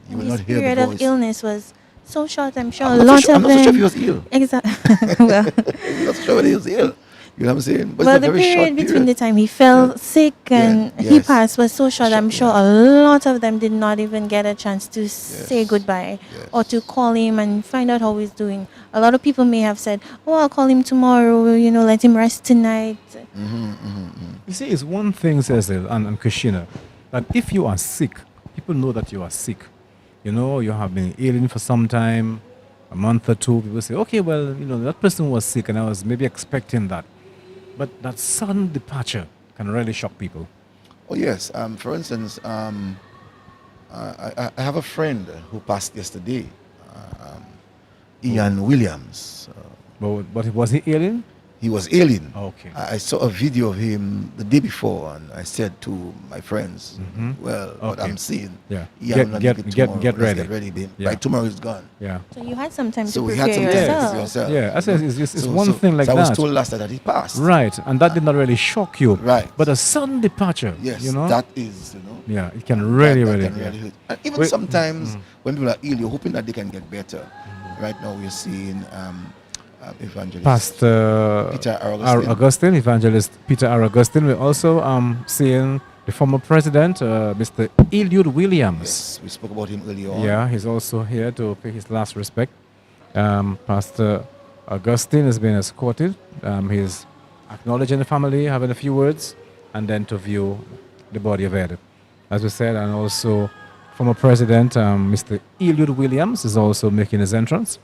you will His not hear period the of voice. illness was so short. I'm sure I'm a not lot so sure, I'm of not so sure if them. he was ill. Exactly. Well, I'm not so sure whether he was ill. You know what I'm saying? But well, it's a the very short period between the time he fell sick and he yes. passed was so short. I'm sure Yeah. a lot of them did not even get a chance to say Yes. goodbye Yes. or to call him and find out how he's doing. A lot of people may have said, "Oh, I'll call him tomorrow. You know, let him rest tonight." You see, it's one thing, Cecil and Christina, that if you are sick, people know that you are sick. You know, you have been ailing for some time, a month or two. People say, okay, well, you know, that person was sick and I was maybe expecting that. But that sudden departure can really shock people. Oh yes. For instance, I have a friend who passed yesterday, Ian Williams. But was he ailing? He was ailing. Okay. I saw a video of him the day before, and I said to my friends, "Well, what Okay. I'm seeing, Yeah. Ian Get- will not get- make it get- tomorrow. get Let's ready. Get ready, babe. Yeah. By tomorrow he's gone." Yeah. So you had some time So to we prepare had some time to yourself. prepare yourself. Yeah, I said it's So- one so- thing like so I that. was told last night that he passed. Right, and that did not really shock you. Right. But a sudden departure, Yes, you know? that is, you know. Yeah, it can really, that really. can really hurt. And even Wait, sometimes when people are ill, you're hoping that they can get better. Right now, we're seeing evangelist Pastor Peter R. R. Augustine, evangelist Peter R. Augustine. We're also seeing the former president, Mr. Eliud Williams. Yes, we spoke about him earlier on. Yeah, he's also here to pay his last respect. Pastor Augustine has been escorted. He's acknowledging the family, having a few words, and then to view the body of Ed. As we said, and also former president, Mr. Eliud Williams, is also making his entrance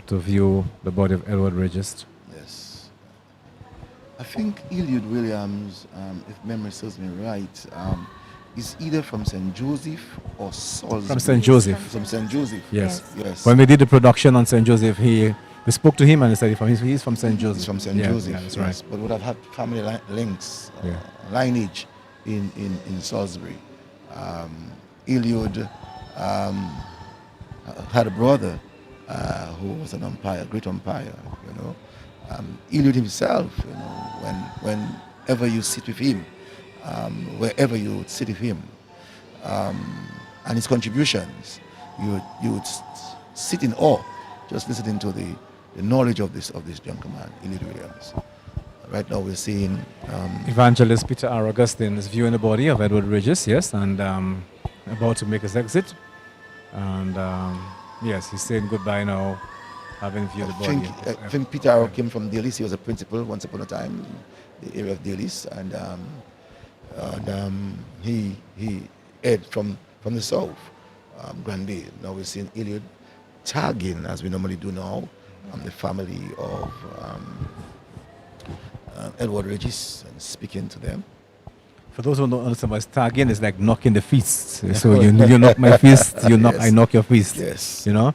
to view the body of Edward Registe. Yes. I think Eliud Williams, if memory serves me right, is either from St. Joseph or Salisbury. From St. Joseph. From St. Joseph. Yes. Yes. When we did the production on St. Joseph, we spoke to him and he said he's from St. Joseph. He's from St. Yeah, Joseph. yeah, that's yes. right. But would have had family links, Yeah. lineage in Salisbury. Eliud had a brother who was an umpire, great umpire, you know. Eliud himself, you know, whenever you sit with him, wherever you would sit with him, and his contributions, you would sit in awe, just listening to the knowledge of this younger man, Eliud Williams. Right now we're seeing Evangelist Peter R. Augustine is viewing the body of Edward Regis, yes, and about to make his exit. And yes, he's saying goodbye now, having viewed the body. I think Peter R. came from Dalis. He was a principal once upon a time in the area of Dalis, and he aired from the south, Granby. Now we're seeing Eliud tagging, as we normally do now, the family of Edward Regis and speaking to them. For those who don't understand what tagging is, like knocking the fist. So you knock my fist, you knock, Yes. I knock your fist. Yes. You know.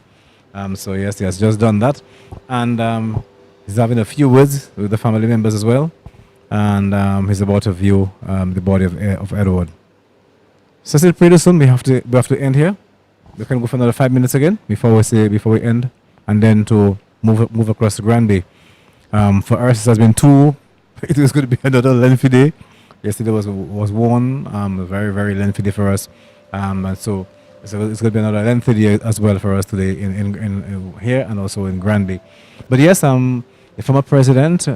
So yes, he has just done that, and he's having a few words with the family members as well, and he's about to view the body of Edward. So still pretty soon we have to end here. We can go for another 5 minutes again before we end, and then to move across to Granby. For us, it has been two. It is going to be another lengthy day. Yesterday was one a very, very lengthy day for us, and so it's going to be another lengthy day as well for us today in here and also in Granby. But yes, the former president,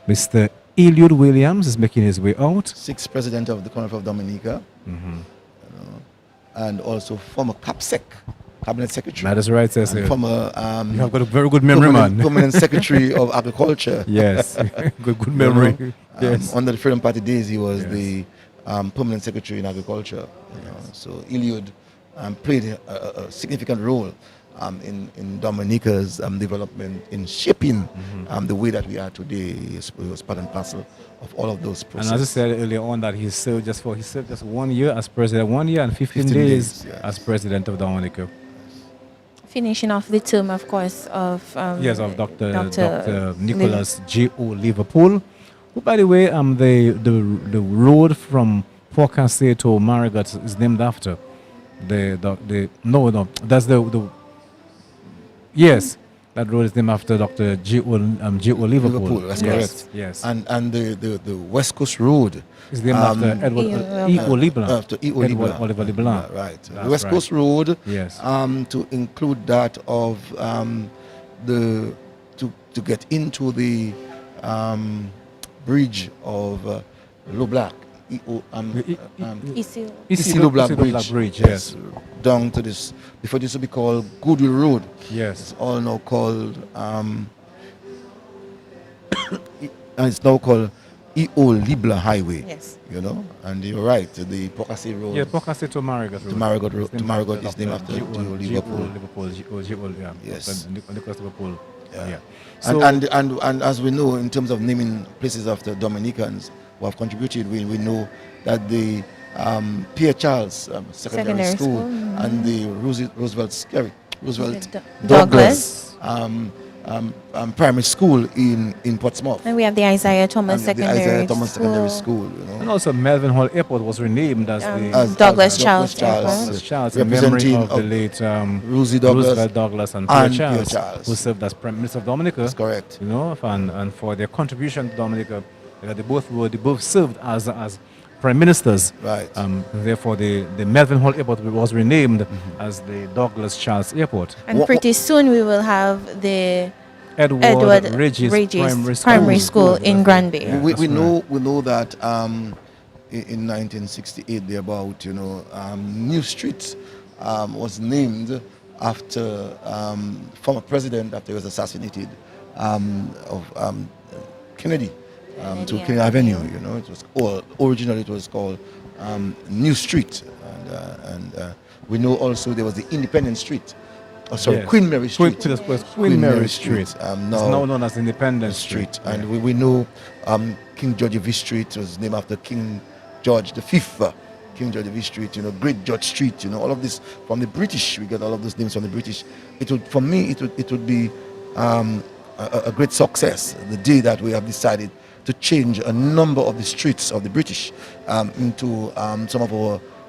Mr. Eliud Williams, is making his way out. Sixth president of the Commonwealth of Dominica, you know, and also former CAPSEC, cabinet secretary. That is right, sir. And former You have got a very good memory, man. permanent secretary of agriculture. Yes, good memory. You know, Yes. under the Freedom Party days, he was the permanent secretary in agriculture. You know. So Eliud played a significant role in Dominica's development, in shaping the way that we are today. He was part and parcel of all of those processes. And as I said earlier on, that he served just 1 year as president, 1 year and 15 15 days days, yes. as president of Dominica. Finishing off the term, of course, of Yes, of Dr. Dr. Nicholas J.O. Liverpool, who, by the way, the road from Port Cassay to Marigot is named after that's the yes, that road is named after Dr. J.O. Liverpool. That's yes, correct. Yes, And the West Coast Road it's named after Edward E.O. Leblanc. After E.O. Edward Leblanc. Oliver Leblanc. Right. That's The West right. Coast Road, Yes. to include that of to get into the bridge of Leblanc. Isil. Issy Leblanc Leblanc Bridge. Bridge, yes. Down to this, before this would be called Goodwill Road. Yes. It's all now called it's now called E.O. Libla Highway. Yes. You know, and you're right, the Pocassi Road. Yeah, Port Cassay to Marigot. To Marigot Road. To Marigot is named after G.O. Liverpool. Liverpool, yeah. Yes. Dr. Nicholas Liverpool. Yeah. Yeah. And, So, and as we know, in terms of naming places after Dominicans who have contributed, we know that the Pierre Charles Secondary School, School, and the Roosevelt Douglas. Douglas Primary School in Portsmouth. And we have the Isaiah Thomas And the Secondary Isaiah Thomas School. Secondary School, you know. and also Melvin Hall Airport was renamed as As Douglas Douglas Charles. Charles. Douglas Charles, in memory representing of the of late Rosie Douglas Roosevelt Douglas and Pierre and Pierre Charles, Charles. who served as Prime Minister of Dominica. That's correct. You know, and for their contribution to Dominica, they both served as prime ministers. Right. Therefore, the Melvin Hall Airport was renamed as the Douglas Charles Airport. And What- pretty soon we will have the Edward Regis Primary School in Granby. Yeah, we that's know that in 1968 thereabout, you know, New Street was named after former president after he was assassinated of Kennedy to Kennedy Avenue. You know, it was originally it was called New Street, and we know also there was the Independent Street. Oh, sorry, Yes. Queen Mary Street. Queen Mary Street. It's Now now known as Independence Street. And we know King George V Street was named after King George V. King George V Street, you know, Great George Street, you know, all of this from the British. We get all of those names from the British. It would, for me, it would be a great success the day that we have decided to change a number of the streets of the British into some of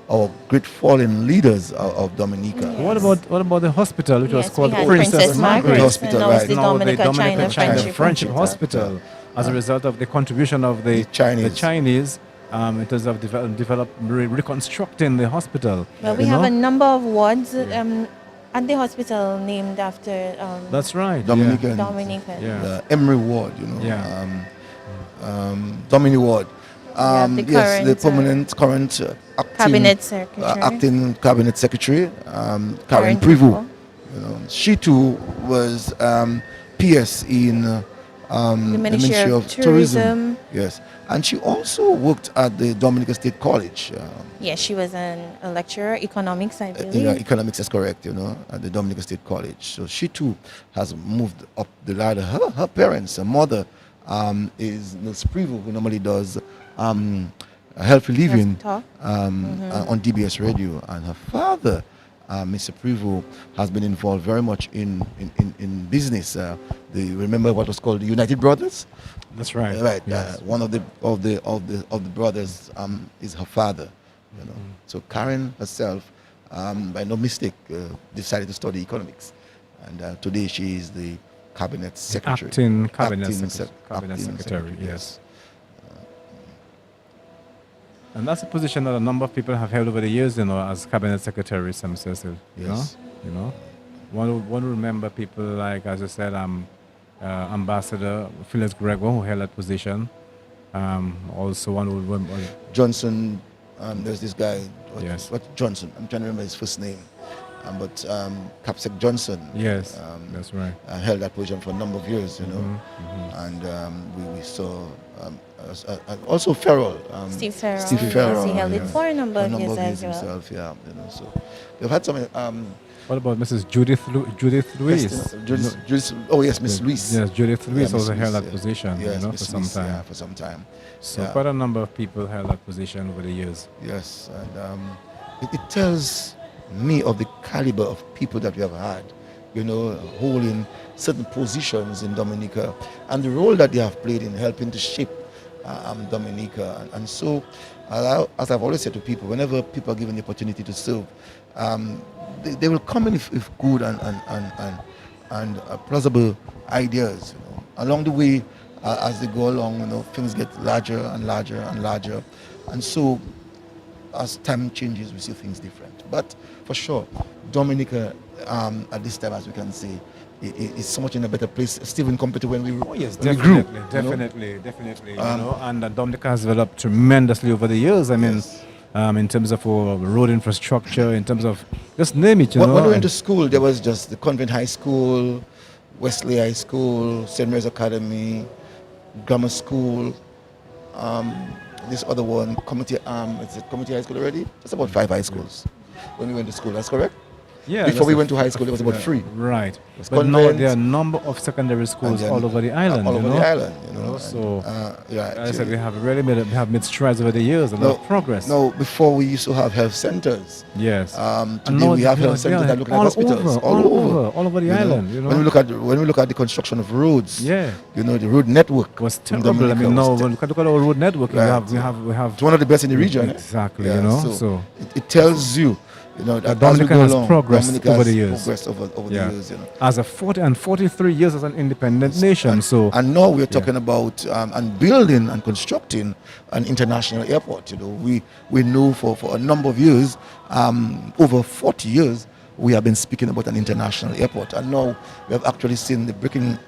our great fallen leaders of Dominica. What about the hospital, which was Yes, called we had Princess Margaret? Hospital, and now it's right. the Now the Dominica China Friendship Hospital, as a result of the contribution of the Chinese in terms of reconstructing the hospital. Well, we you have know? a number of wards at the hospital named after That's right. Dominican. Dominican. Yeah. The Emery Ward, you know. Yeah. Domini Ward. The Yes, the current, current acting, Cabinet Secretary. acting cabinet secretary, Karen Karen Prevost. Prevost. You know, she too was PS in the Ministry of Tourism. Yes, and she also worked at the Dominica State College. Yes, she was a lecturer, economics, I believe. In economics, is correct. You know, at the Dominica State College. So she too has moved up the ladder. Her parents, her mother, is Ms. Prevost, who normally does healthy living Talk. on DBS Radio, and her father, Mr. Prevost, has been involved very much in business. Remember what was called the United Brothers? That's right. Right. Yes. One of the brothers is her father. You know. So Karen herself, by no mistake, decided to study economics, and today she is the cabinet secretary. Acting cabinet Acting cabinet acting secretary. Yes. And that's a position that a number of people have held over the years, you know, as cabinet secretaries themselves. Yes. You know, one will remember people like, as I said, Ambassador Phyllis Gregor, who held that position. Also, one will remember Johnson, there's this guy, Yes. what Johnson, I'm trying to remember his first name, but Capsec Johnson. Yes, that's right. Held that position for a number of years, you know, Mhm. and we saw also Farrell. Steve Farrell. Steve Yes, Farrell. he held it yeah. for a number of years as well. himself, yeah, you know, so we've had some. What about Mrs. Judith Louise? Oh yes, Miss Louise. Yes, Judith Louise Miss also Louise, held that yeah. position, Yes, you know, Miss for some Louise, time. Yeah, for some time. So yeah. quite a number of people held that position over the years. Yes, and it tells me of the caliber of people that we have had, you know, holding certain positions in Dominica, and the role that they have played in helping to shape Dominica. And so, as I've always said to people, whenever people are given the opportunity to serve, they will come in with good and plausible ideas. You know. Along the way, as they go along, you know, things get larger and larger and larger, and so as time changes, we see things different. But for sure, Dominica at this time, as we can see, is so much in a better place, Stephen, compared to when we Oh yes, when we grew. definitely. You know, and Dominica has developed tremendously over the years. I mean, Yes. in terms of road infrastructure, in terms of just name it. You When know, we went and- to school, there was just the Convent High School, Wesley High School, St. Mary's Academy, Grammar School, this other one, Community is it Community High School already? That's about 5 high schools when we went to school. That's correct. yeah, Before that's we the went to high school, it was about 3. Right. It's But now convent, there are a number of secondary schools then, all over the island. all you over know? the island, you know. know, so, yeah, As I said, we have really made strides over the years, a lot of progress. No, before we used to have health centers. Yes. And Today now we have they health are centers that look like all hospitals over, all over the you know. island. You know, When we look at the construction of roads, yeah, you know, the road network it was in terrible. I Dominica mean, now was look at our road network. Right. We have it's one of the best in the region. Exactly. Yeah, You know, so, so it tells you, you know, that as we Dominica go has along, progressed Dominica over has the years. progressed over Yeah. the years, you know. as a 43 years as an independent nation. So And now we're talking about and building and constructing an international airport. You know, we know for a number of years, over 40 years, we have been speaking about an international airport, and now we have actually seen the breaking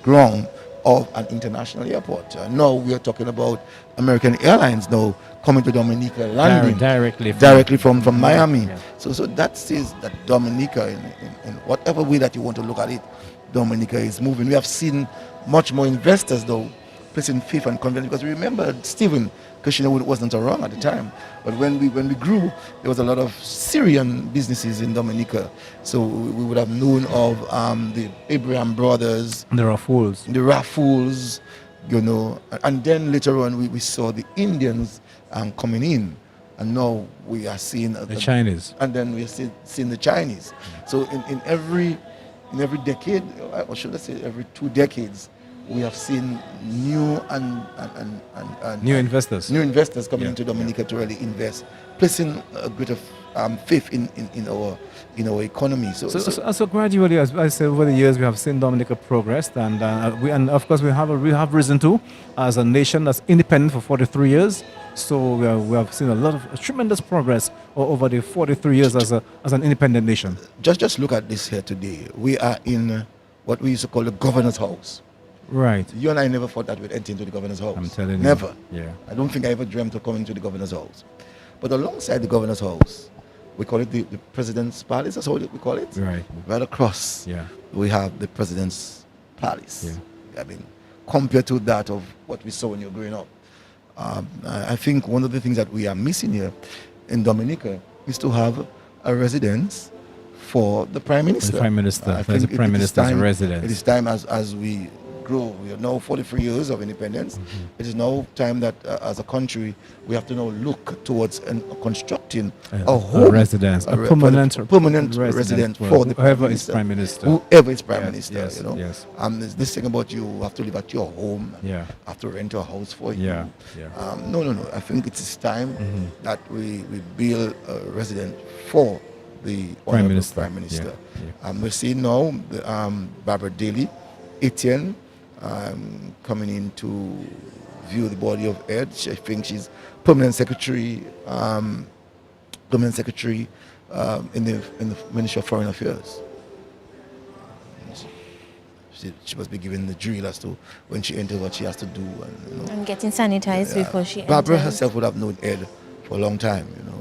ground of an international airport. Now we are talking about American Airlines now coming to Dominica, landing directly from Miami. Yeah. So that says that Dominica, in whatever way that you want to look at it, Dominica is moving. We have seen much more investors though placing faith and confidence, because remember Stephen Kushner wasn't around at the time, but when we grew, there was a lot of Syrian businesses in Dominica. So we would have known of the Abraham brothers, There are fools. the Raffles, you know, and then later on we saw the Indians coming in, and now we are seeing The Chinese. and then we are seeing the Chinese. So in every decade, or should I say every 2 decades, we have seen new New investors. new investors coming Yeah, into Dominica to really invest, placing a greater faith in our economy. So gradually, as I said, over the years, we have seen Dominica progress, and of course we have risen too, as a nation that's independent for 43 years. So we have seen a tremendous progress over the 43 years as an independent nation. just look at this here today. We are in what we used to call the governor's house. Right. You and I never thought that we'd enter into the governor's house. I'm telling you. Never. Yeah. I don't think I ever dreamt of coming to the governor's house. But alongside the governor's house, we call it the president's palace. That's what we call it. Right. Right across, Yeah. we have the president's palace. Yeah. I mean, compared to that of what we saw when you were growing up. I think one of the things that we are missing here in Dominica is to have a residence for the prime minister. The prime minister. I There's think a prime it is minister's time- residence. It is time as we grow. We are now 43 years of independence. It is now time that as a country we have to now look towards constructing a home, residence, a re- permanent for the permanent residence for the whoever is prime minister. Whoever is prime Yes, minister, yes, you know. yes. There's this thing about you have to live at your home. Yeah. Have to rent a house for you. Yeah, yeah. No. I think it is time that we build a residence for the honorable Minister. Prime Minister. Yeah, We're seeing now the, Barbara Daly, Etienne, coming in to view the body of Ed. I think she's permanent secretary in the Ministry of Foreign Affairs. She must be given the drill as to when she enters what she has to do, and And getting sanitized before she Barbara enters. herself would have known Ed for a long time, you know.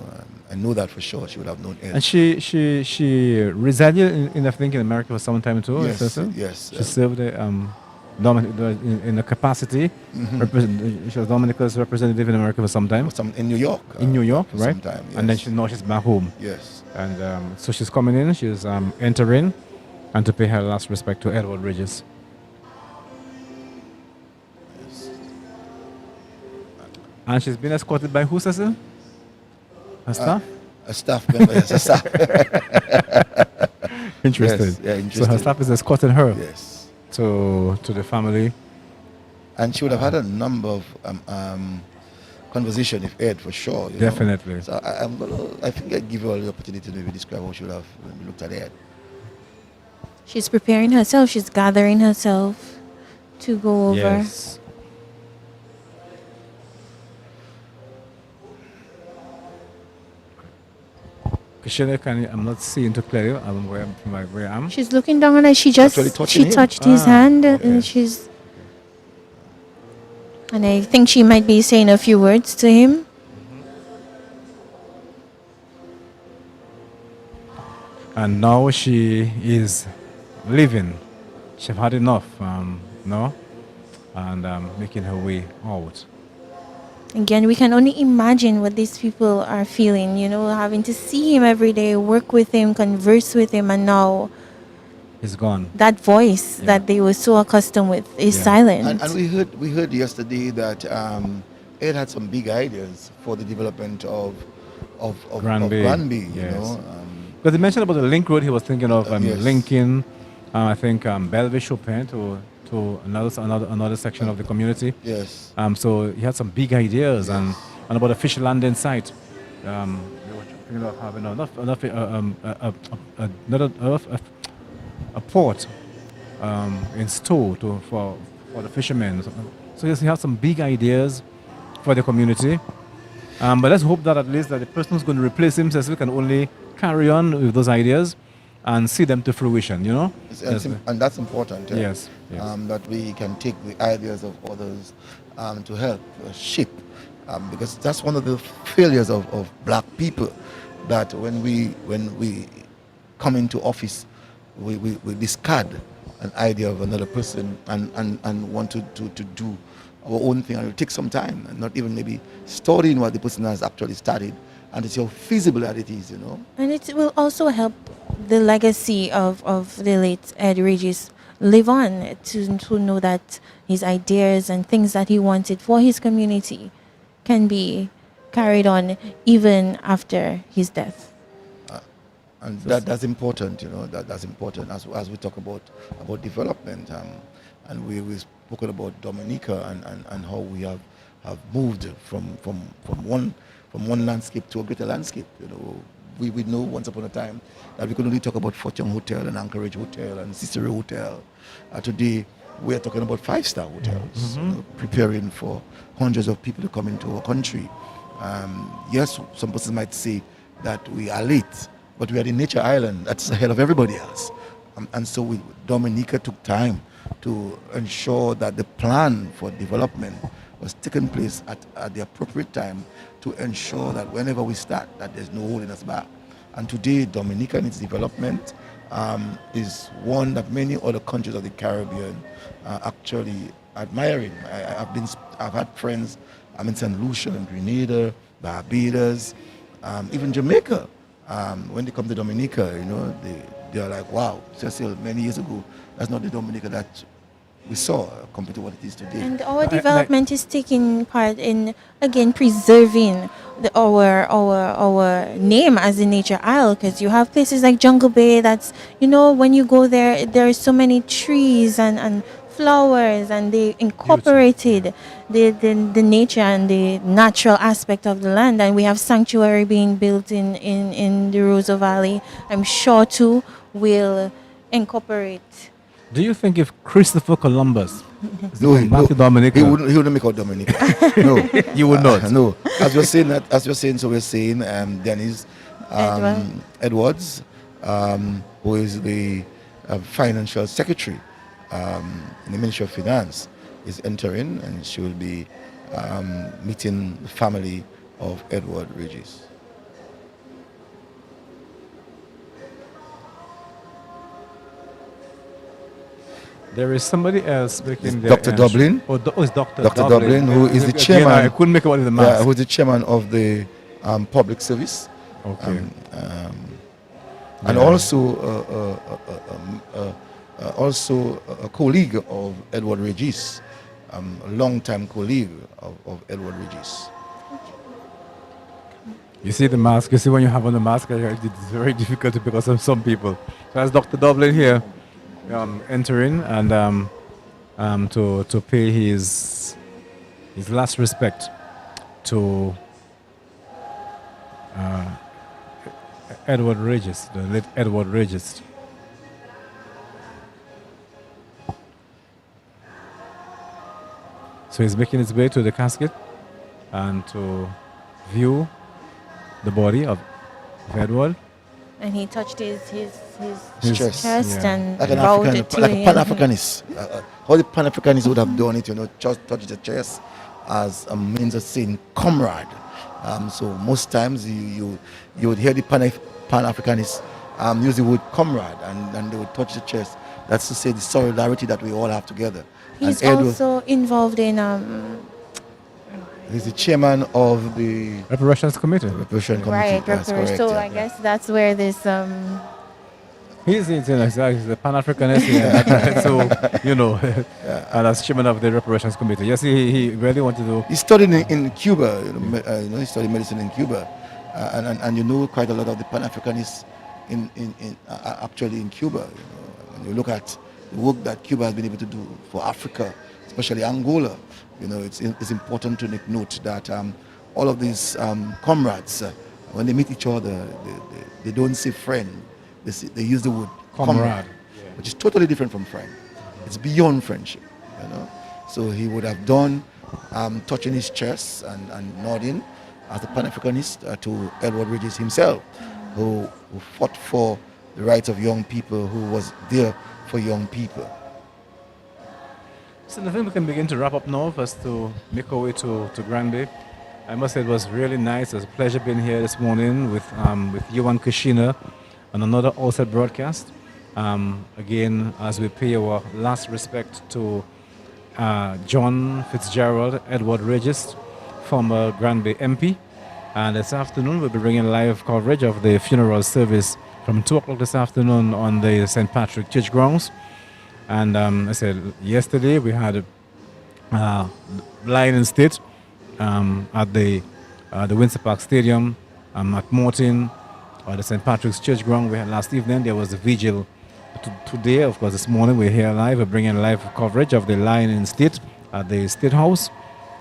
I know that for sure. She would have known Ed. And she resided in I think in America for some time too. Yes, is that so? yes. She served in a capacity. She was Dominica's representative in America for some time. In New York. In New York, for right? some time, And then yes. now she's back home. Yes. And so she's coming in. She's entering, and to pay her last respect to Edward Regis. And she's been escorted by who, Cecil? Her staff? A staff member, yes, a staff. Interesting. Yes, yeah, So interesting. her staff is escorting her Yes. to the family. And she would have had a number of conversation with Ed for sure. You Definitely. Know? So I think I'd give her the opportunity to maybe describe how she would have looked at Ed. She's preparing herself. She's gathering herself to go over. Yes. Kashina, I'm not seeing too clearly. I'm where I am. She's looking down and she just Actually touching him. touched his Ah, hand okay. and she's and I think she might be saying a few words to him. And now she is leaving. She's had enough, no? And making her way out. Again, we can only imagine what these people are feeling, you know, having to see him every day, work with him, converse with him, and now He's gone. that voice Yeah. that they were so accustomed with is Yeah. silent. And we heard yesterday that Ed had some big ideas for the development of Granby. Granby, you Yes. know. Because he mentioned about the link road, he was thinking of Yes. linking, I think, Belleville Chopin to another section of the community. Yes. So he had some big ideas Yes. and about a fish landing site. They were thinking of having a port in store for the fishermen. So yes, he had some big ideas for the community. But let's hope that at least that the person who's going to replace him says we can only carry on with those ideas and see them to fruition, you know? And that's important. Yes, yes. That we can take the ideas of others to help shape. Because that's one of the failures of black people, that when we come into office, we discard an idea of another person and want to do our own thing, and it will take some time, and not even maybe studying what the person has actually studied and to see how feasible that it is, you know. And it will also help the legacy of the late Ed Regis live on, to know that his ideas and things that he wanted for his community can be carried on even after his death. And that's important, you know. That's important as we talk about development. and we've spoken about Dominica and how we have moved from one landscape to a greater landscape. You know, we know once upon a time that we could only talk about Fortune Hotel and Anchorage Hotel and Cicero Hotel. Today, we are talking about five-star hotels, you know, preparing for hundreds of people to come into our country. Yes, some persons might say that we are late, but we are the nature island that's ahead of everybody else. And so Dominica took time to ensure that the plan for development was taking place at the appropriate time to ensure that whenever we start, that there's no holding us back. And today, Dominica and its development is one that many other countries of the Caribbean are actually admiring. I've had friends in St. Lucia and Grenada, Barbados, even Jamaica. When they come to Dominica, you know, they are like, wow, Cecil, many years ago, that's not the Dominica that we saw compared to what it is today. And our development is taking part in, again, preserving our name as a nature isle, because you have places like Jungle Bay that's, you know, when you go there are so many trees and flowers, and they incorporated the nature and the natural aspect of the land. And we have sanctuary being built in the Roseau Valley. I'm sure too will incorporate. Do you think if Christopher Columbus No, back to Dominica, he wouldn't make out Dominica. No, you would not? No, as we're saying, so we're saying Dennis Edwards, who is the financial secretary in the Ministry of Finance, is entering, and she will be meeting the family of Edward Regis. There is somebody else making It's Dr. Dublin. It's Dr. Dr. Dublin, who is the Again, chairman. I couldn't make out the mask. who is the chairman of the public service. Okay. And also a colleague of Edward Regis, a long-time colleague of Edward Regis. You see the mask. You see when you have on the mask, it's very difficult because of some people. So that's Dr. Dublin here, entering and to pay his last respect to Edward Regis, the late Edward Regis. So he's making his way to the casket and to view the body of Edward. And he touched his chest. chest Yeah. and Like an bowed African, it to like a him. Pan-Africanist. How the Pan-Africanists would have done it, you know, just touch the chest as a means of saying comrade. So most times you would hear the Pan-Africanists use the word comrade, and they would touch the chest. That's to say the solidarity that we all have together. He's And Ed also involved in he's the chairman of the Reparations Committee. Reparation Committee. right That's reparations. correct, So yeah, I yeah. guess that's where this He's the Pan-Africanist, yeah. So, you know, and as chairman of the Reparations Committee. Yes, he really wanted to. He studied in Cuba. You know, he studied medicine in Cuba, and you know quite a lot of the Pan-Africanists actually in Cuba. You know, when you look at the work that Cuba has been able to do for Africa, especially Angola, you know, it's important to make note that all of these comrades, when they meet each other, they don't say friend. They use the word comrade, which is totally different from friend. It's beyond friendship, you know. So he would have done touching his chest and nodding as a Pan-Africanist to Edward Regis himself, who fought for the rights of young people, who was there for young people. So I think we can begin to wrap up now for us to make our way to Grand Bay. I must say it was really nice. It was a pleasure being here this morning with you and Kashina on another outside broadcast. Again, as we pay our last respect to John Fitzgerald, Edward Regis, former Grand Bay MP. And this afternoon we'll be bringing live coverage of the funeral service from 2 o'clock this afternoon on the St. Patrick Church grounds. And I said yesterday we had a line in state at the Windsor Park Stadium, at Morton, or the St. Patrick's Church ground. We had last evening there was a vigil Today, of course, this morning we're here live. We're bringing live coverage of the Lion in State at the State House.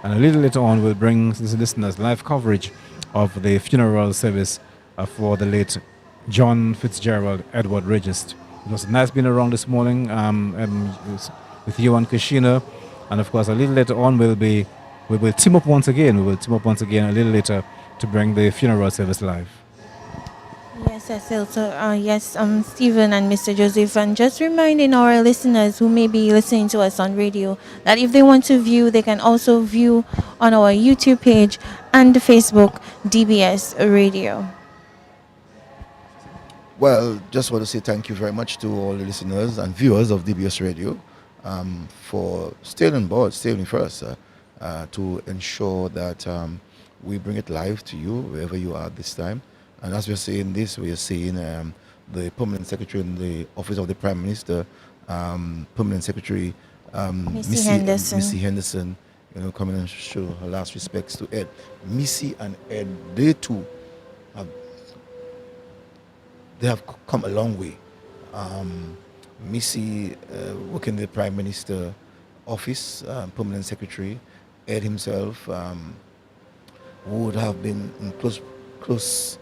And a little later on, we'll bring the listeners live coverage of the funeral service for the late John Fitzgerald Edward Registe. It was nice being around this morning with you and Kashina. And of course, a little later on, we will team up once again. We will team up once again a little later to bring the funeral service live. Yes, Cecil. So, yes, Stephen and Mr. Joseph, and just reminding our listeners who may be listening to us on radio that if they want to view, they can also view on our YouTube page and Facebook, DBS Radio. Well, just want to say thank you very much to all the listeners and viewers of DBS Radio for staying on board, staying with us to ensure that we bring it live to you wherever you are this time. And as we're saying this, we are seeing the Permanent Secretary in the Office of the Prime Minister, Permanent Secretary Missy Henderson, coming and show her last respects to Ed. Missy and Ed, they too have come a long way. Missy working in the Prime Minister office, Permanent Secretary. Ed himself would have been in close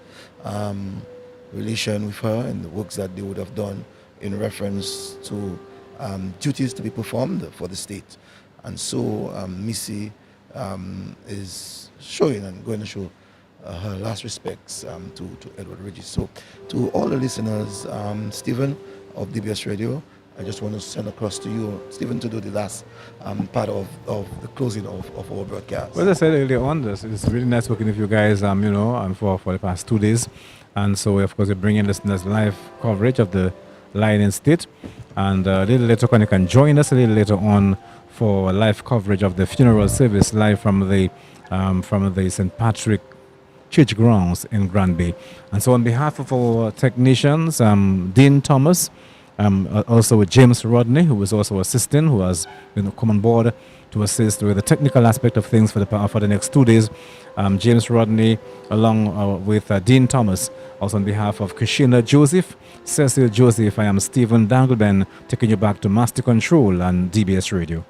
relation with her and the works that they would have done in reference to duties to be performed for the state. And so Missy is showing and going to show her last respects to Edward Registe. So to all the listeners, Stephen of DBS Radio, I just want to send across to you, Stephen, to do the last part of the closing of our broadcast. Well, as I said earlier on, it's really nice working with you guys, for the past 2 days. And so, of course, we're bringing listeners live coverage of the Lion in State. And a little later on, you can join us a little later on for live coverage of the funeral service live from the St. Patrick Church grounds in Granby. And so on behalf of our technicians, Dean Thomas, also with James Rodney, who is also assisting, who has come on board to assist with the technical aspect of things for the next 2 days. James Rodney, along with Dean Thomas. Also on behalf of Kashina Joseph, Cecil Joseph, I am Stephen Dangleben, taking you back to Master Control and DBS Radio.